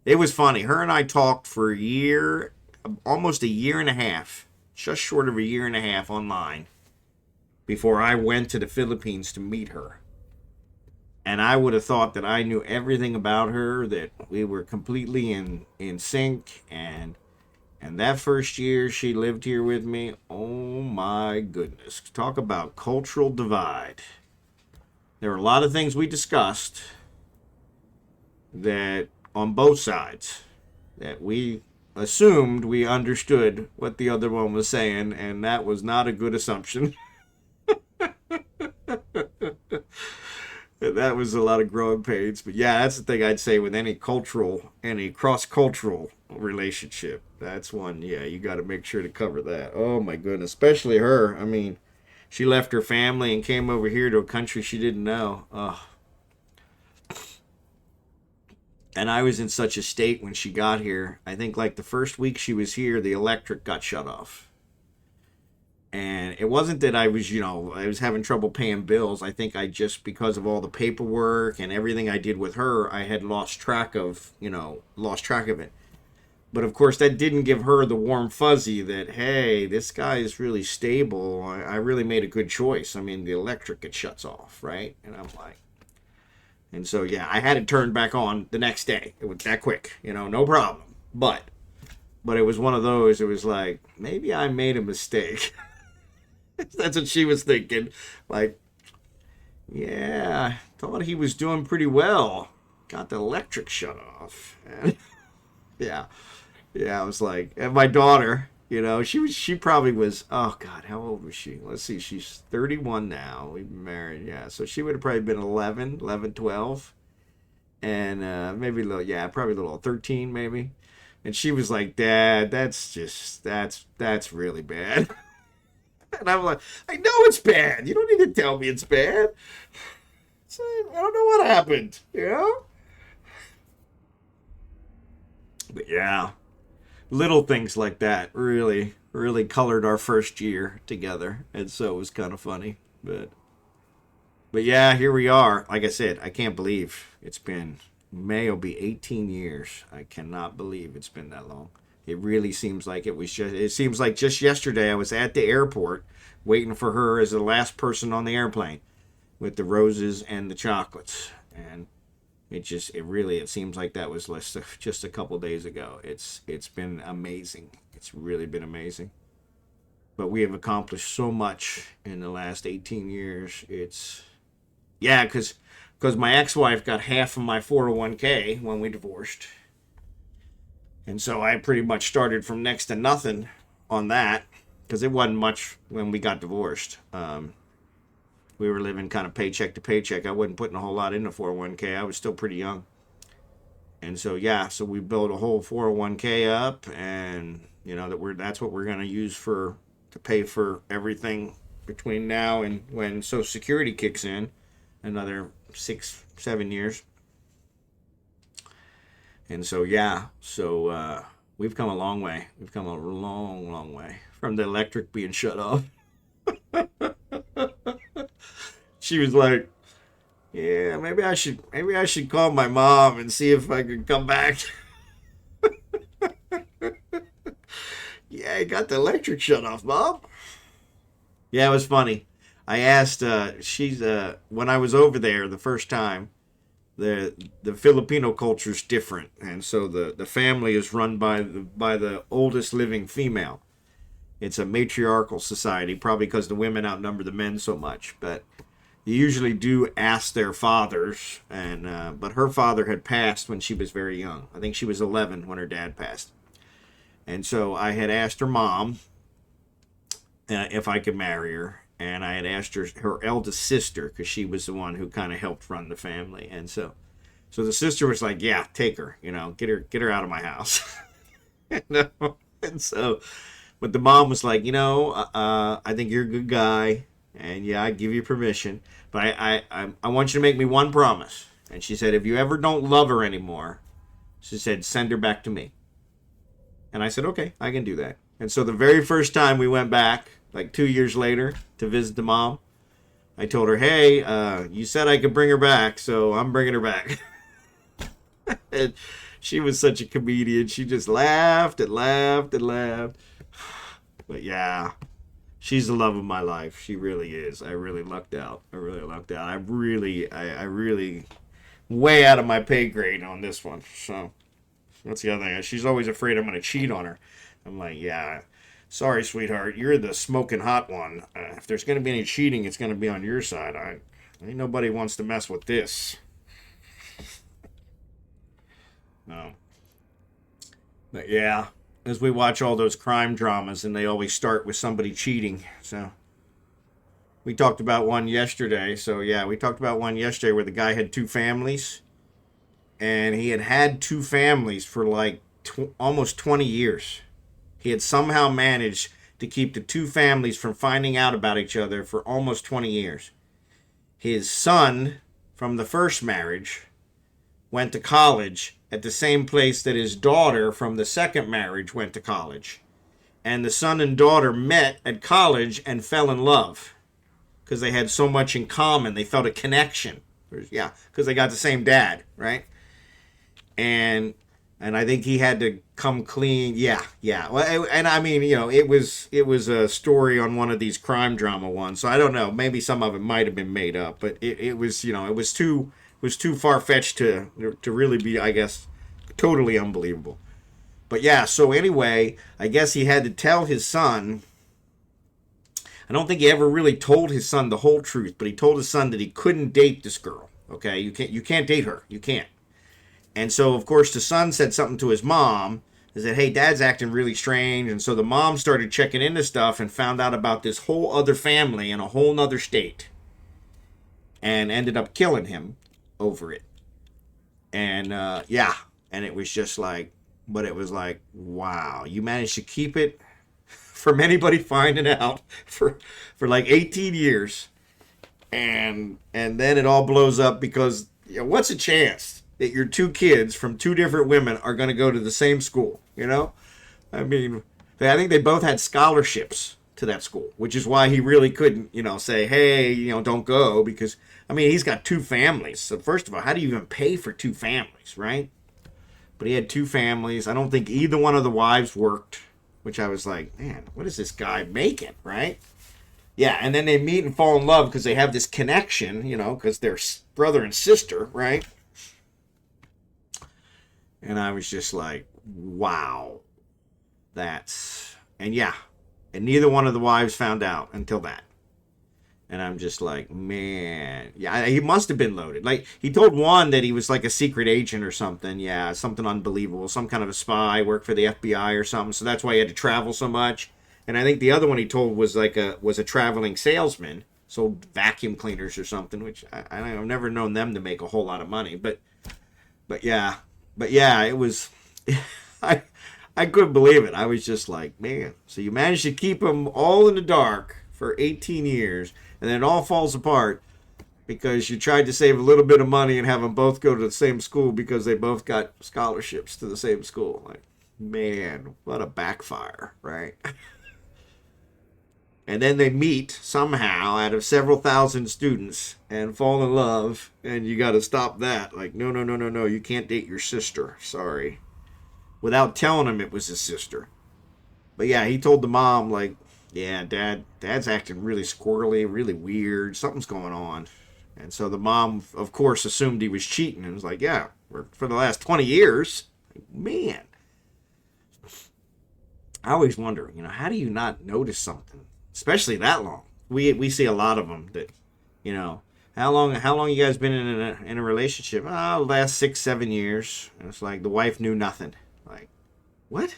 it was funny. Her and I talked for a year, almost a year and a half, just short of a year and a half online before I went to the Philippines to meet her. And I would have thought that I knew everything about her, that we were completely in sync. And that first year she lived here with me, oh my goodness. Talk about cultural divide. There were a lot of things we discussed that on both sides that we assumed we understood what the other one was saying, and that was not a good assumption. That was a lot of growing pains. But yeah, that's the thing I'd say with any cross-cultural relationship. That's one, yeah, you got to make sure to cover that. Oh my goodness, especially her. I mean, she left her family and came over here to a country she didn't know. And I was in such a state when she got here. I think like the first week she was here, the electric got shut off. And it wasn't that I was, I was having trouble paying bills. I think I just, because of all the paperwork and everything I did with her, I had lost track of it. But of course, that didn't give her the warm fuzzy that, hey, this guy is really stable. I really made a good choice. I mean, the electric, it shuts off, right? And I'm like, and so, yeah, I had it turned back on the next day. It was that quick, no problem. But it was one of those, it was like, maybe I made a mistake. That's what she was thinking. Like, yeah, thought he was doing pretty well. Got the electric shut off. And yeah. Yeah, I was like, and my daughter, she probably was, oh God, how old was she? Let's see, she's 31 now. We've been married, yeah. So she would have probably been 11, 12. And maybe a little, yeah, probably a little 13 maybe. And she was like, Dad, that's really bad. And I'm like, I know it's bad. You don't need to tell me it's bad. So, I don't know what happened, But yeah, little things like that really, really colored our first year together. And so it was kind of funny. But yeah, here we are. Like I said, I can't believe it's been, May will be 18 years. I cannot believe it's been that long. It really seems like it seems like just yesterday I was at the airport waiting for her as the last person on the airplane with the roses and the chocolates. And it seems like that was just a couple days ago. It's been amazing. It's really been amazing. But we have accomplished so much in the last 18 years. Yeah, because my ex-wife got half of my 401k when we divorced. And so I pretty much started from next to nothing on that because it wasn't much when we got divorced. We were living kind of paycheck to paycheck. I wasn't putting a whole lot into 401k. I was still pretty young. And so, yeah, so we built a whole 401k up, and, that's what we're going to use to pay for everything between now and when Social Security kicks in, another 6-7 years. And so, yeah, we've come a long way. We've come a long, long way from the electric being shut off. She was like, yeah, maybe I should call my mom and see if I can come back. Yeah, I got the electric shut off, Mom. Yeah, it was funny. I asked, when I was over there the first time, the Filipino culture is different, and so the family is run by the oldest living female. It's a matriarchal society, probably because the women outnumber the men so much. But you usually do ask their fathers, and but her father had passed when she was very young. I think she was 11 when her dad passed, and so I had asked her mom if I could marry her. And I had asked her eldest sister, because she was the one who kind of helped run the family. And so the sister was like, yeah, take her, get her out of my house. And so, but the mom was like, I think you're a good guy, and yeah, I give you permission, but I want you to make me one promise. And she said, if you ever don't love her anymore, she said, send her back to me. And I said, okay, I can do that. And so the very first time we went back, like 2 years later, to visit the mom, I told her, hey, you said I could bring her back, so I'm bringing her back. And she was such a comedian. She just laughed and laughed and laughed. But yeah, she's the love of my life. She really is. I really lucked out. I really way out of my pay grade on this one. So that's the other thing. She's always afraid I'm going to cheat on her. I'm like, yeah, sorry, sweetheart. You're the smoking hot one. If there's going to be any cheating, it's going to be on your side. Ain't nobody wants to mess with this. No. Yeah, as we watch all those crime dramas, and they always start with somebody cheating. So we talked about one yesterday. So yeah, we talked about one yesterday where the guy had two families, and he had two families for like almost 20 years. He had somehow managed to keep the two families from finding out about each other for almost 20 years. His son from the first marriage went to college at the same place that his daughter from the second marriage went to college. And the son and daughter met at college and fell in love because they had so much in common. They felt a connection. Yeah, because they got the same dad, right? And I think he had to come clean. Yeah. Well, and I mean, it was a story on one of these crime drama ones. So I don't know. Maybe some of it might have been made up, but it was too far fetched to really be, I guess, totally unbelievable. But yeah. So anyway, I guess he had to tell his son. I don't think he ever really told his son the whole truth, but he told his son that he couldn't date this girl. Okay, you can't date her. You can't. And so, of course, the son said something to his mom. He said, hey, Dad's acting really strange. And so the mom started checking into stuff and found out about this whole other family in a whole nother state. And ended up killing him over it. And, yeah. And it was just like, but it was like, wow, you managed to keep it from anybody finding out for like 18 years. And then it all blows up because, what's a chance that your two kids from two different women are going to go to the same school, I mean, I think they both had scholarships to that school, which is why he really couldn't, say, hey, don't go, because, I mean, he's got two families. So first of all, how do you even pay for two families, right? But he had two families. I don't think either one of the wives worked, which I was like, man, what is this guy making, right? Yeah, and then they meet and fall in love because they have this connection, because they're brother and sister, right? And I was just like, wow, and yeah, and neither one of the wives found out until that. And I'm just like, man, yeah, he must have been loaded. Like, he told one that he was like a secret agent or something. Yeah, something unbelievable, some kind of a spy, worked for the FBI or something. So that's why he had to travel so much. And I think the other one he told was a traveling salesman, sold vacuum cleaners or something, which I've never known them to make a whole lot of money. But yeah. But yeah, it was, I couldn't believe it. I was just like, man, so you managed to keep them all in the dark for 18 years, and then it all falls apart because you tried to save a little bit of money and have them both go to the same school because they both got scholarships to the same school. Like, man, what a backfire, right? And then they meet somehow out of several thousand students and fall in love, and you got to stop that. Like, no, you can't date your sister. Sorry. Without telling him it was his sister. But yeah, he told the mom, like, yeah, Dad's acting really squirrely, really weird. Something's going on. And so the mom, of course, assumed he was cheating and was like, yeah, for the last 20 years. Like, man. I always wonder, how do you not notice something? Especially that long. We see a lot of them that, how long you guys been in a relationship? Oh, last 6-7 years. And it's like the wife knew nothing. Like, what?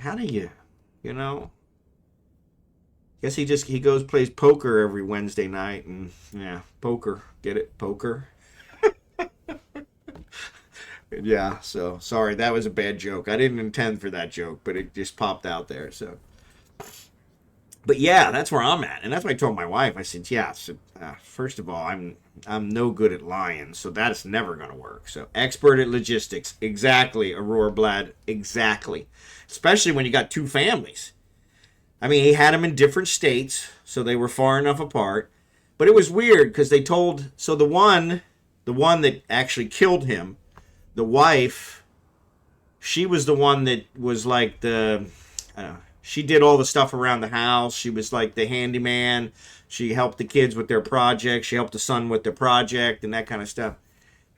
How do you, Guess he goes plays poker every Wednesday night and yeah, poker. Get it? Poker. Yeah, so sorry, that was a bad joke. I didn't intend for that joke, but it just popped out there. So, but yeah, that's where I'm at, and that's what I told my wife. I said, yeah. So, first of all, I'm no good at lying, so that's never gonna work. So, expert at logistics, exactly. Aurorablad, exactly. Especially when you got two families. I mean, he had them in different states, so they were far enough apart. But it was weird because they told the one that actually killed him. The wife, she was the one that was like she did all the stuff around the house. She was like the handyman. She helped the kids with their projects. She helped the son with the project and that kind of stuff.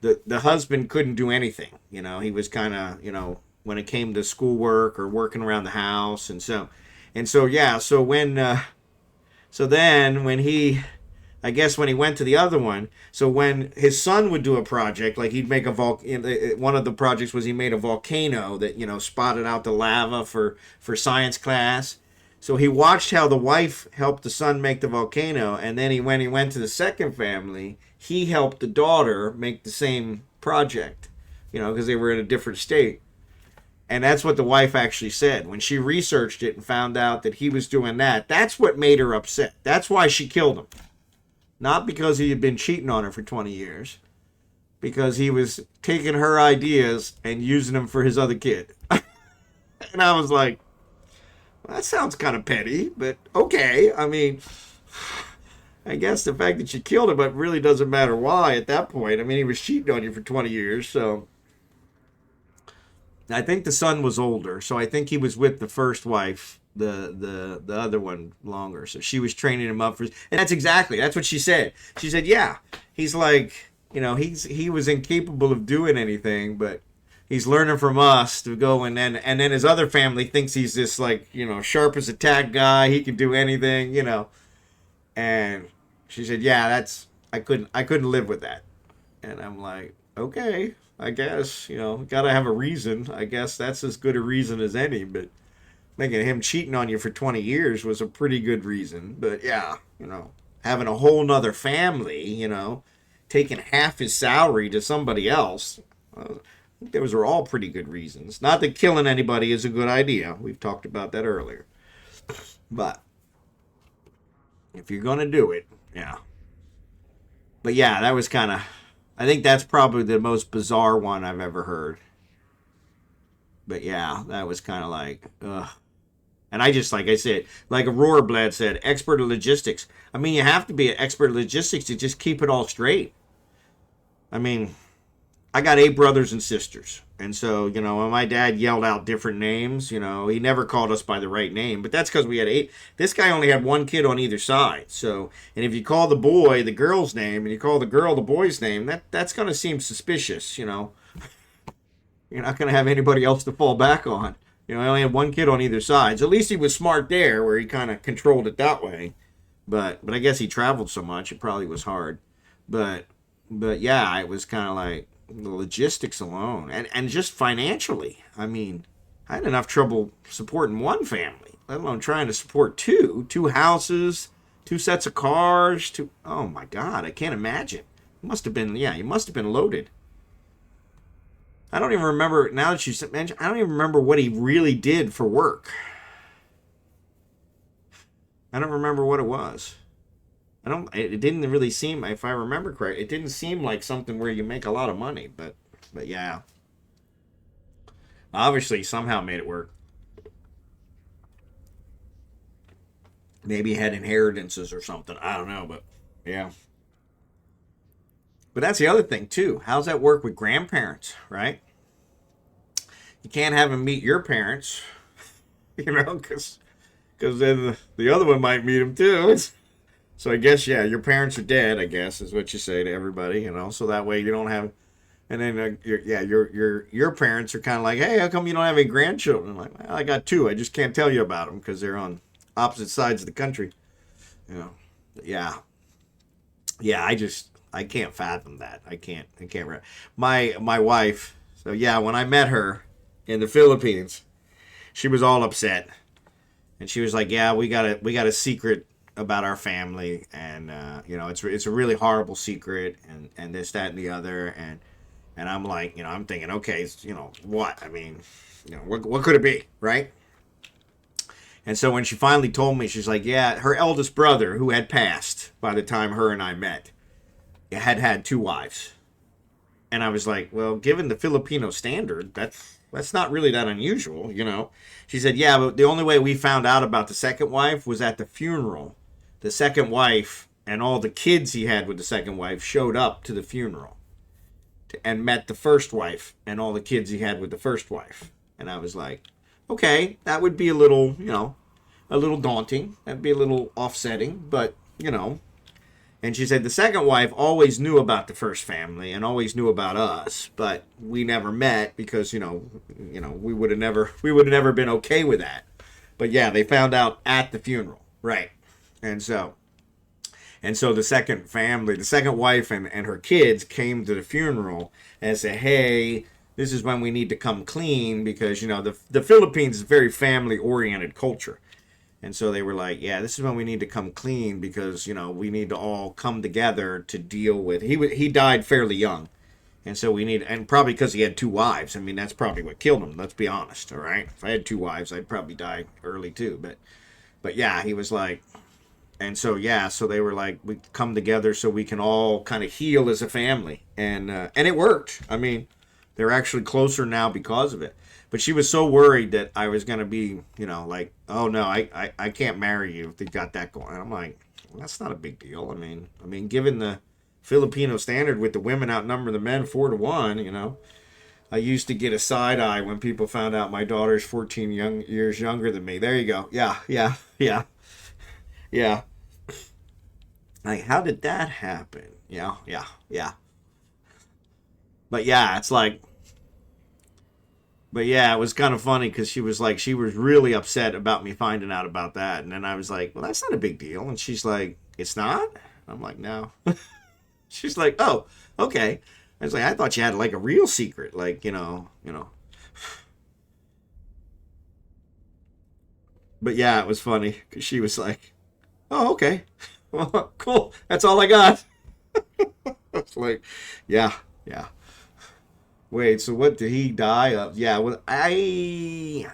The husband couldn't do anything. He was kind of, when it came to schoolwork or working around the house. And so yeah, so then when he I guess when he went to the other one, so when his son would do a project, like he'd make a one of the projects was he made a volcano that, spotted out the lava for science class. So he watched how the wife helped the son make the volcano, and then when he went to the second family, he helped the daughter make the same project, because they were in a different state. And that's what the wife actually said. When she researched it and found out that he was doing that, that's what made her upset. That's why she killed him. Not because he had been cheating on her for 20 years. Because he was taking her ideas and using them for his other kid. And I was like, well, that sounds kind of petty, but okay. I mean, I guess the fact that you killed him, it really doesn't matter why at that point. I mean, he was cheating on you for 20 years, so... I think the son was older, so I think he was with the first wife, the other one longer. So she was training him up for, and that's what she said. She said, yeah, he's like, he was incapable of doing anything, but he's learning from us to go, and then his other family thinks he's this like, sharp as a tack guy. He can do anything, And she said, yeah, I couldn't live with that. And I'm like, okay. I guess, gotta have a reason. I guess that's as good a reason as any, but making him cheating on you for 20 years was a pretty good reason. But yeah, having a whole nother family, taking half his salary to somebody else, I think those are all pretty good reasons. Not that killing anybody is a good idea. We've talked about that earlier. But if you're gonna do it, yeah. But yeah, that was kind of... I think that's probably the most bizarre one I've ever heard. But yeah, that was kind of like, ugh. And I just, like I said, like Aurorablad said, expert in logistics. I mean, you have to be an expert in logistics to just keep it all straight. I mean, I got 8 brothers and sisters. And so, when my dad yelled out different names, he never called us by the right name. But that's because we had 8. This guy only had 1 kid on either side. So, and if you call the boy the girl's name and you call the girl the boy's name, that's going to seem suspicious, You're not going to have anybody else to fall back on. I only had 1 kid on either side. So at least he was smart there where he kind of controlled it that way. But I guess he traveled so much, it probably was hard. But yeah, it was kind of like, the logistics alone and just financially. I mean, I had enough trouble supporting 1 family, let alone trying to support 2 houses, 2 sets of cars, oh my God, I can't imagine. He must have been loaded. I don't even remember, now that you mentioned, I don't even remember what he really did for work. I don't remember what it was. It didn't really seem, if I remember correct, it didn't seem like something where you make a lot of money, but yeah. Obviously, somehow made it work. Maybe he had inheritances or something. I don't know, but yeah. But that's the other thing, too. How's that work with grandparents, right? You can't have them meet your parents, because then the other one might meet them, too. So I guess, yeah, your parents are dead, I guess, is what you say to everybody, so that way you don't have, and then, your parents are kind of like, hey, how come you don't have any grandchildren? I'm like, well, I got 2, I just can't tell you about them because they're on opposite sides of the country, yeah, I can't fathom that, I can't, my wife, so yeah, when I met her in the Philippines, she was all upset, and she was like, yeah, we got a secret about our family, and it's a really horrible secret, and this, that, and the other, and I'm like, I'm thinking, okay, what? I mean, what could it be, right? And so when she finally told me, she's like, yeah, her eldest brother, who had passed by the time her and I met, had 2 wives, and I was like, well, given the Filipino standard, that's not really that unusual, She said, yeah, but the only way we found out about the second wife was at the funeral. The second wife and all the kids he had with the second wife showed up to the funeral and met the first wife and all the kids he had with the first wife. And I was like, okay, that would be a little daunting. That'd be a little offsetting, but, And she said the second wife always knew about the first family and always knew about us, but we never met because, we would have never been okay with that. But yeah, they found out at the funeral. Right. And so, And so the second family, the second wife and her kids came to the funeral and said, hey, this is when we need to come clean because, the Philippines is a very family-oriented culture. And so they were like, yeah, this is when we need to come clean because, we need to all come together to deal with. He died fairly young. And so and probably because he had two wives. I mean, that's probably what killed him. Let's be honest. All right. If I had two wives, I'd probably die early too. But yeah, he was like, and so, yeah, so they were like, we come together so we can all kind of heal as a family. And it worked. I mean, they're actually closer now because of it. But she was so worried that I was going to be, like, oh, no, I can't marry you if they got that going. And I'm like, well, that's not a big deal. I mean, given the Filipino standard with the women outnumber the men 4-1, I used to get a side eye when people found out my daughter's 14 years younger than me. There you go. Yeah. Like, how did that happen? Yeah. But yeah, it's like, but yeah, it was kind of funny because she was really upset about me finding out about that. And then I was like, well, that's not a big deal. And she's like, it's not? I'm like, no. She's like, oh, okay. I was like, I thought you had like a real secret. Like, But yeah, it was funny because she was like, oh, okay. Well, cool. That's all I got. It's like, yeah. Wait, so what did he die of? Yeah, well, I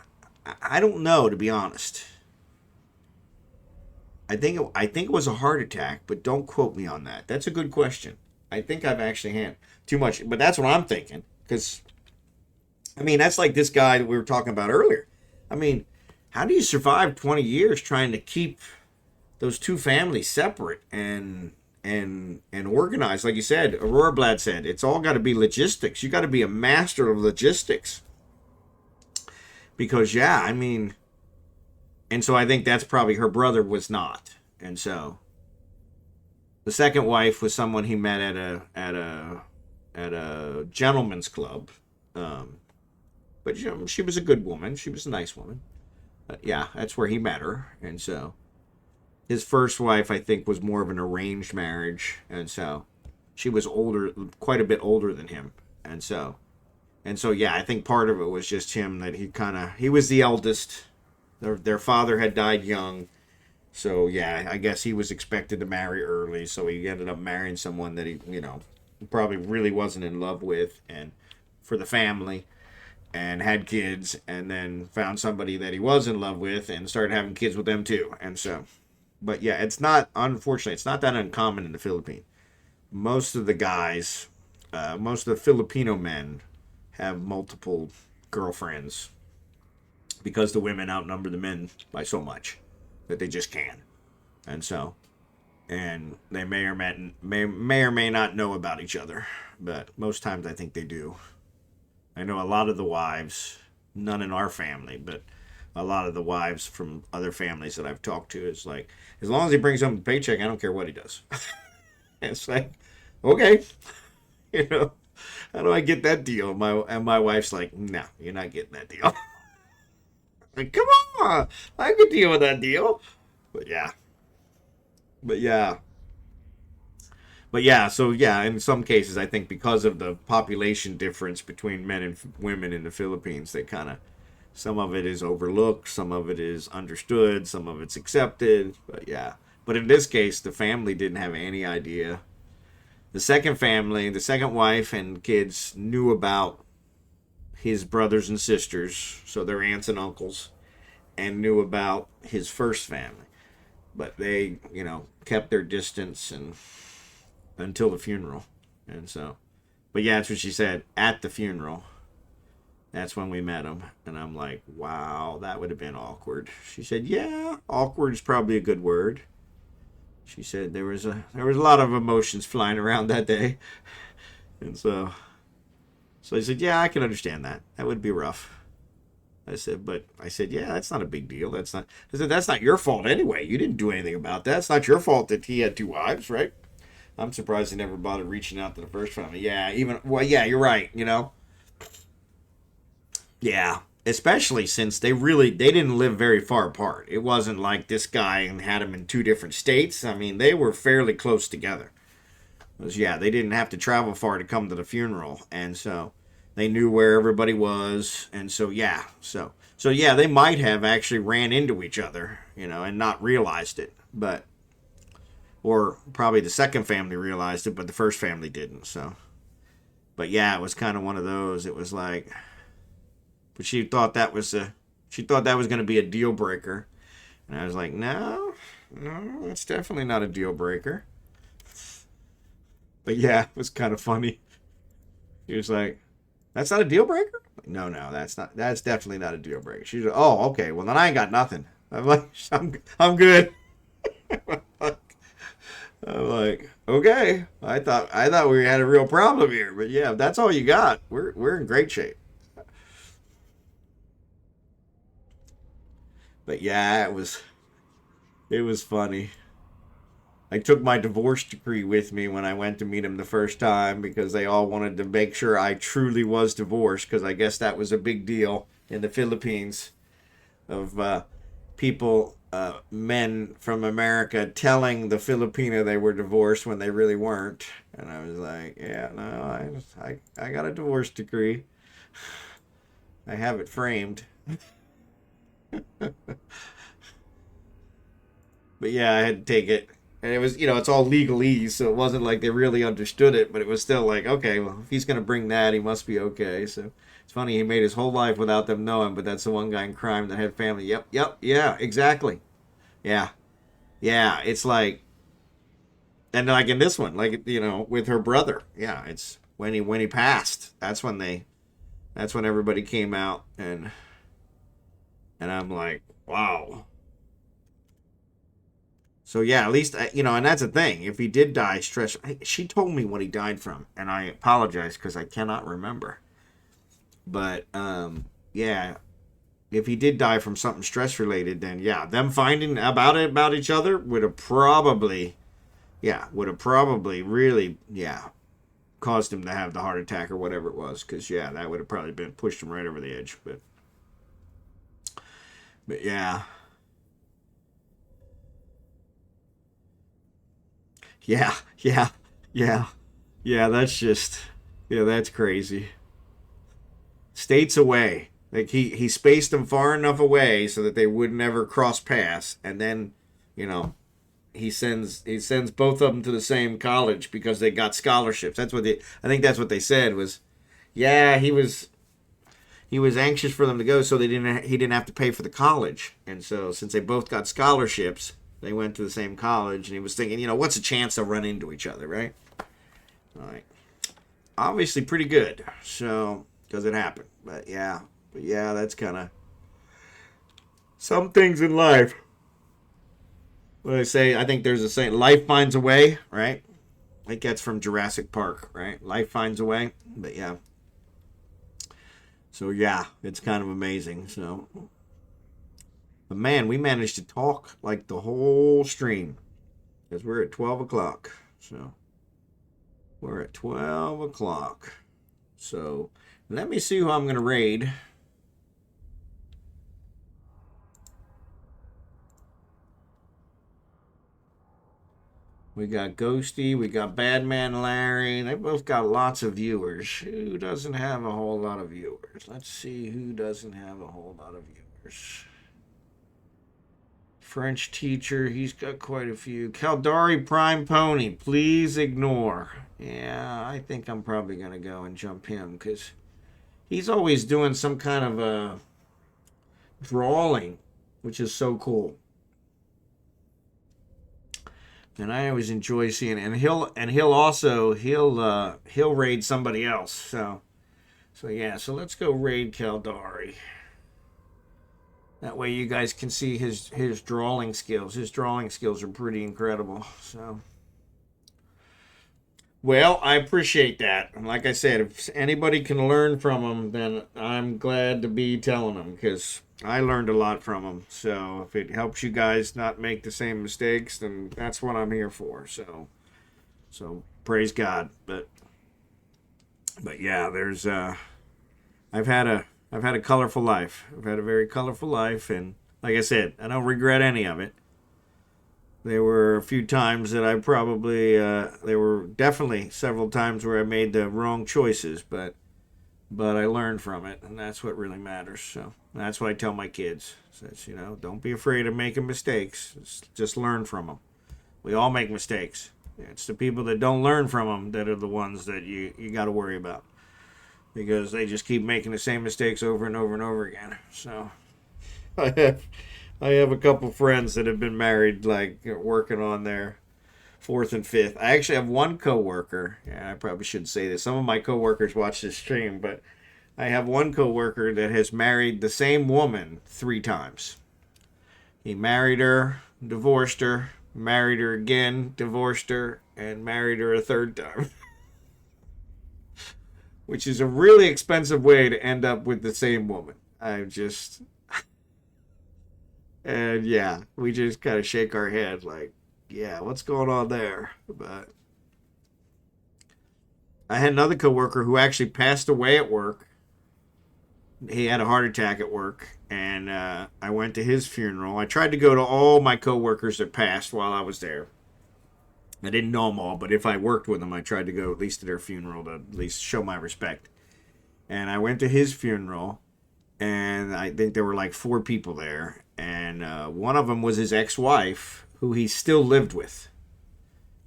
don't know, to be honest. I think it was a heart attack, but don't quote me on that. That's a good question. I think I've actually had too much, but that's what I'm thinking. Because, I mean, that's like this guy that we were talking about earlier. I mean, how do you survive 20 years trying to keep those two families separate and organized? Like you said, Aurorablad said, it's all got to be logistics. You got to be a master of logistics. Because, yeah, I mean, and so I think that's probably her brother was not. And so the second wife was someone he met at a gentleman's club. But she was a good woman. She was a nice woman. Yeah, that's where he met her. And so his first wife, I think, was more of an arranged marriage. And so she was older, quite a bit older than him. And so, yeah, I think part of it was just him that he was the eldest. Their father had died young. So, yeah, I guess he was expected to marry early. So he ended up marrying someone that he, probably really wasn't in love with and for the family, and had kids, and then found somebody that he was in love with and started having kids with them too. And so, but yeah, unfortunately, it's not that uncommon in the Philippines. Most of the guys, most of the Filipino men have multiple girlfriends because the women outnumber the men by so much that they just can. And so, and they may or may not know about each other, but most times I think they do. I know a lot of the wives, none in our family, but a lot of the wives from other families that I've talked to is like, as long as he brings home a paycheck, I don't care what he does. It's like, okay, how do I get that deal? And my wife's like, no, you're not getting that deal. Like, come on, I could deal with that deal. But yeah, but yeah. But yeah, so yeah, in some cases, I think because of the population difference between men and women in the Philippines, they some of it is overlooked, some of it is understood, some of it's accepted. But yeah, but in this case, the family didn't have any idea. The second family, the second wife and kids knew about his brothers and sisters, so their aunts and uncles, and knew about his first family. But they, kept their distance until the funeral. And so, but yeah, that's what she said at the funeral. That's when we met him. And I'm like, wow, that would have been awkward. She said, yeah, awkward is probably a good word. She said there was a lot of emotions flying around that day. And so I said, yeah, I can understand that. That would be rough. I said, yeah, that's not a big deal. I said, that's not your fault anyway. You didn't do anything about that. It's not your fault that he had two wives, right? I'm surprised he never bothered reaching out to the first family. Yeah, yeah, you're right, Yeah. especially since they didn't live very far apart. It wasn't like this guy had them in two different states. I mean, they were fairly close together. Because, yeah, they didn't have to travel far to come to the funeral, and so they knew where everybody was, and so yeah, so yeah, they might have actually ran into each other, and not realized it, or probably the second family realized it, but the first family didn't. So, but yeah, it was kind of one of those. It was like, but she thought that was going to be a deal breaker, and I was like, no, it's definitely not a deal breaker. But yeah, it was kind of funny. He was like, "That's not a deal breaker." Like, no, that's not. That's definitely not a deal breaker. She's like, "Oh, okay. Well, then I ain't got nothing." I'm like, I'm good." I'm like, okay. I thought we had a real problem here, but yeah, if that's all you got, we're in great shape. But yeah, it was funny. I took my divorce decree with me when I went to meet him the first time because they all wanted to make sure I truly was divorced, because I guess that was a big deal in the Philippines of people, men from America, telling the Filipina they were divorced when they really weren't. And I was like, yeah, no, I got a divorce decree. I have it framed. But yeah, I had to take it. And it was, it's all legalese, so it wasn't like they really understood it, but it was still like, okay, well, if he's going to bring that, he must be okay. So it's funny, he made his whole life without them knowing, but that's the one guy in crime that had family. Yep, yeah, exactly. Yeah, yeah, it's like, and like in this one, like, with her brother, yeah, it's when he passed, that's when everybody came out, and I'm like, wow. So yeah, at least and that's the thing. If he did die stress, she told me what he died from, and I apologize because I cannot remember. But yeah, if he did die from something stress related, then yeah, them finding about each other would have probably really caused him to have the heart attack or whatever it was. Because yeah, that would have probably been pushed him right over the edge. But yeah, yeah, yeah, yeah. Yeah, that's crazy. States away. Like he spaced them far enough away so that they would never cross paths, and then, you know, he sends both of them to the same college because they got scholarships. I think that's what they said was, yeah, he was anxious for them to go so he didn't have to pay for the college, and so since they both got scholarships, they went to the same college, and he was thinking, what's the chance they'll run into each other, right? Like, obviously pretty good. So, because it happened. But yeah, that's kind of some things in life. What I say, I think there's a saying, life finds a way, right? I think that's from Jurassic Park, right? Life finds a way. But yeah. So yeah, it's kind of amazing. So, but man, we managed to talk like the whole stream because we're at 12 o'clock. So, we're at 12 o'clock. So, let me see who I'm going to raid. We got Ghosty, we got Badman Larry. They both got lots of viewers. Who doesn't have a whole lot of viewers? Let's see who doesn't have a whole lot of viewers. French teacher, he's got quite a few. Caldari Prime Pony, please ignore. Yeah, I think I'm probably going to go and jump him because he's always doing some kind of a drawing, which is so cool. And I always enjoy seeing it. And he'll raid somebody else. So yeah, so let's go raid Caldari. That way you guys can see his drawing skills. His drawing skills are pretty incredible. So, well, I appreciate that. And like I said, if anybody can learn from him, then I'm glad to be telling them because I learned a lot from him. So if it helps you guys not make the same mistakes, then that's what I'm here for. So praise God. But yeah, there's I've had I've had a colorful life. I've had a very colorful life, and like I said, I don't regret any of it. There were a few times that I probably, there were definitely several times where I made the wrong choices, but I learned from it, and that's what really matters. So that's what I tell my kids. Says, don't be afraid of making mistakes. Just learn from them. We all make mistakes. It's the people that don't learn from them that are the ones that you got to worry about, because they just keep making the same mistakes over and over and over again. So I have a couple friends that have been married, like working on their fourth and fifth. I actually have one coworker. Yeah, I probably shouldn't say this. Some of my coworkers watch this stream, but I have one coworker that has married the same woman 3 times. He married her, divorced her, married her again, divorced her, and married her a 3rd time. Which is a really expensive way to end up with the same woman. And yeah, we just kind of shake our head like, yeah, what's going on there? But I had another coworker who actually passed away at work. He had a heart attack at work, and I went to his funeral. I tried to go to all my coworkers that passed while I was there. I didn't know them all, but if I worked with them, I tried to go at least to their funeral to at least show my respect. And I went to his funeral, and I think there were like 4 people there. And one of them was his ex-wife, who he still lived with.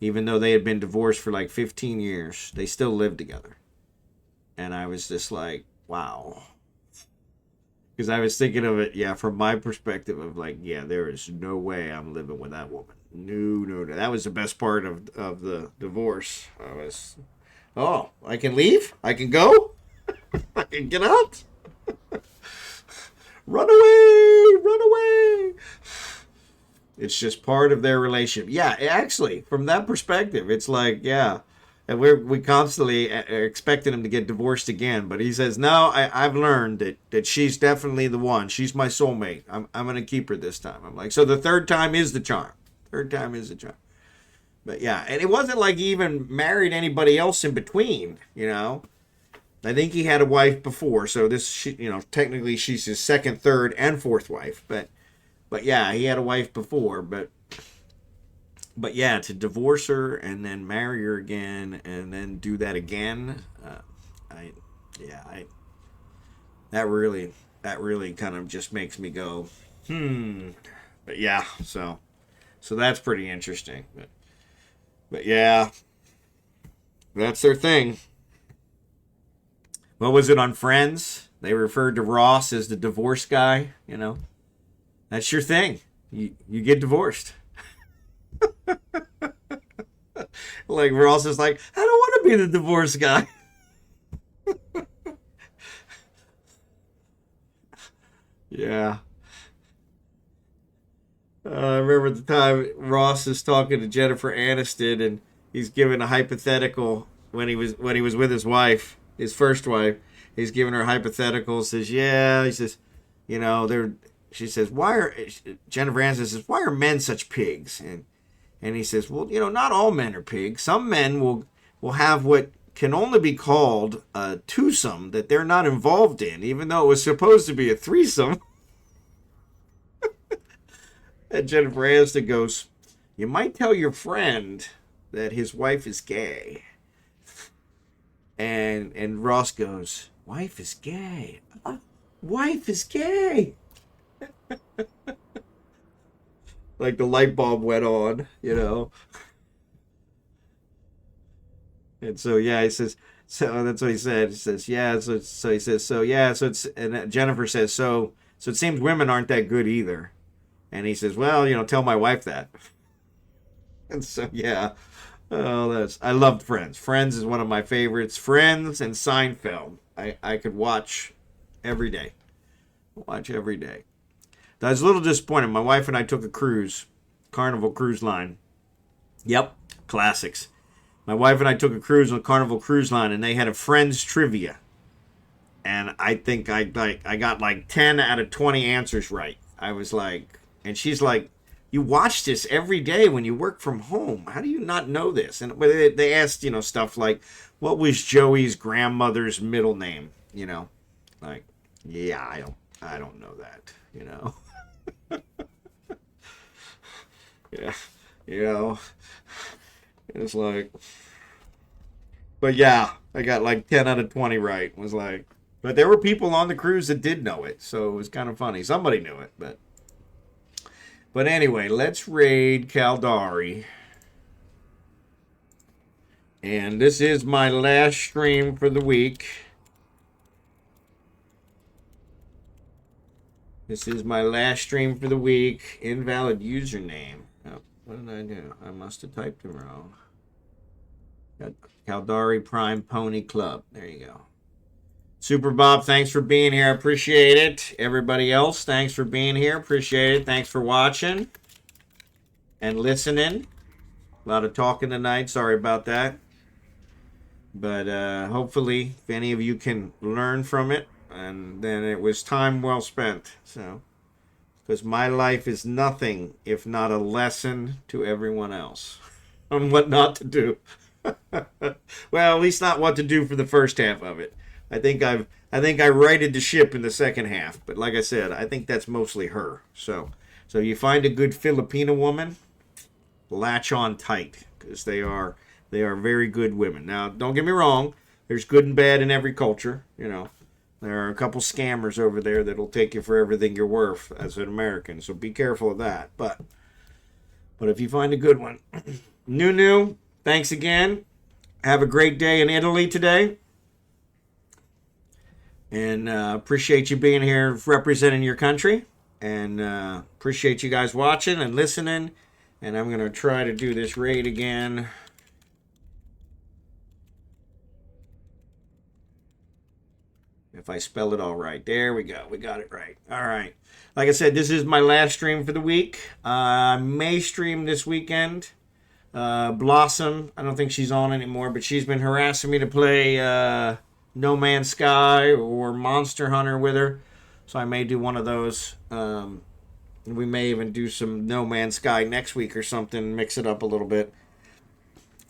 Even though they had been divorced for like 15 years, they still lived together. And I was just like, wow. Because I was thinking of it, yeah, from my perspective of like, yeah, there is no way I'm living with that woman. No. That was the best part of the divorce. I was, oh, I can leave? I can go? I can get out? Run away! It's just part of their relationship. Yeah, actually, from that perspective, it's like, yeah. And we constantly expected him to get divorced again. But he says, no, I've learned that she's definitely the one. She's my soulmate. I'm going to keep her this time. I'm like, so the 3rd time is the charm. 3rd time is the charm. But yeah, and it wasn't like he even married anybody else in between, I think he had a wife before. So this, technically she's his 2nd, 3rd, and 4th wife. But yeah, he had a wife before, but yeah, to divorce her and then marry her again and then do that again, that really kind of just makes me go, But yeah, so that's pretty interesting. But yeah, that's their thing. What was it on Friends? They referred to Ross as the divorce guy. That's your thing. You get divorced. Like Ross is like, I don't want to be the divorce guy. Yeah. I remember the time Ross is talking to Jennifer Aniston, and he's giving a hypothetical when he was with his wife, his first wife. He's giving her a hypothetical. Says, yeah. He says, they're. She says, Jennifer Aniston says, why are men such pigs? And he says, well, not all men are pigs. Some men will have what can only be called a twosome that they're not involved in, even though it was supposed to be a threesome. And Jennifer Aniston goes, you might tell your friend that his wife is gay. And Ross goes, wife is gay. Wife is gay. Like the light bulb went on, And so, yeah, he says, so that's what he said. He says, yeah, so he says, so yeah, so it's, and Jennifer says, so it seems women aren't that good either. And he says, well, tell my wife that. And so, yeah, I loved Friends. Friends is one of my favorites. Friends and Seinfeld, I could watch every day. I was a little disappointed. My wife and I took a cruise, Carnival Cruise Line. Yep, classics. My wife and I took a cruise on Carnival Cruise Line, and they had a Friends trivia. And I think I got like 10 out of 20 answers right. I was like, and she's like, you watch this every day when you work from home. How do you not know this? And they asked, stuff like, what was Joey's grandmother's middle name? Like, Yeah, I don't know that, you know. Yeah, you know, it's like, but yeah, I got like 10 out of 20 right. Was like, but there were people on the cruise that did know it, so it was kind of funny. Somebody knew it, but anyway, let's raid Caldari. And this is my last stream for the week. This is my last stream for the week. Invalid username. Oh, what did I do? I must have typed it wrong. Got Caldari Prime Pony Club. There you go. Super Bob, thanks for being here. I appreciate it. Everybody else, thanks for being here. Appreciate it. Thanks for watching and listening. A lot of talking tonight. Sorry about that. But hopefully, if any of you can learn from it, and then it was time well spent. So, because my life is nothing if not a lesson to everyone else on what not to do. Well, at least not what to do for the first half of it. I think I righted the ship in the second half, but like I said, I think that's mostly her. So you find a good Filipina woman, latch on tight because they are very good women. Now, don't get me wrong, there's good and bad in every culture, you know. There are a couple scammers over there that'll take you for everything you're worth as an American, so be careful of that. But if you find a good one, Nunu, thanks again. Have a great day in Italy today. And appreciate you being here representing your country. And appreciate you guys watching and listening. And I'm going to try to do this raid again. If I spell it all right. There we go. We got it right. All right. Like I said, this is my last stream for the week. I may stream this weekend. Blossom, I don't think she's on anymore, but she's been harassing me to play No Man's Sky or Monster Hunter with her. So I may do one of those. We may even do some No Man's Sky next week or something, mix it up a little bit.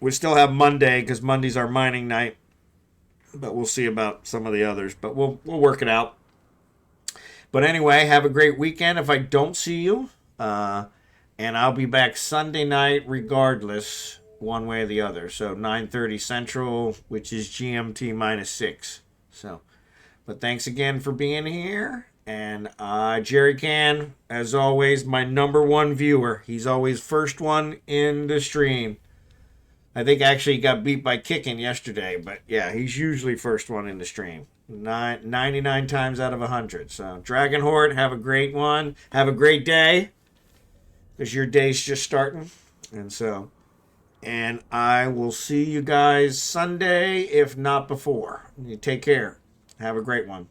We still have Monday because Monday's our mining night. But we'll see about some of the others. But we'll work it out. But anyway, have a great weekend if I don't see you. And I'll be back Sunday night regardless, one way or the other. So 9:30 Central, which is GMT -6. So, but thanks again for being here. And Jerry Can, as always, my #1 viewer. He's always first one in the stream. I think actually he got beat by Kicking yesterday, but yeah, he's usually first one in the stream. 99 times out of 100. So, drachenhort, have a great one. Have a great day, because your day's just starting. And I will see you guys Sunday, if not before. You take care. Have a great one.